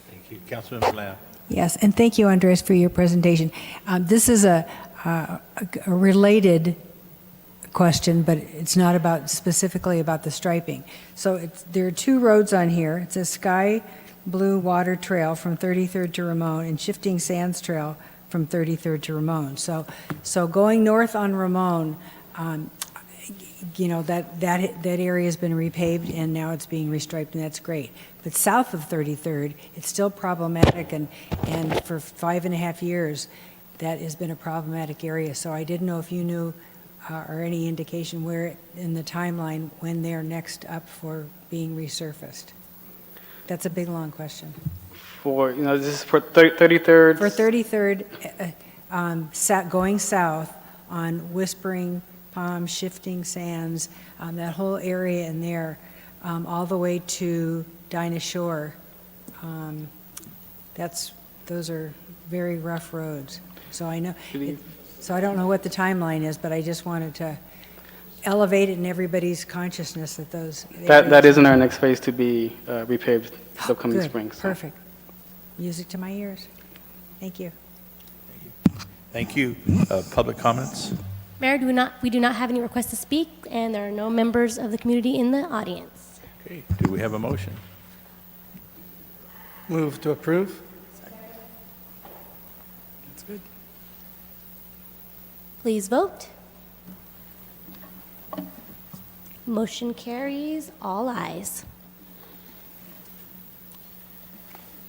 Thank you. Councilman Bland. Yes, and thank you, Andres, for your presentation. This is a related question, but it's not specifically about the striping. So there are 2 roads on here. It's a Sky Blue Water Trail from 33rd to Ramon and Shifting Sands Trail from 33rd to Ramon. So going north on Ramon, you know, that area has been repaved and now it's being restriped, and that's great. But south of 33rd, it's still problematic, and for 5.5 years, that has been a problematic area. So I didn't know if you knew or any indication where in the timeline when they're next up for being resurfaced. That's a big, long question. For, you know, this is for 33rd? For 33rd, going south on Whispering Palm, Shifting Sands, that whole area in there, all the way to Dinah Shore. Those are very rough roads. So I know, so I don't know what the timeline is, but I just wanted to elevate it in everybody's consciousness that those. That is in our next phase to be repaved the upcoming Good, spring. So. perfect. Music to my ears. Thank you. Thank you. Public comments? Mayor, we do not have any requests to speak, and there are no members of the community in the audience. Okay, do we have a motion? Move to approve. That's good. Please vote. Motion carries, all ayes.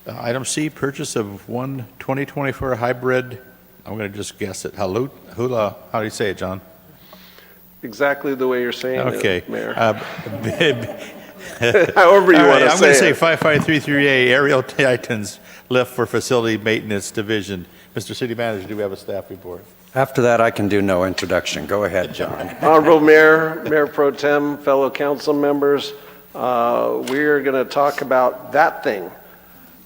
Item C, purchase of one 2024 hybrid, I'm going to just guess it, Hula, how do you say it, John? Exactly the way you're saying Okay. it, Mayor. However However you want to I'm going to say it. 5533A, Aerial Titans Lift for Facility Maintenance Division. Mr. City Manager, do we have a staff report? After that, I can do no introduction. Go ahead, John. Honorable Mayor, Mayor Pro Tem, fellow council members, we're going to talk about that thing.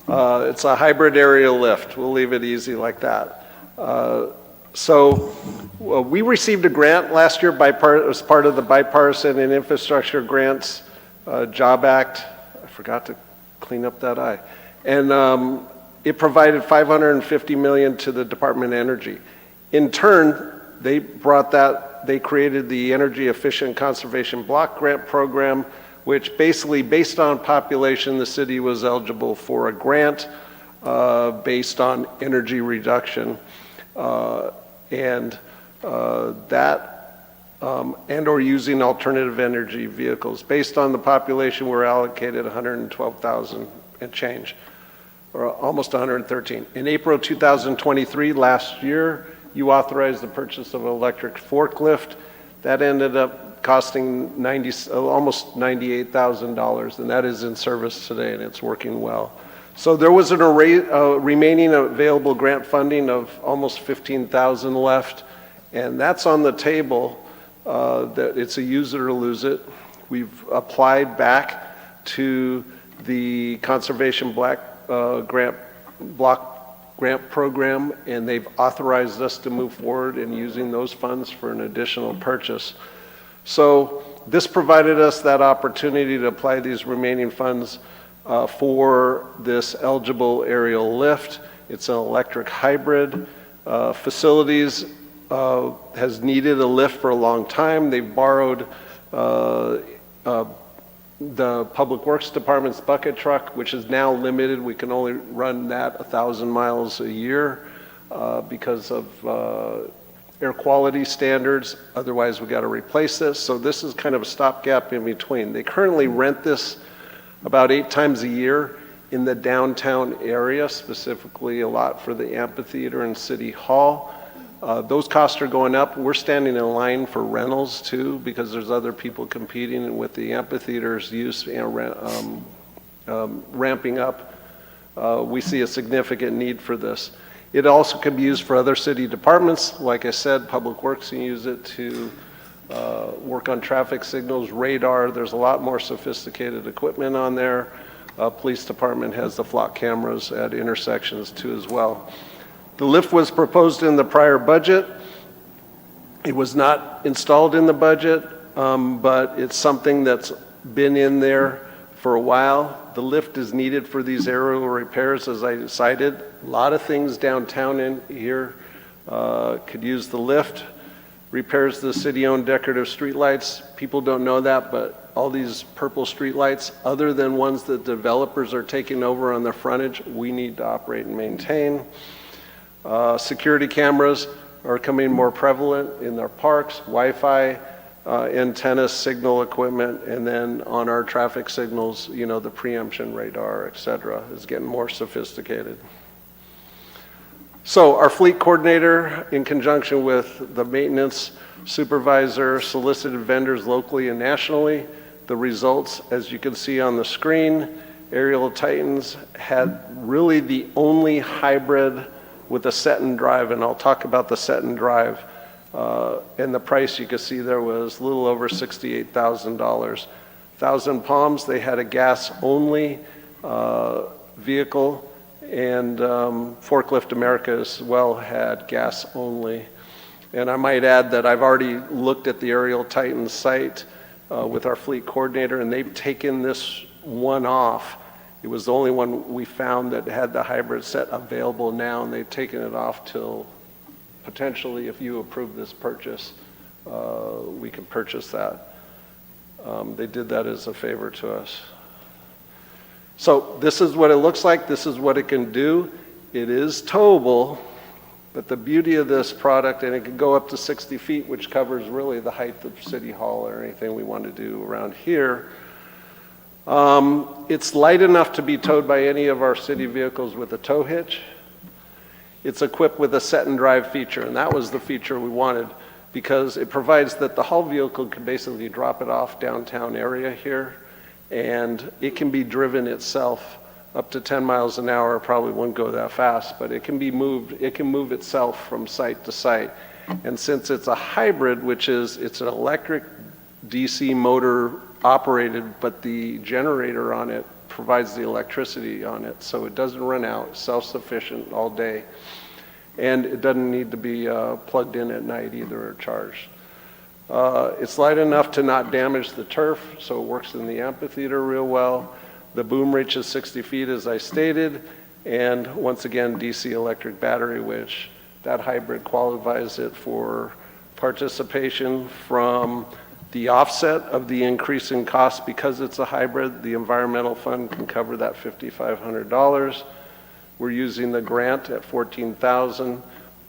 It's a hybrid aerial lift. We'll leave it easy like that. We received a grant last year as part of the Bipartisan and Infrastructure Grants Job Act. I forgot to clean up that I. And it provided $550 million to the Department of Energy. In turn, they created the Energy Efficient Conservation Block Grant Program, which basically, based on population, the city was eligible for a grant based on energy reduction. Or using alternative energy vehicles. Based on the population, we're allocated 112,000 and change, or almost 113. In April 2023, last year, you authorized the purchase of an electric forklift. That ended up costing almost $98,000, and that is in service today, and it's working well. So there was an remaining available grant funding of almost $15,000 left, and that's on the table. That it's a use it or lose it. We've applied back to the Conservation Block Grant Program, and they've authorized us to move forward in using those funds for an additional purchase. So this provided us that opportunity to apply these remaining funds for this eligible aerial lift. It's an electric hybrid. Facilities has needed a lift for a long time. They've borrowed the Public Works Department's bucket truck, which is now limited. We can only run that 1,000 miles a year because of air quality standards. Otherwise, we got to replace this. So this is kind of a stopgap in between. They currently rent this about 8 times a year in the downtown area, specifically a lot for the amphitheater and City Hall. Those costs are going up. We're standing in line for rentals too, because there's other people competing with the amphitheater's use and ramping up. We see a significant need for this. It also can be used for other city departments. Like I said, Public Works can use it to work on traffic signals, radar. There's a lot more sophisticated equipment on there. Police department has the flock cameras at intersections too as well. The lift was proposed in the prior budget. It was not installed in the budget, but it's something that's been in there for a while. The lift is needed for these aerial repairs, as I cited. A lot of things downtown in here could use the lift. Repairs the city-owned decorative streetlights. People don't know that, but all these purple streetlights, other than ones that developers are taking over on their frontage, we need to operate and maintain. Security cameras are becoming more prevalent in our parks. Wi-Fi antenna signal equipment, and then on our traffic signals, the preemption radar, et cetera, is getting more sophisticated. So our fleet coordinator, in conjunction with the maintenance supervisor, solicited vendors locally and nationally. The results, as you can see on the screen, Aerial Titans had really the only hybrid with a set and drive, and I'll talk about the set and drive. And the price you can see there was a little over $68,000. Thousand Palms, they had a gas-only vehicle, and Forklift America as well had gas only. And I might add that I've already looked at the Aerial Titans site with our fleet coordinator, and they've taken this one off. It was the only one we found that had the hybrid set available now, and they've taken it off till potentially, if you approve this purchase, we can purchase that. They did that as a favor to us. So this is what it looks like. This is what it can do. It is towable, but the beauty of this product, and it can go up to 60 feet, which covers really the height of City Hall or anything we want to do around here. It's light enough to be towed by any of our city vehicles with a tow hitch. It's equipped with a set and drive feature, and that was the feature we wanted because it provides that the haul vehicle can basically drop it off downtown area here, and it can be driven itself up to 10 miles an hour. Probably wouldn't go that fast, but it can be moved. It can move itself from site to site. And since it's a hybrid, which is, it's an electric DC motor operated, but the generator on it provides the electricity on it, so it doesn't run out, self-sufficient all day. And it doesn't need to be plugged in at night either or charged. It's light enough to not damage the turf, so it works in the amphitheater real well. The boom reaches 60 feet, as I stated, and once again, DC electric battery, which that hybrid qualifies it for participation from the offset of the increase in cost. Because it's a hybrid, the environmental fund can cover that $5,500. We're using the grant at $14,000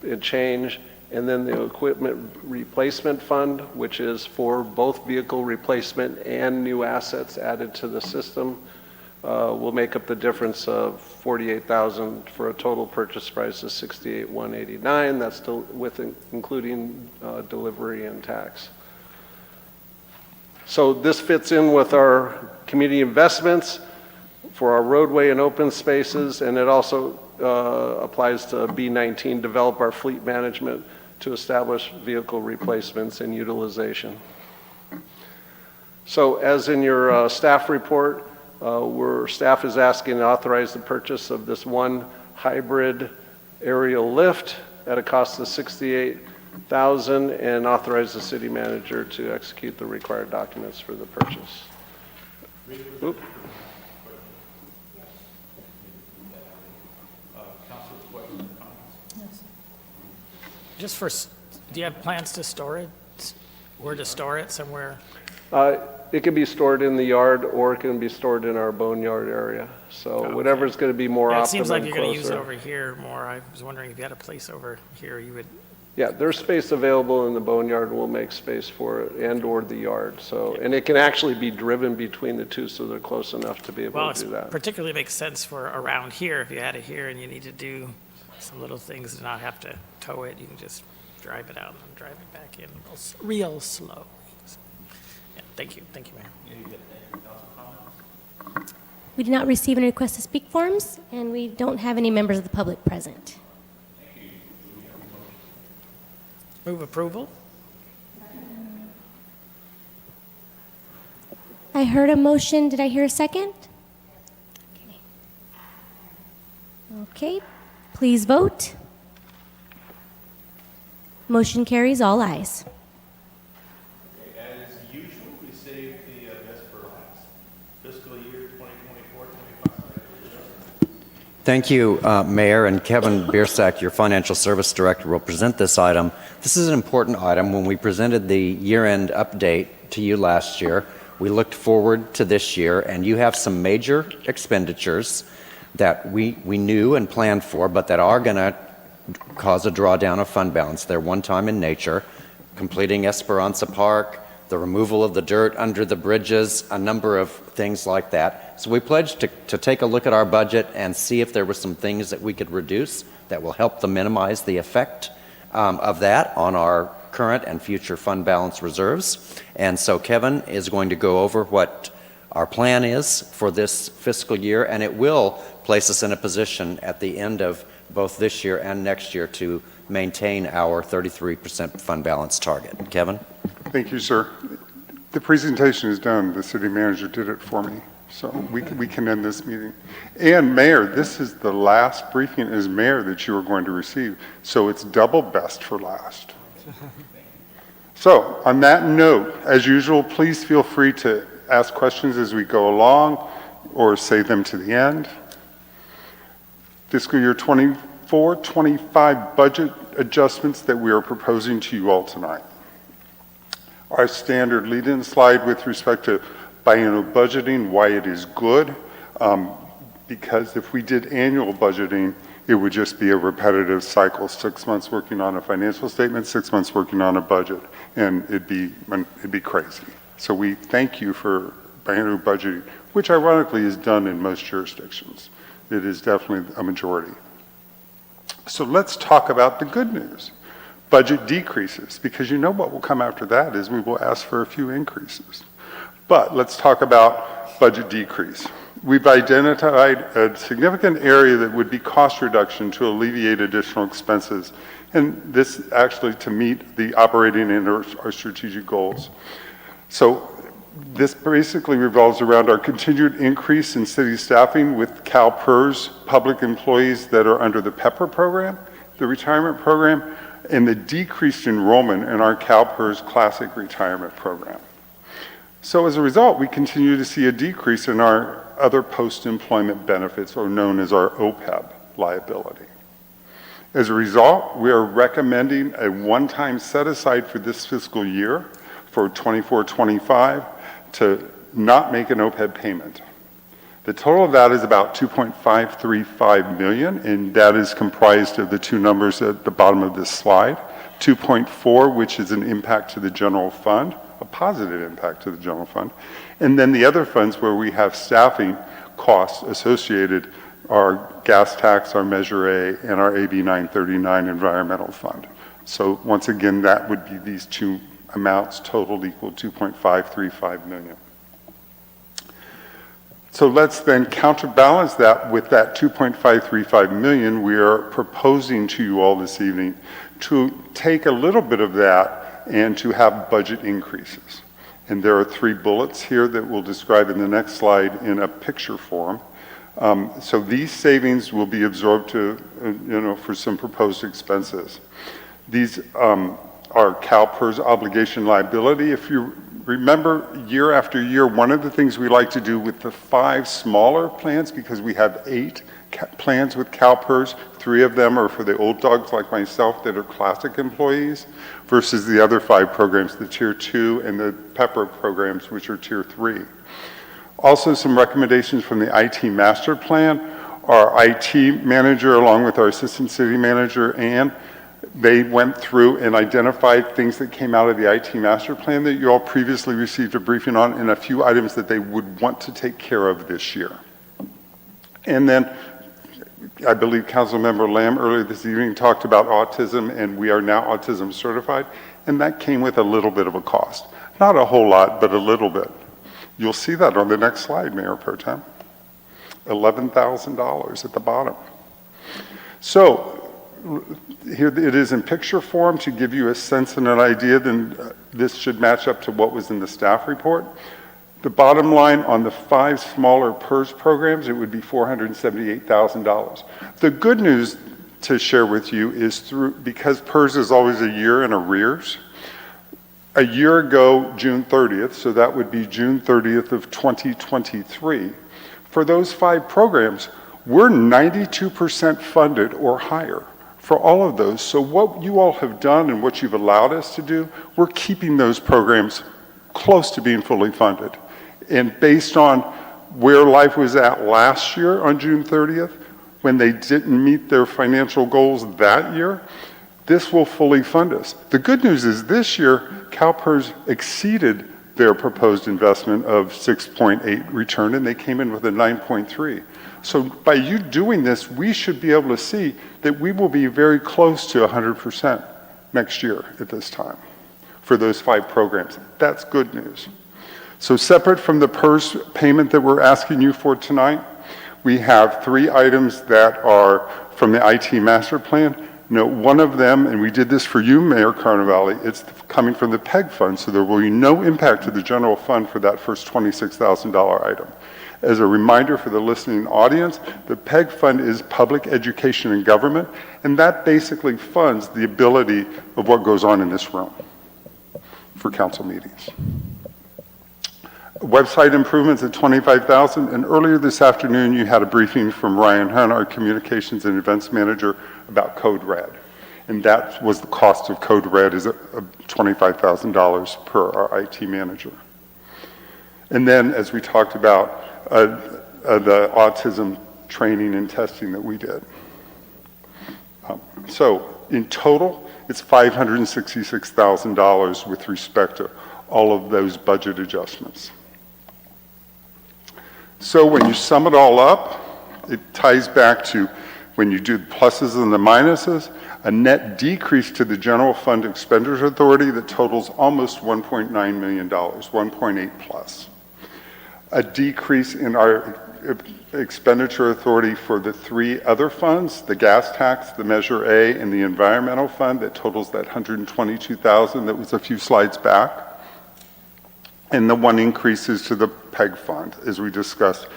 and change, and then the equipment replacement fund, which is for both vehicle replacement and new assets added to the system, will make up the difference of $48,000 for a total purchase price of $68,189. That's still with including delivery and tax. So this fits in with our community investments for our roadway and open spaces, and it also applies to B19, develop our fleet management to establish vehicle replacements and utilization. So as in your staff report, staff is asking to authorize the purchase of this one hybrid aerial lift at a cost of $68,000 and authorize the city manager to execute the required documents for the purchase. Oop. Just for, do you have plans to store it? Where to store it somewhere? It can be stored in the yard, or it can be stored in our boneyard area. So whatever's going to be more optimal. It seems like and you're going to use it closer. over here more. I was wondering if you had a place over here you would. Yeah, there's space available in the boneyard. We'll make space for it, and or the yard. So, and it can actually be driven between the two, so they're close enough to be able Well, to do that. particularly makes sense for around here. If you had it here and you need to do some little things and not have to tow it, you can just drive it out and drive it back in real slow. Yeah, thank you, Mayor. We did not receive any requests to speak forms, and we don't have any members of the public present. Move approval? I heard a motion. Did I hear a second? Okay. Please vote. Motion carries, all ayes. As usual, we save the best for last. Fiscal year 2024-25. Thank you, Mayor, and Kevin Biersack, your Financial Service Director, will present this item. This is an important item. When we presented the year-end update to you last year, we looked forward to this year, and you have some major expenditures that we knew and planned for, but that are going to cause a drawdown of fund balance. They're one-time in nature, completing Esperanza Park, the removal of the dirt under the bridges, a number of things like that. So we pledged to take a look at our budget and see if there were some things that we could reduce that will help to minimize the effect of that on our current and future fund balance reserves. And so Kevin is going to go over what our plan is for this fiscal year, and it will place us in a position at the end of both this year and next year to maintain our 33% fund balance target. Kevin? Thank you, sir. The presentation is done. The city manager did it for me, so we can end this meeting. And Mayor, this is the last briefing as mayor that you are going to receive, so it's double best for last. So on that note, as usual, please feel free to ask questions as we go along or save them to the end. Fiscal year 24-25 budget adjustments that we are proposing to you all tonight. Our standard lead-in slide with respect to biennial budgeting, why it is good, because if we did annual budgeting, it would just be a repetitive cycle, 6 months working on a financial statement, 6 months working on a budget, and it'd be crazy. So we thank you for biennial budgeting, which ironically is done in most jurisdictions. It is definitely a majority. So let's talk about the good news. Budget decreases, because you know what will come after that is we will ask for a few increases. But let's talk about budget decrease. We've identified a significant area that would be cost reduction to alleviate additional expenses, and this actually to meet the operating and our strategic goals. So this basically revolves around our continued increase in city staffing with CalPERS public employees that are under the PEPR program, the retirement program, and the decreased enrollment in our CalPERS Classic Retirement Program. So as a result, we continue to see a decrease in our other post-employment benefits, or known as our OPEB liability. As a result, we are recommending a one-time set-aside for this fiscal year for 24-25 to not make an OPEB payment. The total of that is about $2.535 million, and that is comprised of the two numbers at the bottom of this slide. 2.4, which is an impact to the general fund, a positive impact to the general fund, and then the other funds where we have staffing costs associated are gas tax, our Measure A, and our AB 939 environmental fund. So once again, that would be these two amounts totaled equal 2.535 million. So let's then counterbalance that with that 2.535 million we are proposing to you all this evening to take a little bit of that and to have budget increases. And there are 3 bullets here that we'll describe in the next slide in a picture form. So these savings will be absorbed for some proposed expenses. These are CalPERS obligation liability. If you remember, year after year, one of the things we like to do with the 5 smaller plans, because we have 8 plans with CalPERS, 3 of them are for the old dogs like myself that are classic employees, versus the other 5 programs, the Tier 2 and the PEPR programs, which are Tier 3. Also, some recommendations from the IT master plan. Our IT manager, along with our assistant city manager, Ann, they went through and identified things that came out of the IT master plan that you all previously received a briefing on, and a few items that they would want to take care of this year. And then I believe Councilmember Lamb earlier this evening talked about autism, and we are now autism certified, and that came with a little bit of a cost. Not a whole lot, but a little bit. You'll see that on the next slide, Mayor Pro Tem. $11,000 at the bottom. So here it is in picture form to give you a sense and an idea. Then this should match up to what was in the staff report. The bottom line on the 5 smaller PERS programs, it would be $478,000. The good news to share with you is because PERS is always a year in arrears, a year ago, June 30th, so that would be June 30th of 2023, for those 5 programs, we're 92% funded or higher for all of those. So what you all have done and what you've allowed us to do, we're keeping those programs close to being fully funded. And based on where life was at last year on June 30th, when they didn't meet their financial goals that year, this will fully fund us. The good news is this year, CalPERS exceeded their proposed investment of 6.8 return, and they came in with a 9.3. So by you doing this, we should be able to see that we will be very close to 100% next year at this time for those 5 programs. That's good news. So separate from the PERS payment that we're asking you for tonight, we have 3 items that are from the IT master plan. Note one of them, and we did this for you, Mayor Carnevale, it's coming from the PEG fund, so there will be no impact to the general fund for that first $26,000 item. As a reminder for the listening audience, the PEG fund is public education and government, and that basically funds the ability of what goes on in this room for council meetings. Website improvements at $25,000, and earlier this afternoon you had a briefing from Ryan Hunt, our communications and events manager, about Code Red. And that was the cost of Code Red is $25,000 per our IT manager. And then, as we talked about, the autism training and testing that we did. So in total, it's $566,000 with respect to all of those budget adjustments. So when you sum it all up, it ties back to when you do the pluses and the minuses, a net decrease to the general fund expenditure authority that totals almost $1.9 million, 1.8 plus. A decrease in our expenditure authority for the 3 other funds, the gas tax, the Measure A, and the environmental fund that totals that $122,000 that was a few slides back. And the 1 increase is to the PEG fund, as we discussed,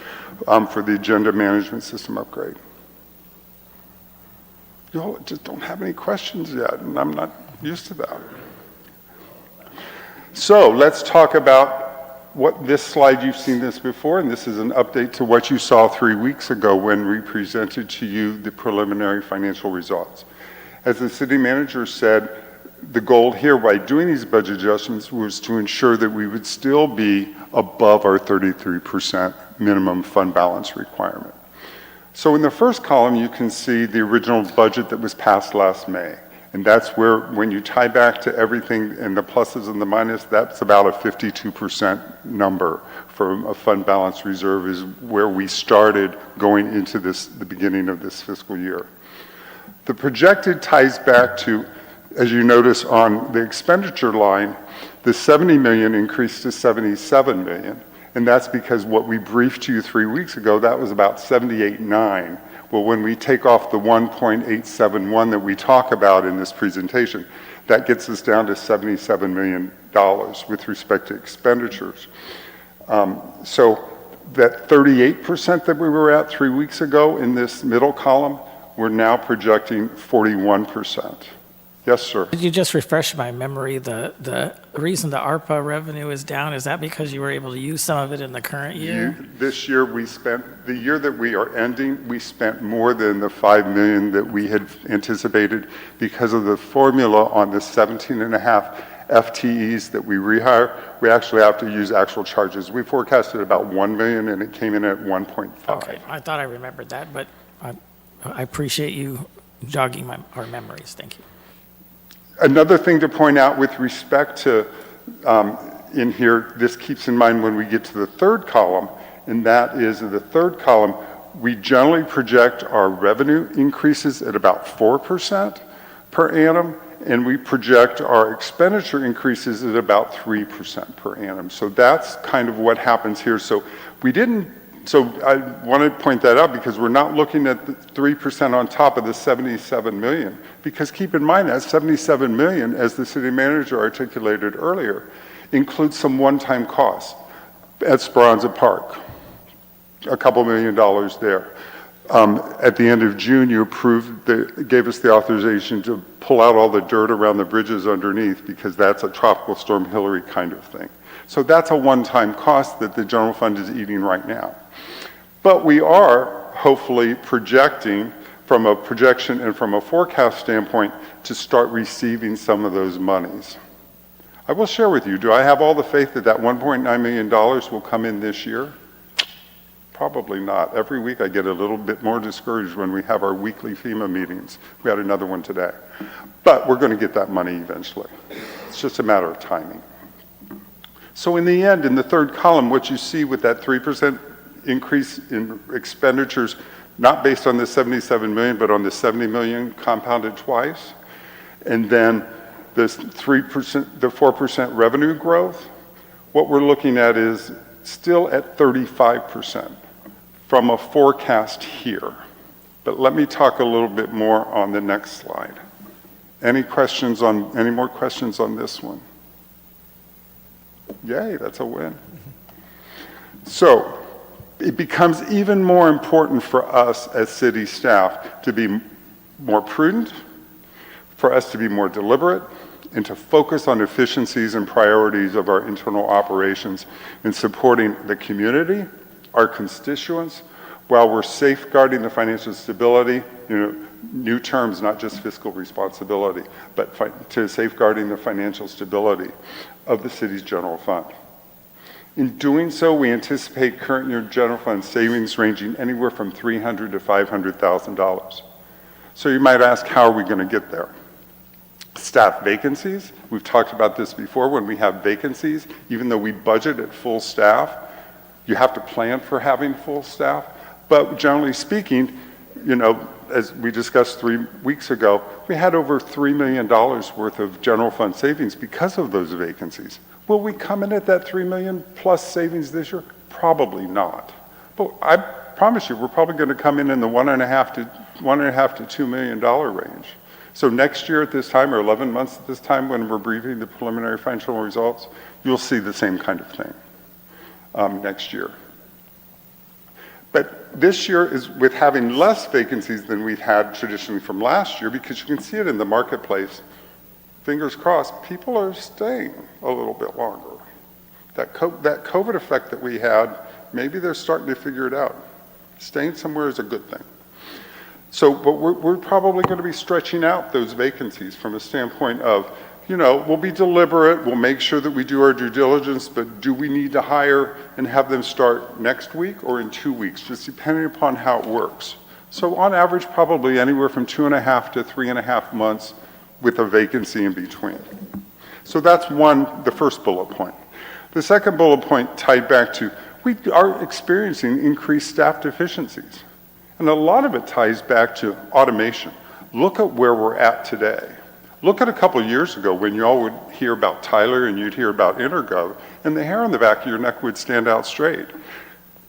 for the agenda management system upgrade. You all just don't have any questions yet, and I'm not used to that. So let's talk about what this slide, you've seen this before, and this is an update to what you saw 3 weeks ago when we presented to you the preliminary financial results. As the city manager said, the goal here by doing these budget adjustments was to ensure that we would still be above our 33% minimum fund balance requirement. So in the first column, you can see the original budget that was passed last May. And that's where, when you tie back to everything and the pluses and the minuses, that's about a 52% number for a fund balance reserve is where we started going into this, the beginning of this fiscal year. The projected ties back to, as you notice on the expenditure line, the 70 million increased to 77 million. And that's because what we briefed to you 3 weeks ago, that was about 78.9. Well, when we take off the 1.871 that we talk about in this presentation, that gets us down to $77 million with respect to expenditures. So that 38% that we were at 3 weeks ago in this middle column, we're now projecting 41%. Yes, sir. Could you just refresh my memory? The reason the ARPA revenue is down, is that because you were able to use some of it in the current year? This year we spent, the year that we are ending, we spent more than the $5 million that we had anticipated because of the formula on the 17.5 FTEs that we rehire. We actually have to use actual charges. We forecasted about 1 million and it came in at 1.5. Okay, I thought I remembered that, but I appreciate you jogging our memories. Thank you. Another thing to point out with respect to in here, this keeps in mind when we get to the third column, and that is in the third column, we generally project our revenue increases at about 4% per annum, and we project our expenditure increases at about 3% per annum. So that's kind of what happens here. So we didn't, so I want to point that out because we're not looking at the 3% on top of the 77 million. Because keep in mind that 77 million, as the city manager articulated earlier, includes some one-time costs at Speranza Park, a couple $1 million there. At the end of June, you gave us the authorization to pull out all the dirt around the bridges underneath because that's a Tropical Storm Hillary kind of thing. So that's a one-time cost that the general fund is eating right now. But we are hopefully projecting from a projection and from a forecast standpoint to start receiving some of those monies. I will share with you, do I have all the faith that that $1.9 million will come in this year? Probably not. Every week I get a little bit more discouraged when we have our weekly FEMA meetings. We had another one today. But we're going to get that money eventually. It's just a matter of timing. So in the end, in the third column, what you see with that 3% increase in expenditures, not based on the 77 million, but on the 70 million compounded twice, and then this 3%, the 4% revenue growth, what we're looking at is still at 35% from a forecast here. But let me talk a little bit more on the next slide. Any more questions on this one? Yay, that's a win. So it becomes even more important for us as city staff to be more prudent, for us to be more deliberate, and to focus on efficiencies and priorities of our internal operations in supporting the community, our constituents, while we're safeguarding the financial stability, new terms, not just fiscal responsibility, but to safeguarding the financial stability of the city's general fund. In doing so, we anticipate current year general fund savings ranging anywhere from $300,000 to $500,000. So you might ask, how are we going to get there? Staff vacancies. We've talked about this before. When we have vacancies, even though we budget at full staff, you have to plan for having full staff. But generally speaking, as we discussed 3 weeks ago, we had over $3 million worth of general fund savings because of those vacancies. Will we come in at that $3 million plus savings this year? Probably not. But I promise you, we're probably going to come in the $1.5 to $2 million range. So next year at this time, or 11 months at this time, when we're briefing the preliminary financial results, you'll see the same kind of thing next year. But this year is with having less vacancies than we've had traditionally from last year, because you can see it in the marketplace. Fingers crossed, people are staying a little bit longer. That COVID effect that we had, maybe they're starting to figure it out. Staying somewhere is a good thing. So, but we're probably going to be stretching out those vacancies from a standpoint of, we'll be deliberate, we'll make sure that we do our due diligence, but do we need to hire and have them start next week or in 2 weeks, just depending upon how it works. So on average, probably anywhere from 2.5 to 3.5 months with a vacancy in between. So that's the first bullet point. The second bullet point tied back to, we are experiencing increased staff deficiencies. And a lot of it ties back to automation. Look at where we're at today. Look at a couple of years ago when you all would hear about Tyler and you'd hear about Intergov, and the hair on the back of your neck would stand out straight.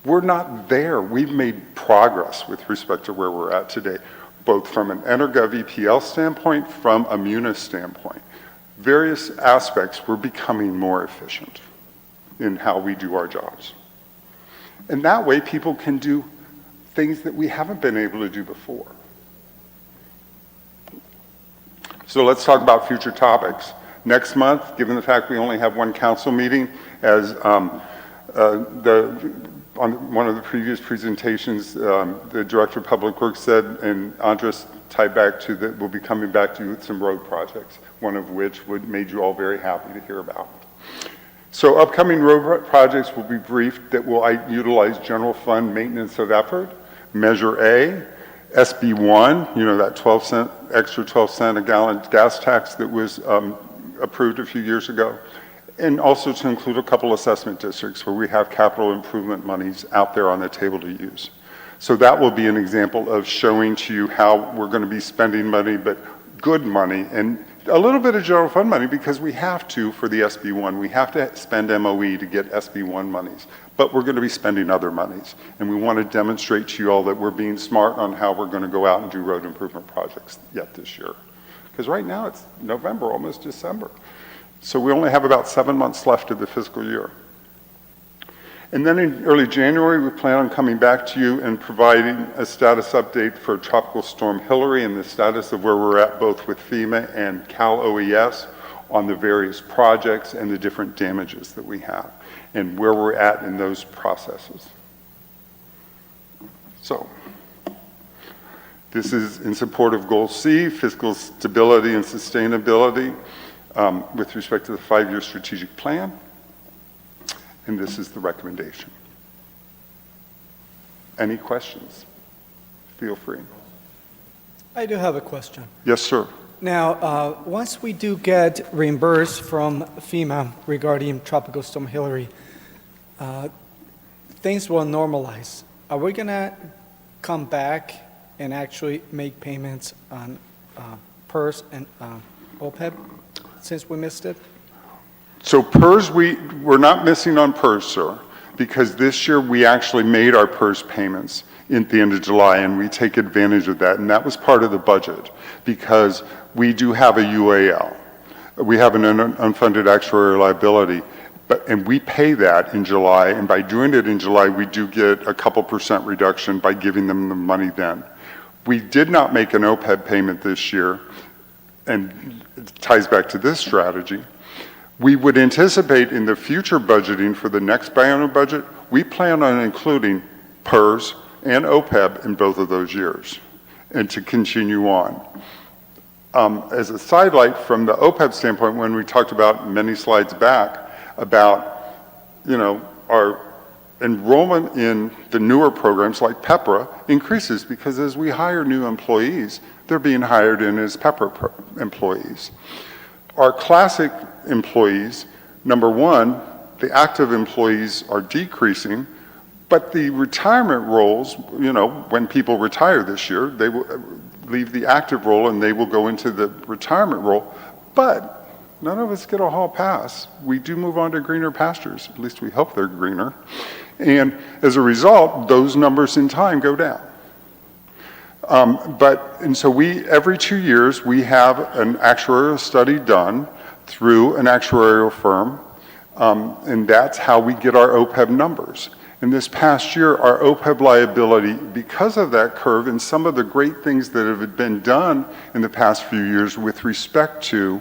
We're not there. We've made progress with respect to where we're at today, both from an Intergov EPL standpoint, from a Munis standpoint. Various aspects, we're becoming more efficient in how we do our jobs. And that way people can do things that we haven't been able to do before. So let's talk about future topics. Next month, given the fact we only have one council meeting, as on one of the previous presentations, the Director of Public Works said, and Andres tied back to that, we'll be coming back to you with some road projects, one of which made you all very happy to hear about. So upcoming road projects will be briefed that will utilize general fund maintenance of effort, Measure A, SB1, that extra 12 cent a gallon gas tax that was approved a few years ago, and also to include a couple assessment districts where we have capital improvement monies out there on the table to use. So that will be an example of showing to you how we're going to be spending money, but good money, and a little bit of general fund money because we have to for the SB1. We have to spend MOE to get SB1 monies, but we're going to be spending other monies. And we want to demonstrate to you all that we're being smart on how we're going to go out and do road improvement projects yet this year. Because right now it's November, almost December. So we only have about 7 months left of the fiscal year. And then in early January, we plan on coming back to you and providing a status update for Tropical Storm Hillary and the status of where we're at both with FEMA and Cal OES on the various projects and the different damages that we have and where we're at in those processes. So this is in support of Goal C, fiscal stability and sustainability with respect to the 5-year strategic plan. And this is the recommendation. Any questions? Feel free. I do have a question. Yes, sir. Now, once we do get reimbursed from FEMA regarding Tropical Storm Hillary, things will normalize. Are we going to come back and actually make payments on PERS and OPEB since we missed it? So PERS, we're not missing on PERS, sir, because this year we actually made our PERS payments at the end of July, and we take advantage of that. And that was part of the budget, because we do have a UAL. We have an unfunded actuarial liability, and we pay that in July, and by doing it in July, we do get a couple % reduction by giving them the money then. We did not make an OPEB payment this year, and it ties back to this strategy. We would anticipate in the future budgeting for the next biennial budget, we plan on including PERS and OPEB in both of those years, and to continue on. As a sidelight from the OPEB standpoint, when we talked about many slides back about, our enrollment in the newer programs like PEPRA increases because as we hire new employees, they're being hired in as PEPRA employees. Our classic employees, number one, the active employees are decreasing, but the retirement roles, when people retire this year, they will leave the active role and they will go into the retirement role, but none of us get a hall pass. We do move on to greener pastures, at least we hope they're greener. And as a result, those numbers in time go down. So every 2 years, we have an actuarial study done through an actuarial firm, and that's how we get our OPEB numbers. In this past year, our OPEB liability, because of that curve and some of the great things that have been done in the past few years with respect to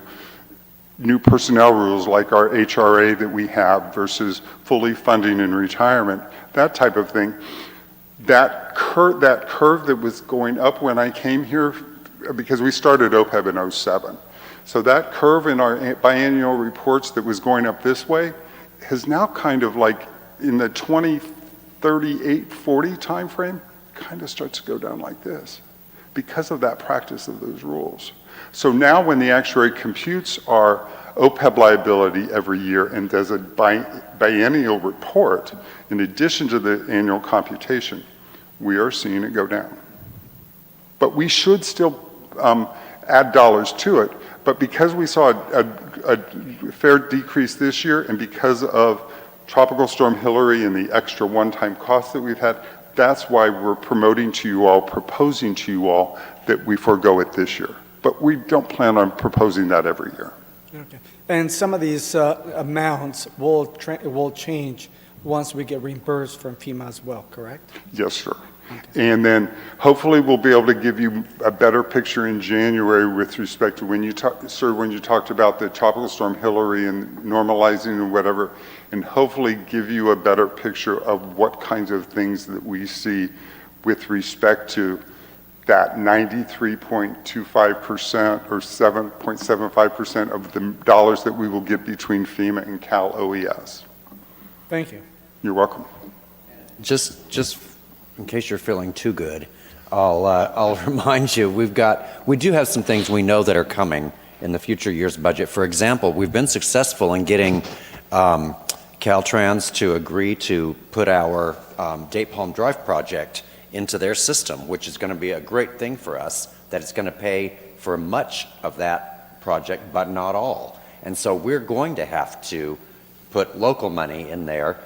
new personnel rules like our HRA that we have versus fully funding in retirement, that type of thing, that curve that was going up when I came here, because we started OPEB in 07. So that curve in our biannual reports that was going up this way has now kind of like in the 2038, 40 time frame, kind of starts to go down like this because of that practice of those rules. So now when the actuary computes our OPEB liability every year and does a biennial report, in addition to the annual computation, we are seeing it go down. But we should still add dollars to it, but because we saw a fair decrease this year and because of Tropical Storm Hillary and the extra one-time costs that we've had, that's why we're proposing to you all that we forego it this year. But we don't plan on proposing that every year. Okay. And some of these amounts will change once we get reimbursed from FEMA as well, correct? Yes, sir. Okay. And then hopefully we'll be able to give you a better picture in January with respect to when you talked about the Tropical Storm Hillary and normalizing and whatever, and hopefully give you a better picture of what kinds of things that we see with respect to that 93.25% or 7.75% of the dollars that we will get between FEMA and Cal OES. Thank you. You're welcome. Just in case you're feeling too good, I'll remind you, we do have some things we know that are coming in the future year's budget. For example, we've been successful in getting Caltrans to agree to put our Date Palm Drive project into their system, which is going to be a great thing for us, that it's going to pay for much of that project, but not all. And so we're going to have to put local money in there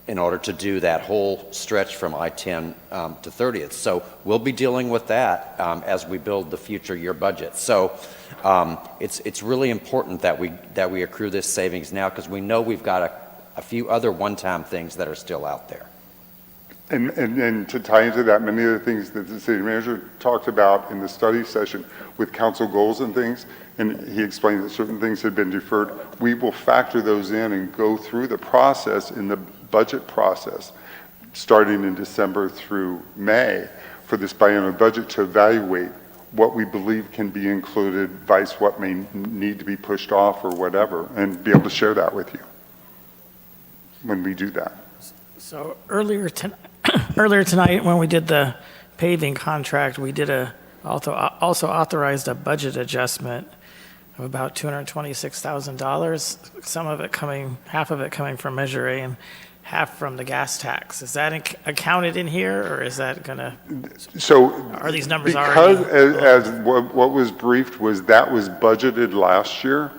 in order to do that whole stretch from I-10 to 30th. So we'll be dealing with that as we build the future year budget. So it's really important that we accrue this savings now, because we know we've got a few other one-time things that are still out there. And to tie into that, many of the things that the city manager talked about in the study session with council goals and things, and he explained that certain things had been deferred, we will factor those in and go through the process in the budget process, starting in December through May for this biennial budget, to evaluate what we believe can be included, vice what may need to be pushed off or whatever, and be able to share that with you when we do that. So earlier tonight, when we did the paving contract, we did a also authorized a budget adjustment of about $226,000, half of it coming from Measure A and half from the gas tax. Is that accounted in here, or is that going to, So are these numbers because already? as what was briefed was that was budgeted last year,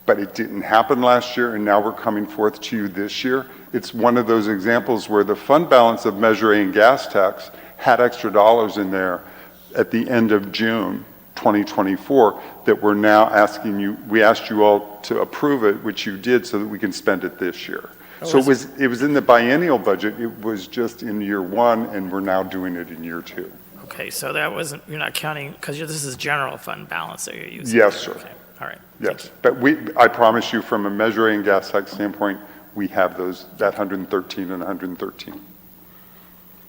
but it didn't happen last year, and now we're coming forth to you this year. It's one of those examples where the fund balance of Measure A and gas tax had extra dollars in there at the end of June 2024 that we're now asking you, we asked you all to approve it, which you did, so that we can spend it this year. So it was in the biennial budget, it was just in year one, and we're now doing it in year two. Okay, so that wasn't, you're not counting, because this is general fund balance that you're using. Yes, sir. Okay, all right. Yes, but I promise you, from a Measure A and gas tax standpoint, we have that 113 and 113.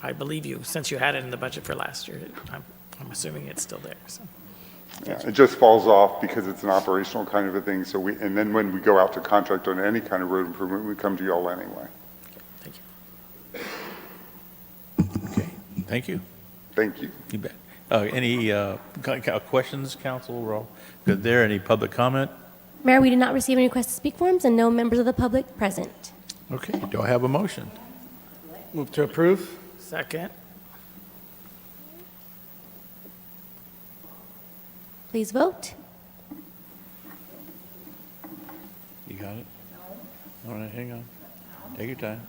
I believe you, since you had it in the budget for last year. I'm assuming it's still there, so. Yeah, it just falls off because it's an operational kind of a thing, so and then when we go out to contract on any kind of road improvement, we come to you all anyway. Thank you. Okay, thank you. Thank you. You bet. Any questions, council? We're all good there. Any public comment? Mayor, we did not receive any requests to speak forms and no members of the public present. Okay, do I have a motion? Move to approve. Second. Please vote. You got it? No. All right, hang on. Take your time.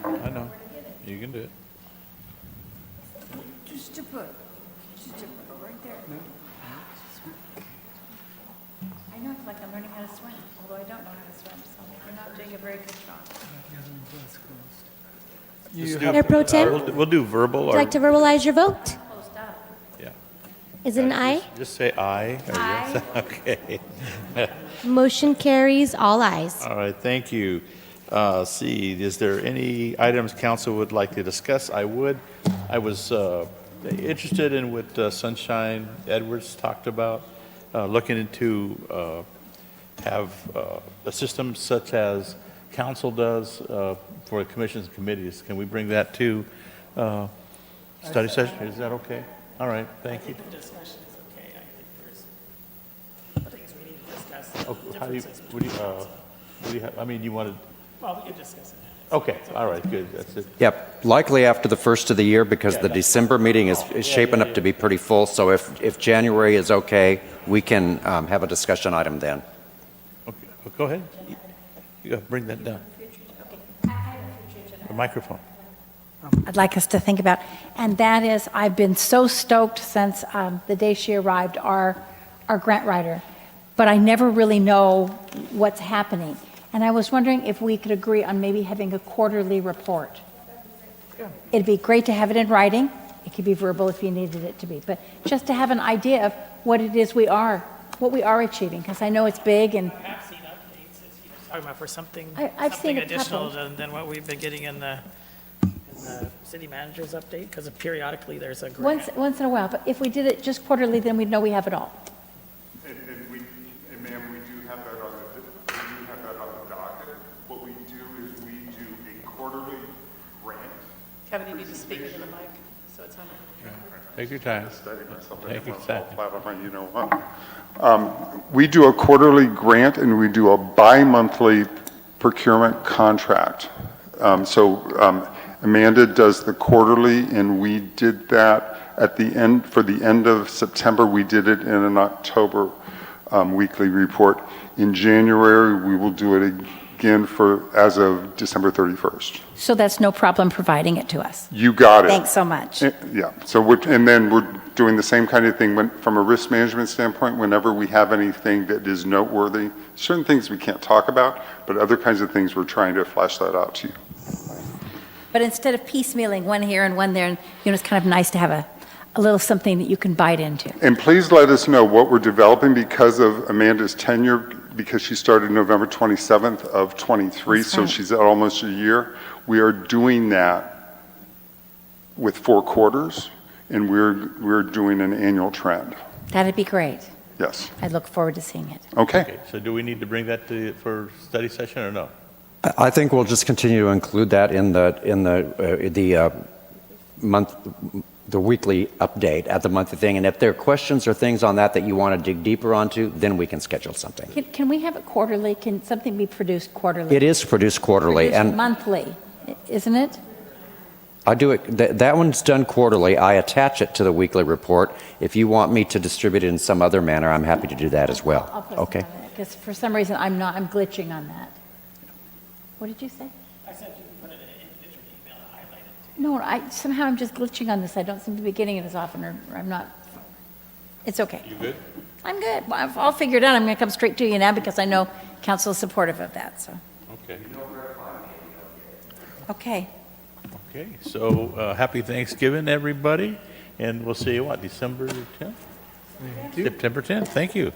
I know. You can do it. Just to put right there. I know it's like I'm learning how to swim, although I don't know how to swim, so you're not doing a very good job. Mayor Pro Tem? We'll do verbal. Would you like to verbalize your vote? Yeah. Is it an aye? Just say aye. Or Aye. yes. Okay. Motion carries, all ayes. All right, thank you. See, is there any items council would like to discuss? I was interested in what Sunshine Edwards talked about, looking into have a system such as council does for commissions and committees. Can we bring that to study session? Is that okay? All right, thank you. The discussion is okay. I think there's things we need to discuss. Oh, how do you, what do you have, I mean, you wanted, Well, we can discuss it. okay, all right, good, that's it. Yep, likely after the first of the year, because the December meeting is shaping up to be pretty full, so if January is okay, we can have a discussion item then. Okay, well, go ahead. You gotta bring that down. The microphone. I'd like us to think about, and that is, I've been so stoked since the day she arrived, our grant writer, but I never really know what's happening. And I was wondering if we could agree on maybe having a quarterly report. It'd be great to have it in writing. It could be verbal if you needed it to be, but just to have an idea of what it is what we are achieving, because I know it's big and. I have seen updates, as he was talking about, for something, I've seen something a couple. additional than what we've been getting in the city manager's update, because periodically there's a grant. Once in a while, but if we did it just quarterly, then we'd know we have it all. And ma'am, we do have that on the docket. What we do is we do a quarterly grant. Kevin, you need to speak into the mic, so it's on. Take your time. Take your time. You know what? We do a quarterly grant and we do a bi-monthly procurement contract. Amanda does the quarterly, and we did that for the end of September. We did it in an October weekly report. In January, we will do it again as of December 31st. So that's no problem providing it to us. You got it. Thanks so much. Yeah. So and then we're doing the same kind of thing from a risk management standpoint. Whenever we have anything that is noteworthy, certain things we can't talk about, but other kinds of things we're trying to flesh that out to you. But instead of piecemealing one here and one there, and, it's kind of nice to have a little something that you can bite into. And please let us know what we're developing because of Amanda's tenure, because she started November 27th of 23, That's so right. she's at almost a year. We are doing that with 4 quarters, and we're doing an annual trend. That'd be great. Yes. I look forward to seeing it. Okay. So do we need to bring that for study session or no? I think we'll just continue to include that in the the weekly update at the monthly thing. And if there are questions or things on that that you want to dig deeper onto, then we can schedule something. Can we have it quarterly? Can something be produced quarterly? It is produced quarterly, Produced and monthly, isn't it? I do it. That one's done quarterly. I attach it to the weekly report. If you want me to distribute it in some other manner, I'm happy to do that as well. I'll put Okay. Because for some reason, I'm glitching on that. What did you say? I said you can put it in an individual email and highlight it. No, somehow I'm just glitching on this. I don't seem to be getting it as often, or I'm not. It's okay. You good? I'm good. Well, I'll figure it out. I'm going to come straight to you now because I know council is supportive of that, so. Okay. Okay. Okay, so happy Thanksgiving, everybody, and we'll see you, what, December 10th? September 10th, thank you.